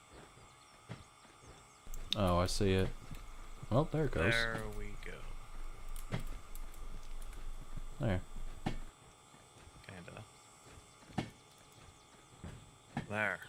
Oh, I see it. Well, there it goes. There we go. There. Kinda. There.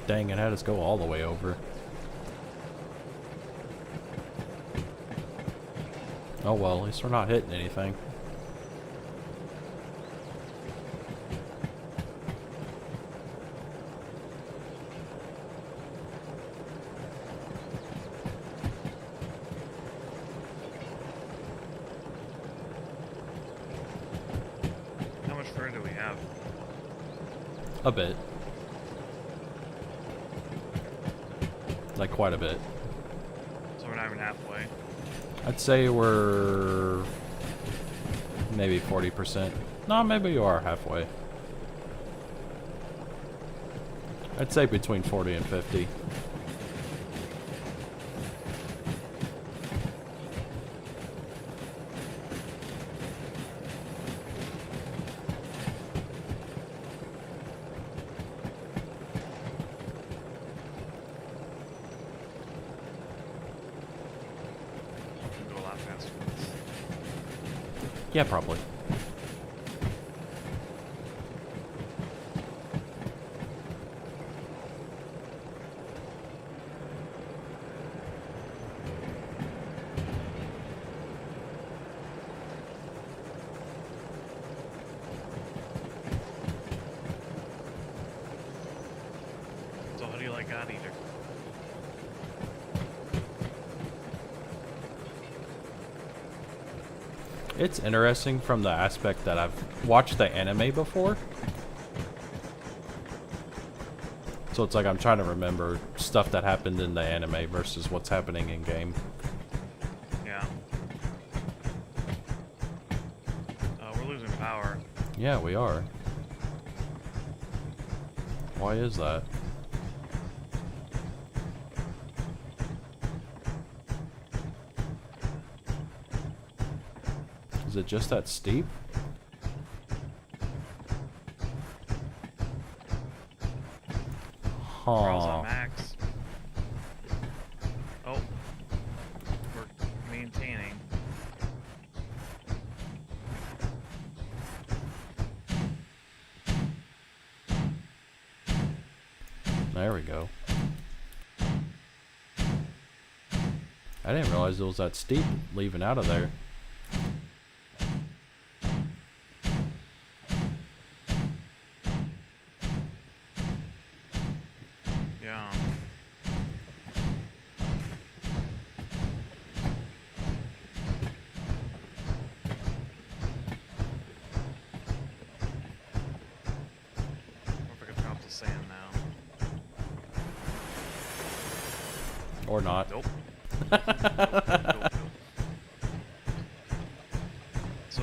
Dang, it had us go all the way over. Oh well, at least we're not hitting anything. How much further do we have? A bit. Like quite a bit. So we're not even halfway. I'd say we're maybe 40%. No, maybe you are halfway. I'd say between 40 and 50. We can go a lot faster than this. Yeah, probably. So how do you like God Eater? It's interesting from the aspect that I've watched the anime before. So it's like I'm trying to remember stuff that happened in the anime versus what's happening in game. Yeah. We're losing power. Yeah, we are. Why is that? Is it just that steep? Carl's Huh. on max. Oh. We're maintaining. There we go. I didn't realize it was that steep leaving out of there. Yeah. What if I could drop the sand now. Or not. Nope. Nope. So,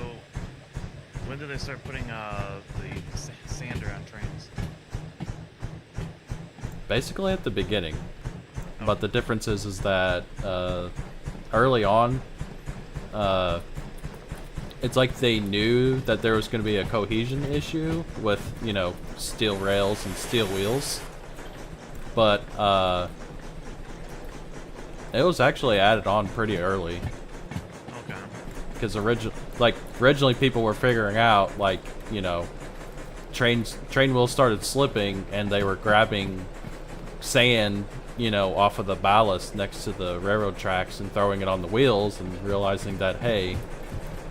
when did they start putting the sander on trains? Basically at the beginning. Oh. But the difference is that early on, it's like they knew that there was going to be a cohesion issue with, you know, steel rails and steel wheels. But it was actually added on pretty early. Okay. Because originally people were figuring out, like, you know, train wheels started slipping and they were grabbing sand, you know, off of the ballast next to the railroad tracks and throwing it on the wheels, and realizing that, hey,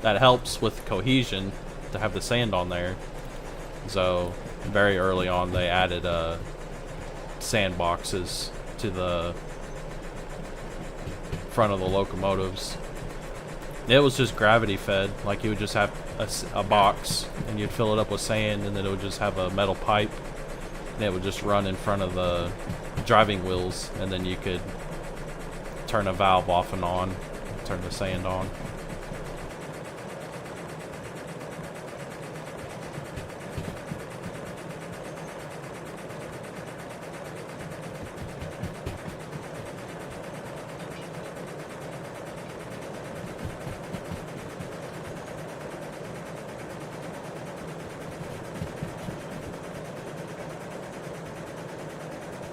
that helps with cohesion to have the sand on there. So very early on they added sand boxes to the front of the locomotives. It was just gravity fed. Like, you would just have a box and you'd fill it up with sand, and then it would just have a metal pipe and it would just run in front of the driving wheels, and then you could turn a valve off and on, turn the sand on.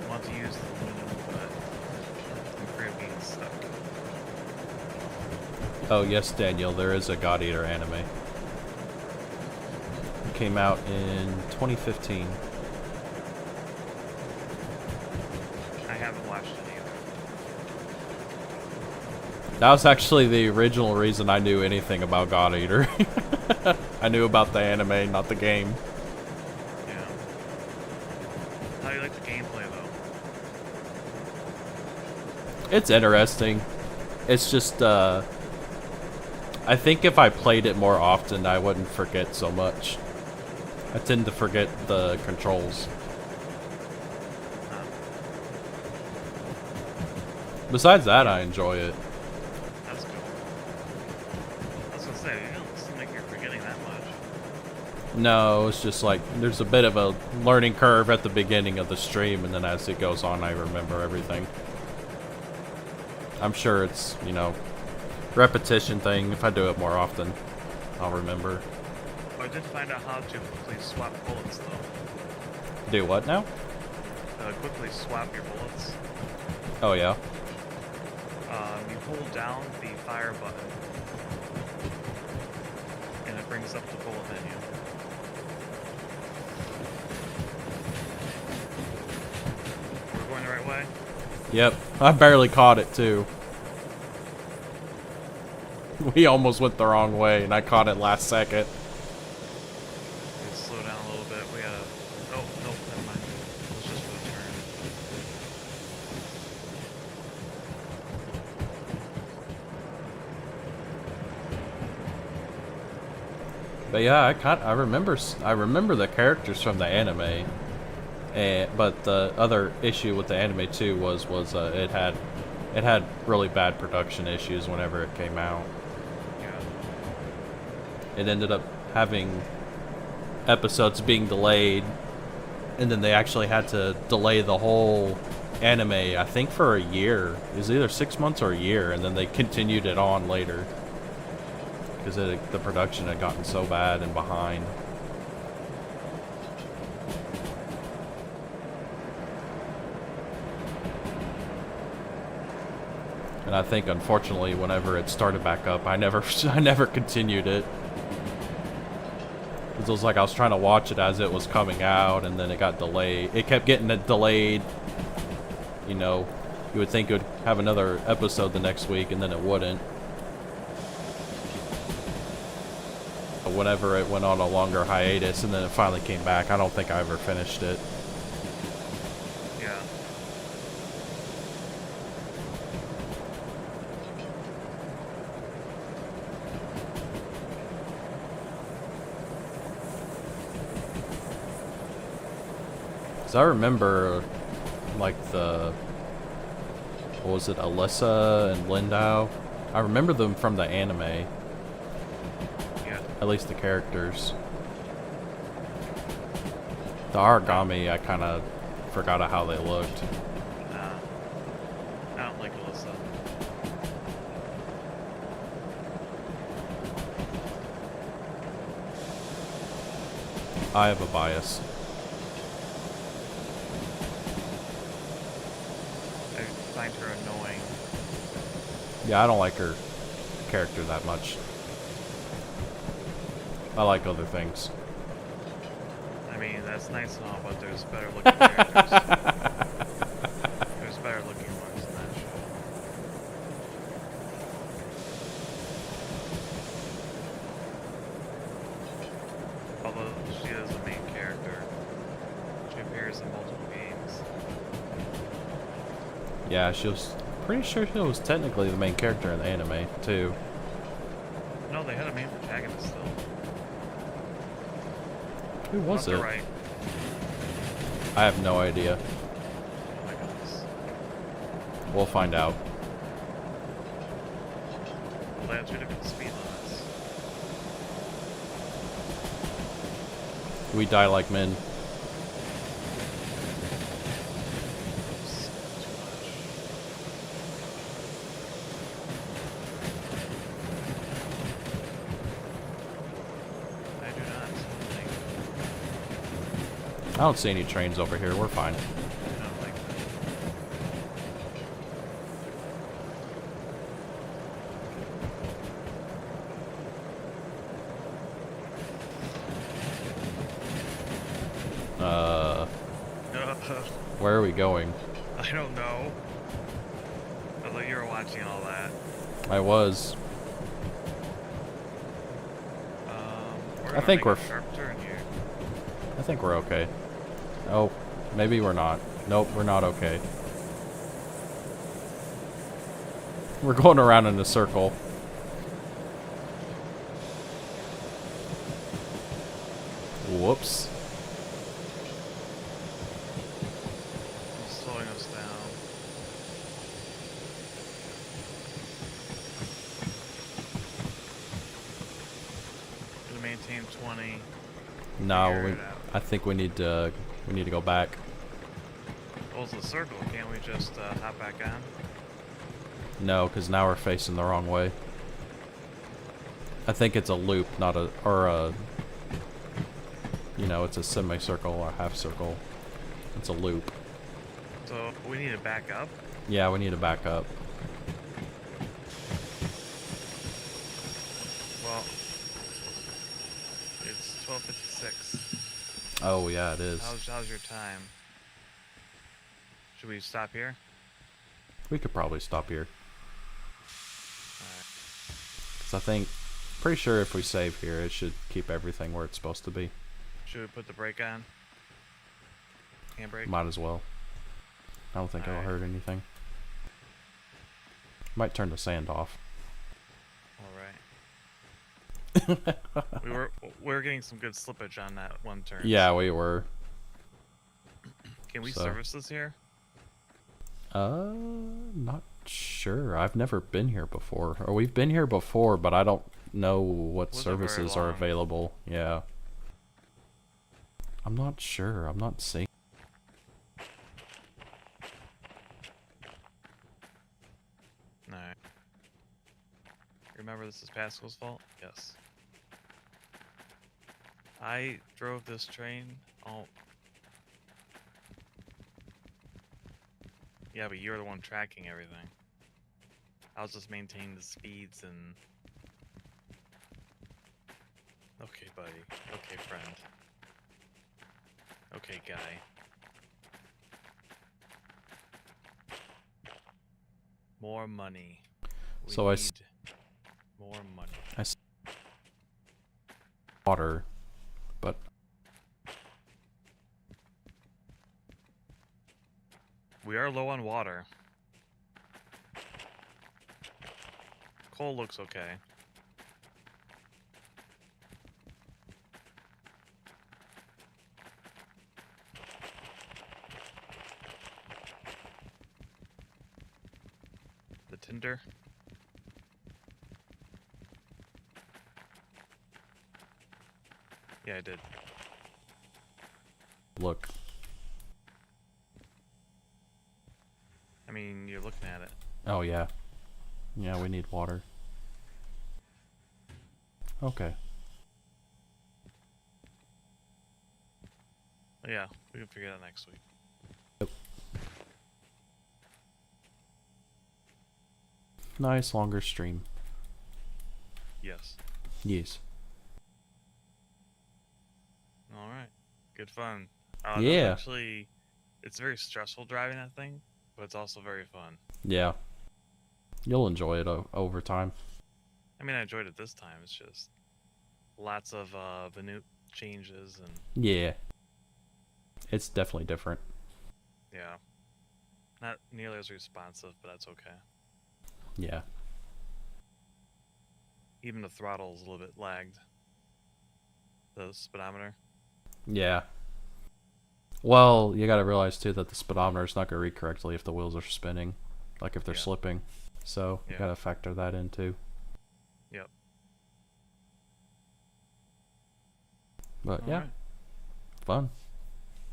Want to use the aluminum, but I'm afraid of being stuck. Oh yes, Daniel, there is a God Eater anime. It came out in 2015. I haven't watched it either. That was actually the original reason I knew anything about God Eater. I knew about the anime, not the game. Yeah. How do you like the gameplay though? It's interesting. It's just, I think if I played it more often, I wouldn't forget so much. I tend to forget the controls. Besides that, I enjoy it. That's cool. I was gonna say, you don't seem like you're forgetting that much. No, it's just like, there's a bit of a learning curve at the beginning of the stream, and then as it goes on, I remember everything. I'm sure it's, you know, repetition thing. If I do it more often, I'll remember. I did find out how to quickly swap bullets though. Do what now? Quickly swap your bullets. Oh yeah. You hold down the fire button, and it brings up the bullet menu. We're going the right way? Yep. I barely caught it too. We almost went the wrong way, and I caught it last second. Let's slow down a little bit. We gotta... Oh, nope, never mind. Let's just return. But yeah, I remember the characters from the anime. But the other issue with the anime too was it had really bad production issues whenever it came out. Yeah. It ended up having episodes being delayed, and then they actually had to delay the whole anime, I think, for a year. It was either 6 months or a year, and then they continued it on later because the production had gotten so bad and behind. And I think, unfortunately, whenever it started back up, I never continued it. It was like I was trying to watch it as it was coming out, and then it got delayed. It kept getting delayed. You know, you would think it would have another episode the next week, and then it wouldn't. But whenever it went on a longer hiatus, and then it finally came back, I don't think I ever finished it. Yeah. 'Cause I remember, like, what was it, Alyssa and Lindau? I remember them from the anime. Yeah. At least the characters. The origami, I kind of forgot how they looked. I don't like Alyssa. I have a bias. I find her annoying. Yeah, I don't like her character that much. I like other things. I mean, that's nice and all, but there's better looking characters. There's better looking ones in that show. Although she is a main character. She appears in multiple games. Yeah, she was pretty sure she was technically the main character in the anime, too. No, they had a main protagonist still. Who was it? Right. I have no idea. Oh my goodness. We'll find out. Well, they have 2 different speed limits. We die like men. Oops, too much. I do not think. I don't see any trains over here. We're fine. I don't like that. Where are we going? I don't know. I thought you were watching all that. I was. We're I think gonna we're make a sharp turn here. I think we're okay. Oh, maybe we're not. Nope, we're not okay. We're going around in a circle. Whoops. It's slowing us down. Gonna maintain 20. No, Figure it out. I think we need to go back. Well, it's a circle. Can't we just hop back on? No, because now we're facing the wrong way. I think it's a loop, not a, or a, you know, it's a semicircle or a half circle. It's a loop. So we need to back up. Yeah, we need to back up. Well, it's 12:56. Oh, yeah, it is. How's your time? Should we stop here? We could probably stop here. Alright. 'Cause I think, pretty sure if we save here, it should keep everything where it's supposed to be. Should we put the brake on? Handbrake? Might as well. I don't think it'll Alright. hurt anything. Might turn the sand off. Alright. we were getting some good slippage on that one turn. Yeah, we were. Can we So. service this here? Not sure. I've never been here before. Or we've been here before, but I don't know what Wasn't very services are long. available. Yeah. I'm not sure. I'm not seeing. Alright. Remember this is Pascal's fault? Yes. I drove this train all... Yeah, but you're the one tracking everything. I was just maintaining the speeds and... Okay, buddy. Okay, friend. Okay, guy. More money. We So I need more money. Water, but We are low on water. Coal looks okay. Tinder? Yeah, I did. Look. I mean, you're looking at it. Oh, yeah. Yeah, we need water. Okay. Yeah, we can figure it out next week. Yep. Nice longer stream. Yes. Yes. Alright. Good fun. Yeah. Actually, it's very stressful driving that thing, but it's also very fun. Yeah. You'll enjoy it over time. I mean, I enjoyed it this time. It's just lots of minute changes and Yeah. It's definitely different. yeah, not nearly as responsive, but that's okay. Yeah. Even the throttle's a little bit lagged. The speedometer. Yeah. Well, you gotta realize too that the speedometer's not gonna read correctly if the wheels are spinning, like if they're slipping. So you gotta factor that in too. Yep. But All yeah, right. fun.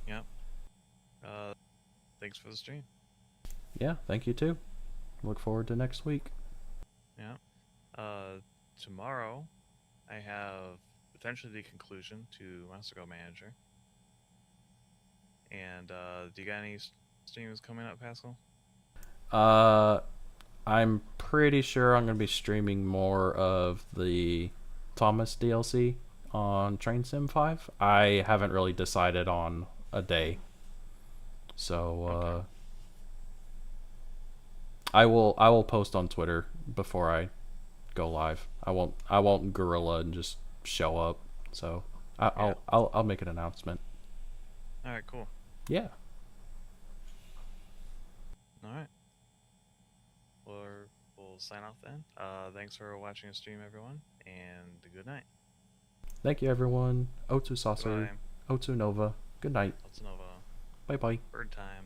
Yep. Thanks for the stream. Yeah, thank you too. Look forward to next week. Yeah. Tomorrow, I have potentially the conclusion to Monster Go Manager. And do you got any streams coming up, Pascal? I'm pretty sure I'm gonna be streaming more of the Thomas DLC on Train Sim 5. I haven't really decided on a day, so Okay. I will post on Twitter before I go live. I won't guerrilla and just show up. So I'll make an announcement. All right, cool. Yeah. All right. We'll sign off then. Thanks for watching the stream, everyone, and good night. Thank you, everyone. O2 Saucer. Bye. O2 Nova. Good night. Let's Nova. Bye bye. Bird time.